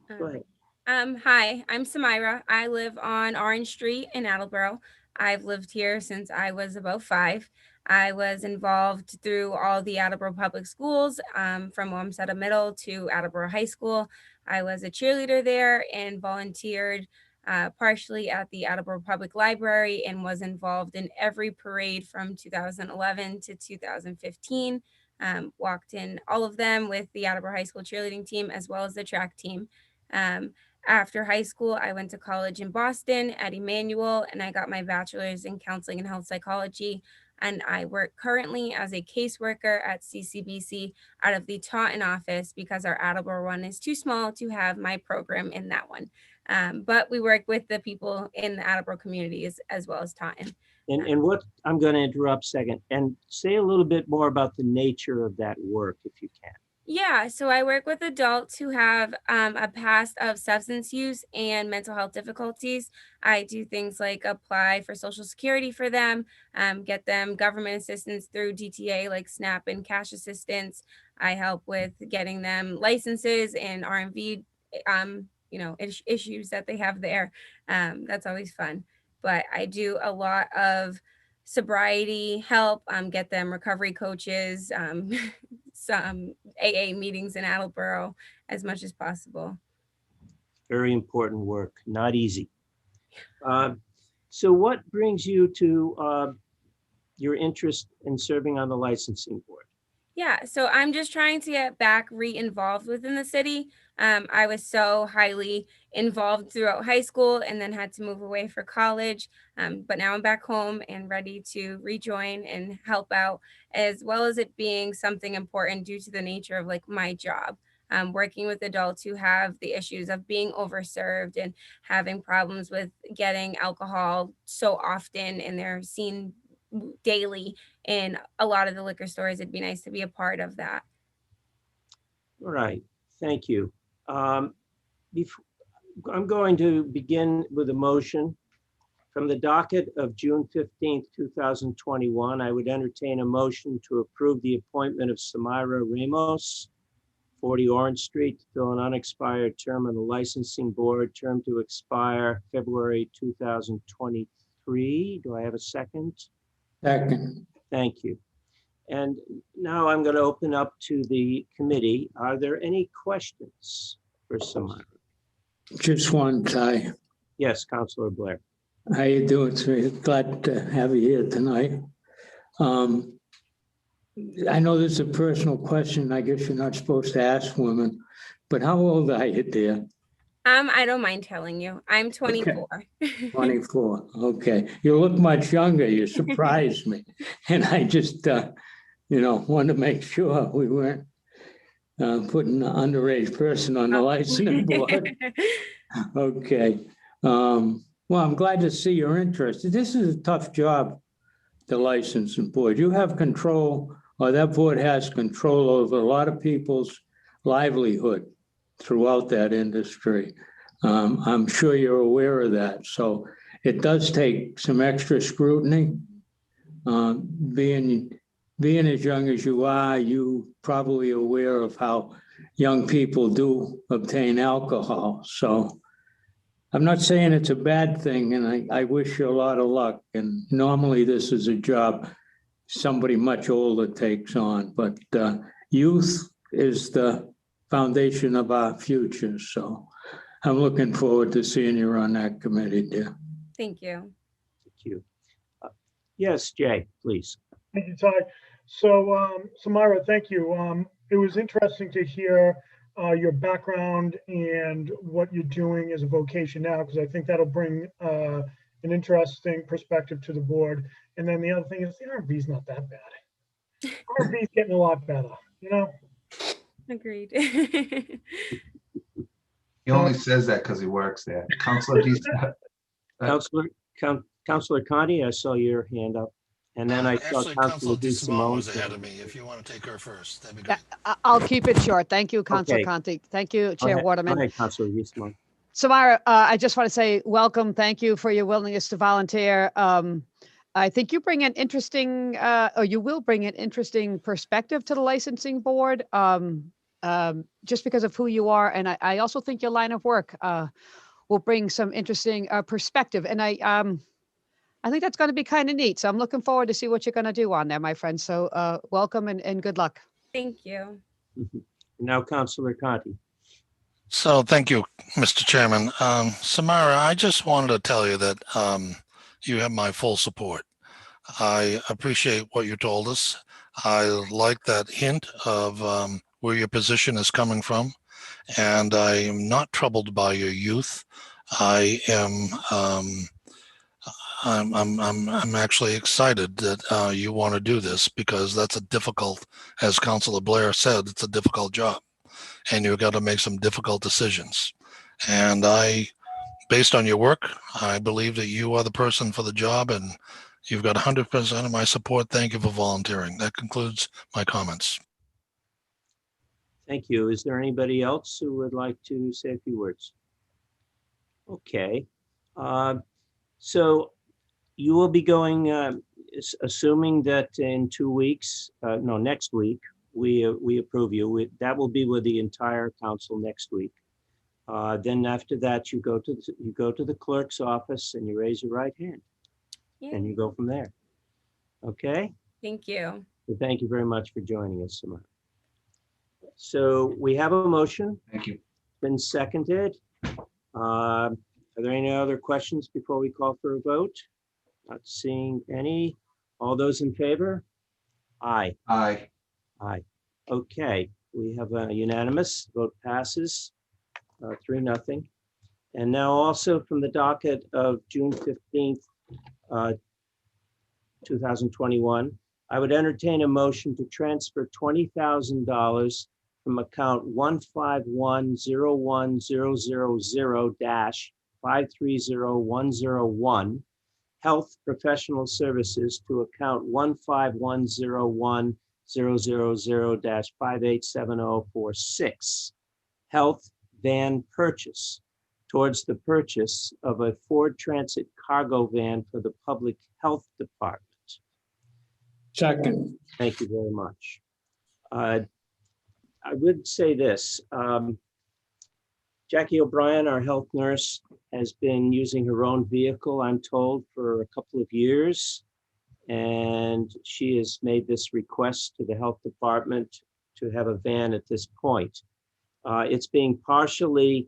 G: Go ahead.
P: Hi, I'm Samira. I live on Orange Street in Attleboro. I've lived here since I was about 5. I was involved through all the Attleboro public schools, from Wamsutta Middle to Attleboro High School. I was a cheerleader there and volunteered partially at the Attleboro Public Library and was involved in every parade from 2011 to 2015. Walked in all of them with the Attleboro High School cheerleading team as well as the track team. After high school, I went to college in Boston at Emmanuel, and I got my bachelor's in counseling and health psychology. And I work currently as a caseworker at CCBC out of the Taunton office because our Attleboro one is too small to have my program in that one. But we work with the people in the Attleboro communities as well as Taunton.
G: And what, I'm going to interrupt a second and say a little bit more about the nature of that work, if you can.
P: Yeah, so I work with adults who have a past of substance use and mental health difficulties. I do things like apply for Social Security for them, get them government assistance through DTA like SNAP and cash assistance. I help with getting them licenses and RMV, issues that they have there. That's always fun. But I do a lot of sobriety help, get them recovery coaches, some AA meetings in Attleboro as much as possible.
G: Very important work, not easy. So what brings you to your interest in serving on the licensing board?
P: Yeah, so I'm just trying to get back re-involved within the city. I was so highly involved throughout high school and then had to move away for college. But now I'm back home and ready to rejoin and help out, as well as it being something important due to the nature of like my job. Working with adults who have the issues of being overserved and having problems with getting alcohol so often, and they're seen daily in a lot of the liquor stores. It'd be nice to be a part of that.
G: All right, thank you. I'm going to begin with a motion. From the docket of June 15th, 2021, I would entertain a motion to approve the appointment of Samira Ramos, 40 Orange Street, to fill an unexpired term on the licensing board, term to expire February 2023. Do I have a second?
C: Second.
G: Thank you. And now I'm going to open up to the committee. Are there any questions for Samira?
C: Just one, Ty.
G: Yes, Councilor Blair.
C: How you doing, sir? Glad to have you here tonight. I know this is a personal question. I guess you're not supposed to ask women, but how old are you, dear?
P: I don't mind telling you. I'm 24.
C: Okay. 24. Okay. You look much younger. You surprised me. And I just, wanted to make sure we weren't putting an underage person on the licensing board. Okay. Well, I'm glad to see you're interested. This is a tough job, the licensing board. You have control, or that board has control over a lot of people's livelihood throughout that industry. I'm sure you're aware of that. So it does take some extra scrutiny. Being as young as you are, you probably aware of how young people do obtain alcohol. So I'm not saying it's a bad thing, and I wish you a lot of luck. And normally this is a job somebody much older takes on, but youth is the foundation of our future. So I'm looking forward to seeing you on that committee, dear.
P: Thank you.
G: Thank you. Yes, Jay, please.
A: Thank you, Ty. So, Samira, thank you. It was interesting to hear your background and what you're doing as a vocation now, because I think that'll bring an interesting perspective to the board. And then the other thing is the R&B is not that bad. R&B is getting a lot better, you know?
P: Agreed.
L: He only says that because he works there. Counselor D.
G: Councilor Conti, I saw your hand up. And then I saw
O: Actually,
G: Councilor
O: Councilor DeSimone was
G: DeSimone.
O: ahead of me. If you want to take her first, that'd be
J: Yeah,
O: great.
J: I'll keep it short. Thank you, Councilor
G: Okay.
J: Conti. Thank you,
G: Go
J: Chair
G: ahead,
J: Waterman.
G: Councilor DeSimone.
J: Samara, I just want to say welcome. Thank you for your willingness to volunteer. I think you bring an interesting, or you will bring an interesting perspective to the licensing board, just because of who you are. And I also think your line of work will bring some interesting perspective. And I think that's going to be kind of neat. So I'm looking forward to see what you're going to do on there, my friend. So welcome and good luck.
P: Thank you.
G: Now, Councilor Conti.
O: So thank you, Mr. Chairman. Samara, I just wanted to tell you that you have my full support. I appreciate what you told us. I like that hint of where your position is coming from, and I am not troubled by your youth. I am. I'm actually excited that you want to do this, because that's a difficult, as Councilor Blair said, it's a difficult job, and you've got to make some difficult decisions. And based on your work, I believe that you are the person for the job, and you've got 100% of my support. Thank you for volunteering. That concludes my comments.
G: Thank you. Is there anybody else who would like to say a few words? Okay. So you will be going, assuming that in 2 weeks, no, next week, we approve you. That will be with the entire council next week. Then after that, you go to the clerk's office and you raise your right hand, and you go from there. Okay.
P: Thank you.
G: So thank you very much for joining us, Samara. So we have a motion.
L: Thank you.
G: Been seconded. Are there any other questions before we call for a vote? Not seeing any. All those in favor? Aye.
L: Aye.
G: Aye. Okay, we have a unanimous vote passes 3-0. And now also from the docket of June 15th, 2021, I would entertain a motion to transfer $20,000 from account 151-01000-530101 Health Professional Services to account 151-01000-587046 Health Van Purchase towards the purchase of a Ford Transit cargo van for the Public Health Department.
C: Second.
G: Thank you very much. I would say this, Jackie O'Brien, our health nurse, has been using her own vehicle, I'm told, for a couple of years. And she has made this request to the health department to have a van at this point. It's being partially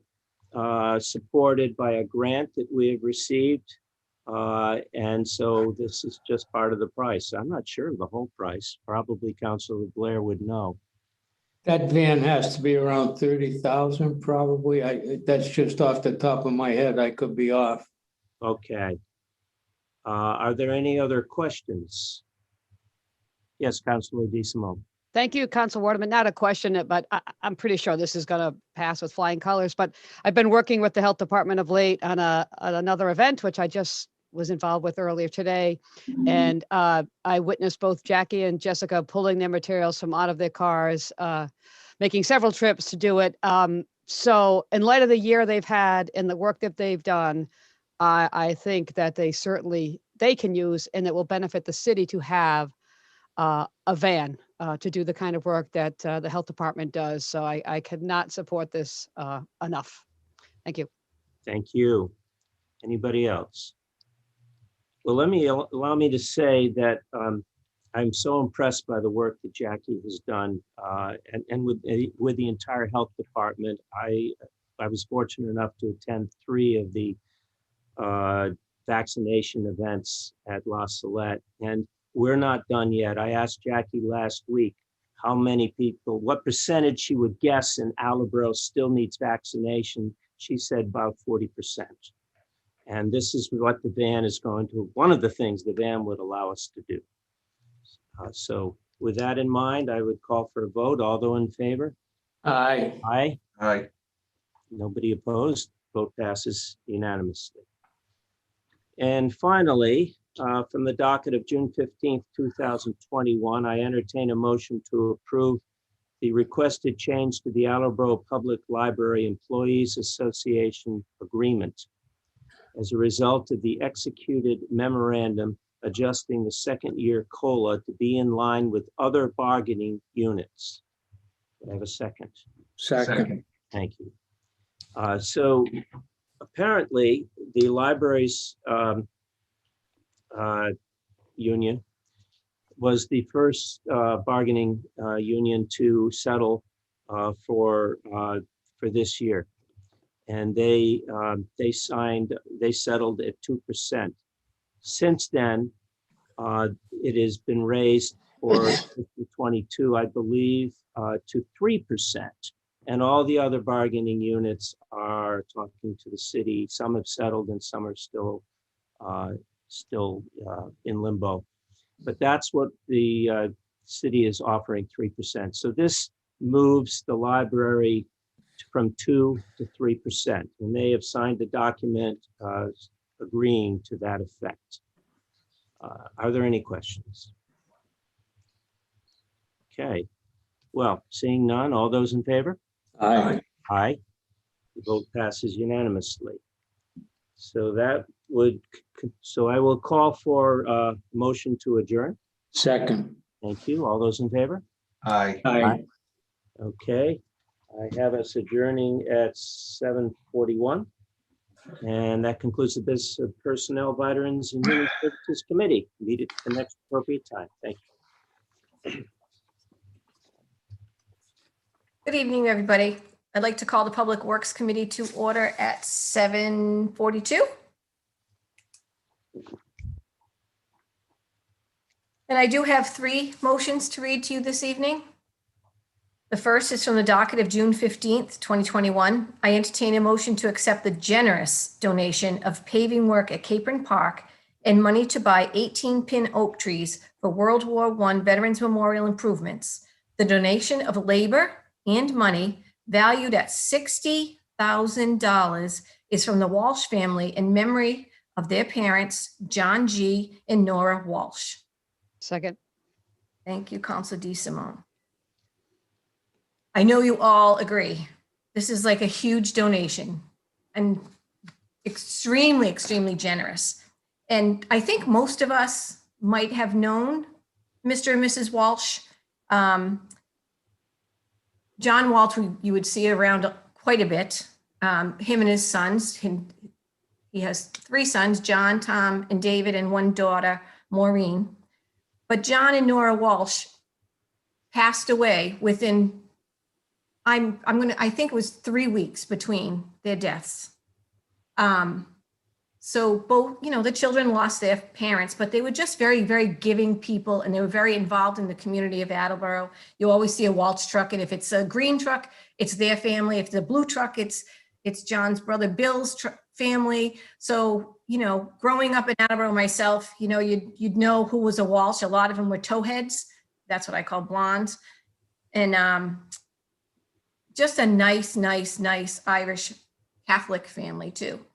G: supported by a grant that we have received. And so this is just part of the price. I'm not sure of the whole price. Probably Councilor Blair would know.
C: That van has to be around 30,000 probably. That's just off the top of my head. I could be off.
G: Okay. Are there any other questions? Yes, Councilor DeSimone.
J: Thank you, Council Waterman. Not a question, but I'm pretty sure this is going to pass with flying colors. But I've been working with the health department of late on another event, which I just was involved with earlier today. And I witnessed both Jackie and Jessica pulling their materials from out of their cars, making several trips to do it. So in light of the year they've had and the work that they've done, I think that they can use, and it will benefit the city to have a van to do the kind of work that the health department does. So I could not support this enough. Thank you.
G: Thank you. Anybody else? Well, allow me to say that I'm so impressed by the work that Jackie has done, and with the entire health department. I was fortunate enough to attend 3 of the vaccination events at La Salette, and we're not done yet. I asked Jackie last week how many people, what percentage she would guess in Attleboro still needs vaccination. She said about 40%. And this is what the van is going to, one of the things the van would allow us to do. So with that in mind, I would call for a vote. All those in favor?
C: Aye.
G: Aye.
L: Aye.
G: Nobody opposed. Vote passes unanimously. And finally, from the docket of June 15th, 2021, I entertain a motion to approve the requested change to the Attleboro Public Library Employees Association Agreement as a result of the executed memorandum adjusting the second-year COLA to be in line with other bargaining units. Do I have a second?
C: Second.
G: Thank you. So apparently, the library's union was the first bargaining union to settle for this year, and they settled at 2%. Since then, it has been raised for 22, I believe, to 3%. And all the other bargaining units are talking to the city. Some have settled and some are still in limbo. But that's what the city is offering, 3%. So this moves the library from 2 to 3%. And they have signed a document agreeing to that effect. Are there any questions? Okay. Well, seeing none, all those in favor?
C: Aye.
G: Aye. The vote passes unanimously. So that would, so I will call for a motion to adjourn.
C: Second.
G: Thank you. All those in favor?
L: Aye.
C: Aye.
G: Okay. I have us adjourning at 7:41. And that concludes the business of Personnel, Veterans, and Human Services Committee. Meet at the next appropriate time. Thank you.
K: Good evening, everybody. I'd like to call the Public Works Committee to order at 7:42. And I do have 3 motions to read to you this evening. The first is from the docket of June 15th, 2021. I entertain a motion to accept the generous donation of paving work at Capron Park and money to buy 18 pin oak trees for World War I Veterans Memorial improvements. The donation of labor and money valued at $60,000 is from the Walsh family in memory of their parents, John G. and Nora Walsh.
J: Second.
K: Thank you, Councilor DeSimone. I know you all agree. This is like a huge donation and extremely, extremely generous. And I think most of us might have known Mr. and Mrs. Walsh. John Walsh, you would see around quite a bit. Him and his sons. He has 3 sons, John, Tom, and David, and 1 daughter, Maureen. But John and Nora Walsh passed away within, I think it was 3 weeks between their deaths. So both, the children lost their parents, but they were just very, very giving people, and they were very involved in the community of Attleboro. You always see a Walsh truck, and if it's a green truck, it's their family. If it's a blue truck, it's John's brother Bill's family. So, growing up in Attleboro myself, you'd know who was a Walsh. A lot of them were towheads. That's what I call blondes. And just a nice Irish Catholic family too.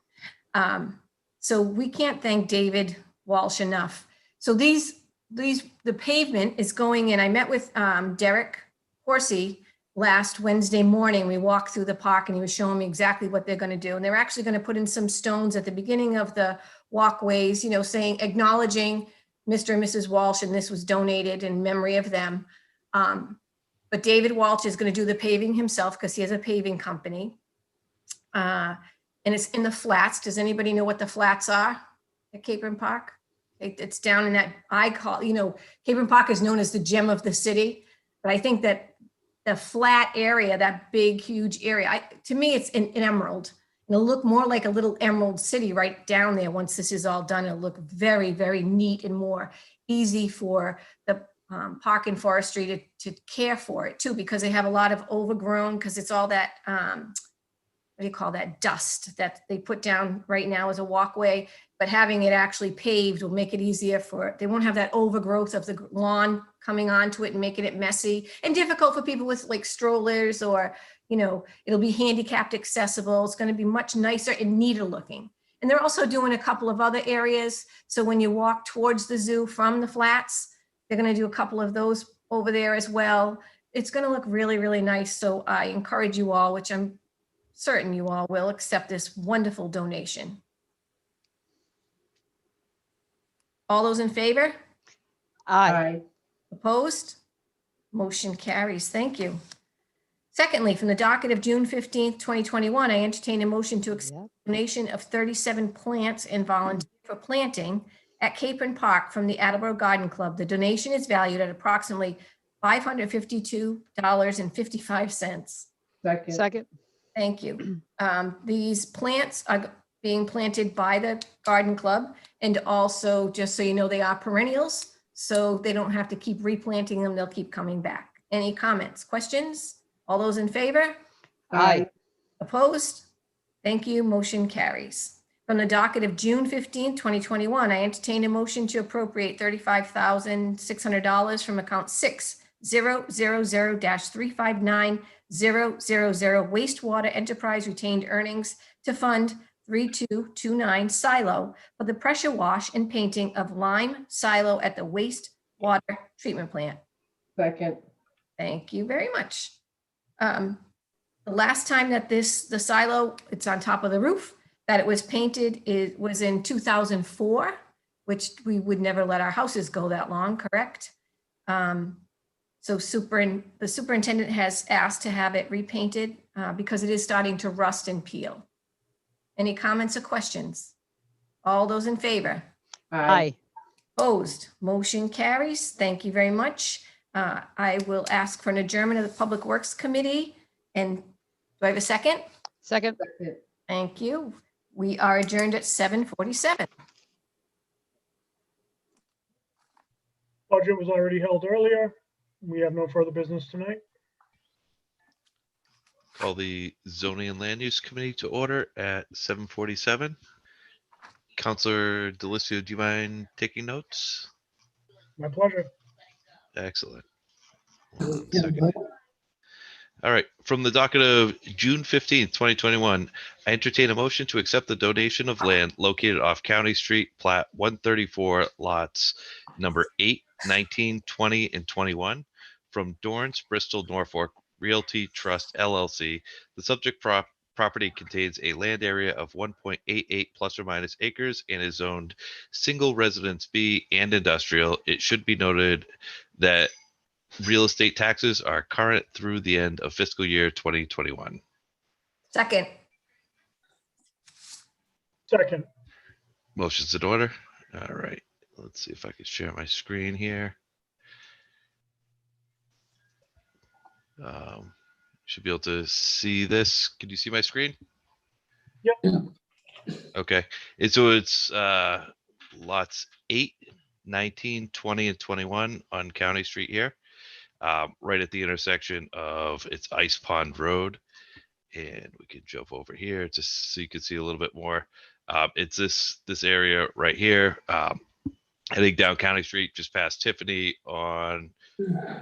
K: So we can't thank David Walsh enough. So the pavement is going in. I met with Derek Horsey last Wednesday morning. We walked through the park and he was showing me exactly what they're going to do. And they're actually going to put in some stones at the beginning of the walkways, acknowledging Mr. and Mrs. Walsh, and this was donated in memory of them. But David Walsh is going to do the paving himself because he has a paving company. And it's in the flats. Does anybody know what the flats are at Capron Park? It's down in that, I call, Capron Park is known as the gem of the city. But I think that the flat area, that big, huge area, to me, it's an emerald. It'll look more like a little emerald city right down there. Once this is all done, it'll look very, very neat and more easy for the park and forestry to care for it too, because they have a lot of overgrown, because it's all that, what do you call that, dust that they put down right now as a walkway, but having it actually paved will make it easier they won't have that overgrowth of the lawn coming onto it and making it messy and difficult for people with like strollers, or, it'll be handicapped accessible. It's going to be much nicer and neater looking. And they're also doing a couple of other areas. So when you walk towards the zoo from the flats, they're going to do a couple of those over there as well. It's going to look really, really nice. So I encourage you all, which I'm certain you all will, accept this wonderful donation. All those in favor?
J: Aye.
K: Opposed? Motion carries. Thank you. Secondly, from the docket of June 15th, 2021, I entertain a motion to accept a donation of 37 plants and volunteer for planting at Capron Park from the Attleboro Garden Club. The donation is valued at approximately $552.55.
J: Second.
K: Thank you. These plants are being planted by the garden club, and also, just so you know, they are perennials, so they don't have to keep replanting them. They'll keep coming back. Any comments, questions? All those in favor?
J: Aye.
K: Opposed? Thank you. Motion carries. From the docket of June 15, 2021, I entertain a motion to appropriate $35,600 from account 6000-359-000 Wastewater Enterprise Retained Earnings to fund 3229 silo for the pressure wash and painting of lime silo at the wastewater treatment plant.
F: Second.
K: Thank you very much. The last time that the silo, it's on top of the roof, that it was painted, it was in 2004, which we would never let our houses go that long, correct? So the superintendent has asked to have it repainted because it is starting to rust and peel. Any comments or questions? All those in favor?
J: Aye.
K: Opposed? Motion carries. Thank you very much. I will ask for an adjournment of the Public Works Committee. And do I have a second?
J: Second.
K: Thank you. We are adjourned at 7:47.
A: Budget was already held earlier. We have no further business tonight.
E: Call the Zoning and Land Use Committee to order at 7:47. Counselor Delicio, do you mind taking notes?
A: My pleasure.
E: Excellent. 1 second. All right. From the docket of June 15th, 2021, I entertain a motion to accept the donation of land located off County Street, Plat 134, lots number 8, 19, 20, and 21 from Dorrance, Bristol, Norfolk Realty Trust, LLC. The subject property contains a land area of 1.88 plus or minus acres and is zoned single residence B and industrial. It should be noted that real estate taxes are current through the end of fiscal year 2021.
K: Second.
A: Second.
E: Motion's in order. All right. Let's see if I can share my screen here. Should be able to see this. Can you see my screen?
A: Yep.
E: Okay. And so it's lots 8, 19, 20, and 21 on County Street here. Right at the intersection of it's Ice Pond Road. And we can jump over here just so you can see a little bit more. It's this area right here. Heading down County Street, just past Tiffany on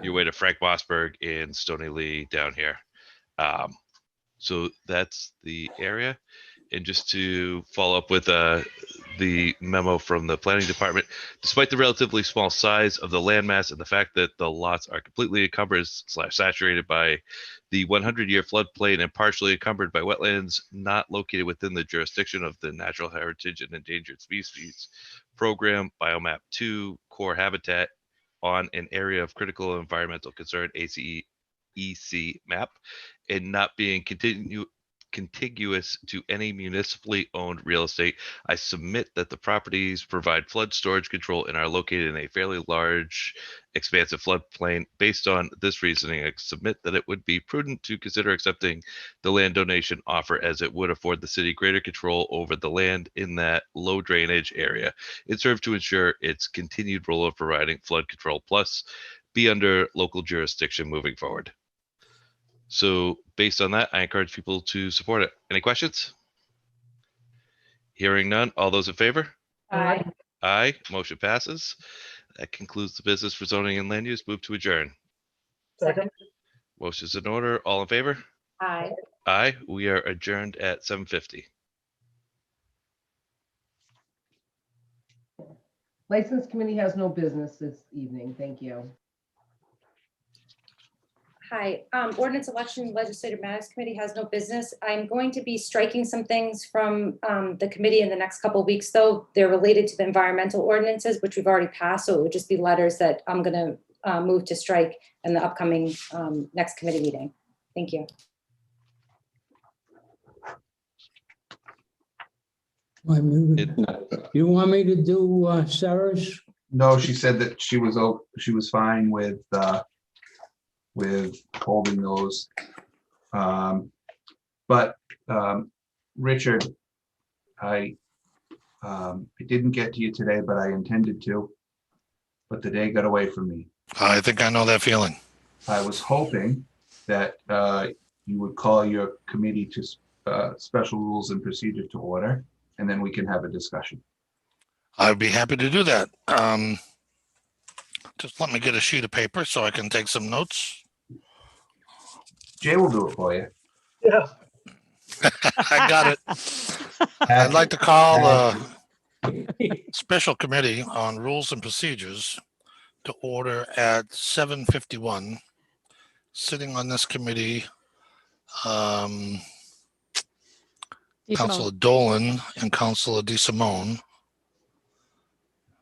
E: your way to Frank Mossberg and Stony Lee down here. So that's the area. And just to follow up with the memo from the planning department, despite the relatively small size of the landmass and the fact that the lots are completely encumbered / saturated by the 100-year floodplain and partially encumbered by wetlands not located within the jurisdiction of the Natural Heritage and Endangered Species Program, Biomap 2 core habitat on an area of critical environmental concern, ACEC map, and not being contiguous to any municipally owned real estate. I submit that the properties provide flood storage control and are located in a fairly large, expansive floodplain. Based on this reasoning, I submit that it would be prudent to consider accepting the land donation offer, as it would afford the city greater control over the land in that low drainage area. It served to ensure its continued role of providing flood control, plus be under local jurisdiction moving forward. So based on that, I encourage people to support it. Any questions? Hearing none. All those in favor?
N: Aye.
E: Aye. Motion passes. That concludes the business for zoning and land use. Move to adjourn.
A: Second.
E: Motion's in order. All in favor?
N: Aye.
E: Aye. We are adjourned at 7:50.
F: License Committee has no business this evening. Thank you.
N: Hi, Ordinance Election Legislative Matters Committee has no business. I'm going to be striking some things from the committee in the next couple of weeks, though. They're related to the environmental ordinances, which we've already passed, so it would just be letters that I'm going to move to strike in the upcoming next committee meeting. Thank you.
C: You want me to do Sarah's?
L: No, she said that she was fine with holding those. But Richard, I didn't get to you today, but I intended to, but the day got away from me.
O: I think I know that feeling.
L: I was hoping that you would call your committee to special rules and procedure to order, and then we can have a discussion.
O: I'd be happy to do that. Just let me get a sheet of paper so I can take some notes.
L: Jay will do it for you.
A: Yeah.
O: I got it. I'd like to call the special committee on rules and procedures to order at 7:51. Sitting on this committee, Councilor Dolan and Councilor DeSimone.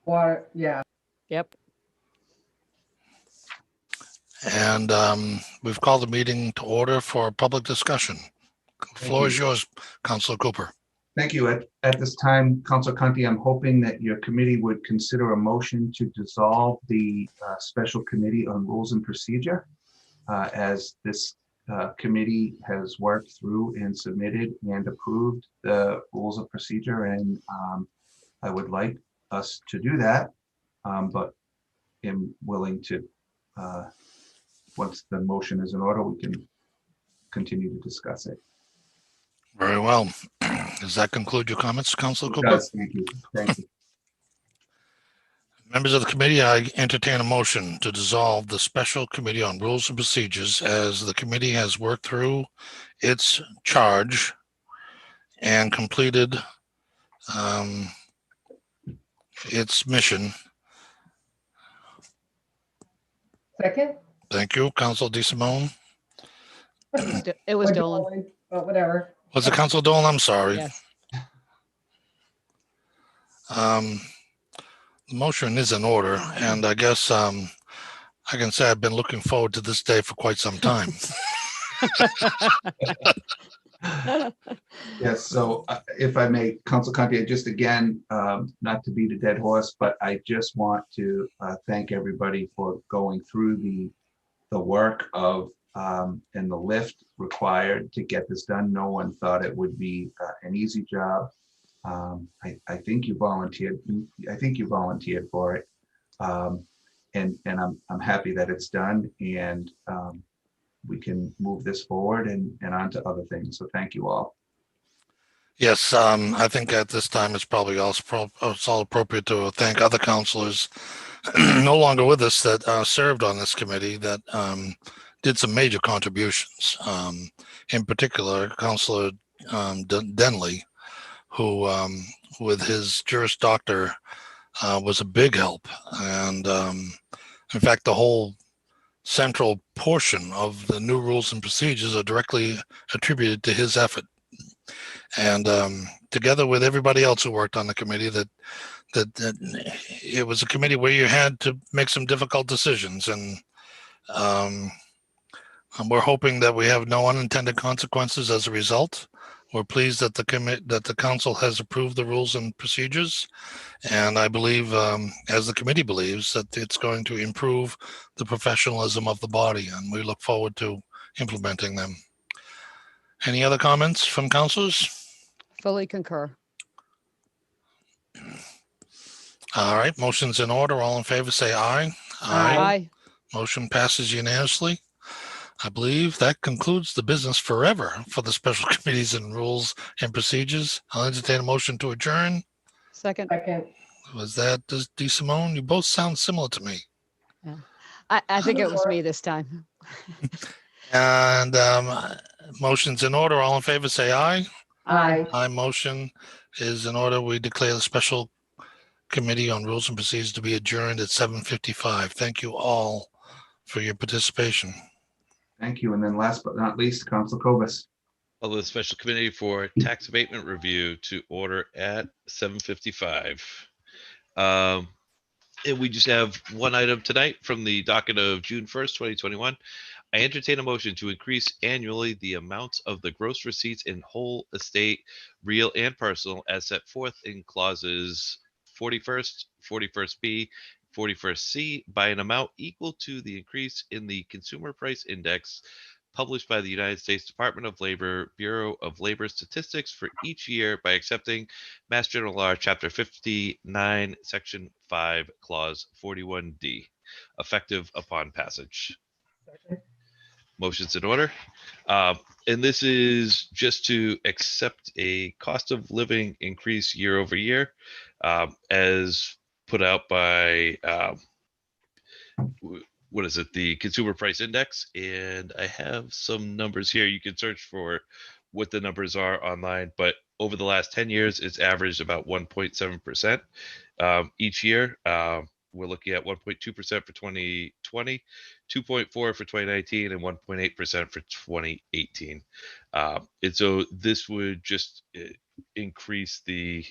F: Water, yeah.
J: Yep.
O: And we've called the meeting to order for a public discussion. The floor is yours, Councilor Cooper.
L: Thank you. At this time, Councilor Conti, I'm hoping that your committee would consider a motion to dissolve the special committee on rules and procedure, as this committee has worked through and submitted and approved the rules of procedure, and I would like us to do that, but am willing to, once the motion is in order, we can continue to discuss it.
O: Very well. Does that conclude your comments, Councilor Cooper?
L: Yes, thank you. Thank you.
O: Members of the committee, I entertain a motion to dissolve the special committee on rules and procedures, as the committee has worked through its charge and completed its mission.
F: Second?
O: Thank you, Councilor DeSimone.
J: It was Dolan.
F: But whatever.
O: Was it Councilor Dolan? I'm sorry.
J: Yes.
O: The motion is in order, and I guess I can say I've been looking forward to this day for quite some time.
L: Yes, so if I may, Councilor Conti, just again, not to beat a dead horse, but I just want to thank everybody for going through the work of and the lift required to get this done. No one thought it would be an easy job. I think you volunteered. I think you volunteered for it, and I'm happy that it's done, and we can move this forward and on to other things. So thank you all.
O: Yes, I think at this time it's probably also it's all appropriate to thank other councilors no longer with us that served on this committee that did some major contributions. In particular, Councilor Denley, who with his Juris Doctor was a big help. And in fact, the whole central portion of the new rules and procedures are directly attributed to his effort. And together with everybody else who worked on the committee, that it was a committee where you had to make some difficult decisions. And we're hoping that we have no unintended consequences as a result. We're pleased that the council has approved the rules and procedures. And I believe, as the committee believes, that it's going to improve the professionalism of the body, and we look forward to implementing them. Any other comments from councilors?
J: Fully concur.
O: All right, motion's in order. All in favor, say aye.
J: Aye.
O: Motion passes unanimously. I believe that concludes the business forever for the special committees and rules and procedures. I'll entertain a motion to adjourn.
J: Second.
F: Second.
O: Was that DeSimone? You both sound similar to me.
J: Yeah. I think it was me this time.
O: And motion's in order. All in favor, say aye.
F: Aye.
O: Aye. Motion is in order. We declare the special committee on rules and procedures to be adjourned at 7:55. Thank you all for your participation.
L: Thank you. And then last but not least, Council Cobus.
E: Call the special committee for tax abatement review to order at 7:55. And we just have one item tonight from the docket of June 1st, 2021. I entertain a motion to increase annually the amounts of the gross receipts in whole estate, real and personal, as set forth in clauses 41st, 41st B, 41st C by an amount equal to the increase in the Consumer Price Index published by the United States Department of Labor, Bureau of Labor Statistics for each year by accepting Mass General Law, Chapter 59, Section 5, Clause 41D, effective upon passage. Motion's in order. And this is just to accept a cost of living increase year over year, as put out by what is it, the Consumer Price Index. And I have some numbers here. You can search for what the numbers are online, but over the last 10 years, it's averaged about 1.7% each year. We're looking at 1.2% for 2020, 2.4 for 2019, and 1.8% for 2018. And so this would just increase the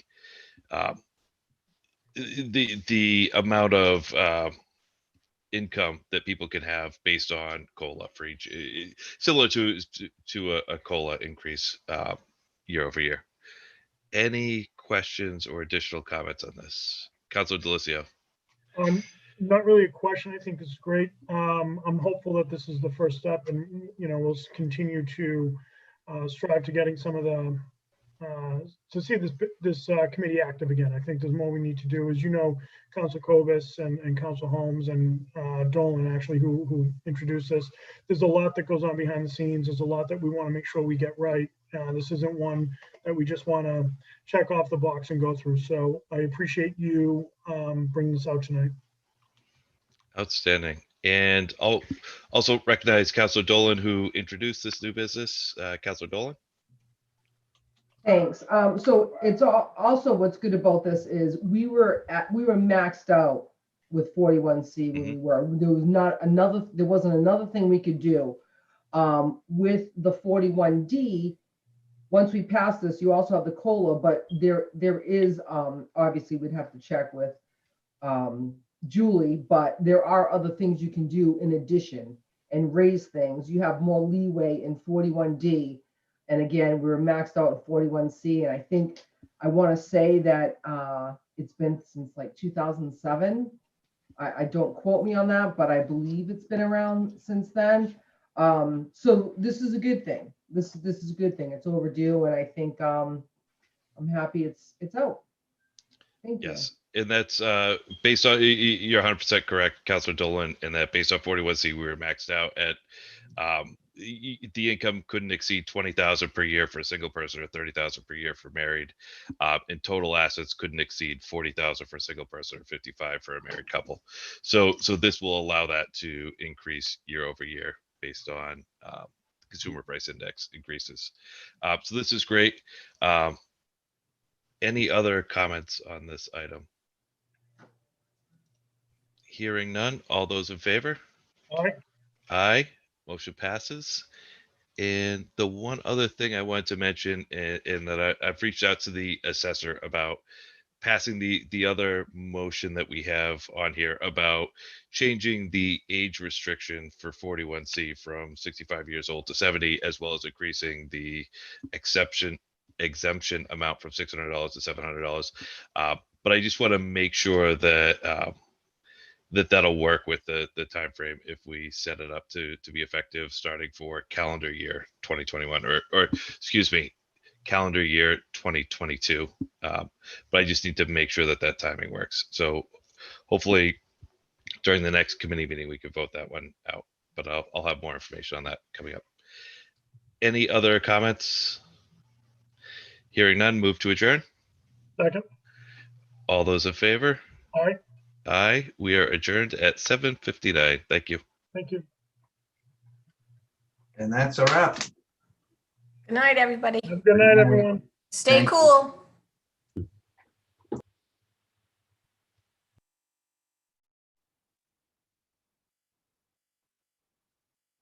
E: amount of income that people can have based on COLA for each, similar to a COLA increase year over year. Any questions or additional comments on this? Councilor Delizio.
A: Not really a question. I think this is great. I'm hopeful that this is the first step, and we'll continue to strive to getting some of the to see this committee active again. I think there's more we need to do. As you know, Council Cobus and Council Holmes and Dolan, actually, who introduced this, there's a lot that goes on behind the scenes. There's a lot that we want to make sure we get right. This isn't one that we just want to check off the box and go through. So I appreciate you bringing this out tonight.
E: Outstanding. And I'll also recognize Councilor Dolan, who introduced this new business. Councilor Dolan.
F: Thanks. So it's also what's good about this is we were maxed out with 41C when we were. There wasn't another thing we could do. With the 41D, once we pass this, you also have the COLA, but there is obviously we'd have to check with Julie, but there are other things you can do in addition and raise things. You have more leeway in 41D. And again, we were maxed out at 41C. And I think I want to say that it's been since like 2007. I don't quote me on that, but I believe it's been around since then. So this is a good thing. This is a good thing. It's overdue. And I think I'm happy it's out. Thank you.
E: Yes. And that's based on, you're 100% correct, Councilor Dolan, and that based on 41C, we were maxed out at the income couldn't exceed 20,000 per year for a single person or 30,000 per year for married. And total assets couldn't exceed 40,000 for a single person or 55 for a married couple. So this will allow that to increase year over year based on Consumer Price Index increases. So this is great. Any other comments on this item? Hearing none. All those in favor?
A: Aye.
E: Aye. Motion passes. And the one other thing I wanted to mention, and that I've reached out to the assessor about passing the other motion that we have on here about changing the age restriction for 41C from 65 years old to 70, as well as increasing the exception exemption amount from $600 to $700. But I just want to make sure that that'll work with the time frame if we set it up to be effective starting for calendar year 2021 or excuse me, calendar year 2022. But I just need to make sure that timing works. So hopefully during the next committee meeting we can vote that one out. But I'll have more information on that coming up. Any other comments? Hearing none, move to adjourn.
A: Second.
E: All those in favor?
A: Aye.
E: Aye. We are adjourned at 7:59. Thank you.
A: Thank you.
L: And that's a wrap.
K: Good night, everybody.
A: Good night, everyone.
K: Stay
L: Thank you.
K: cool.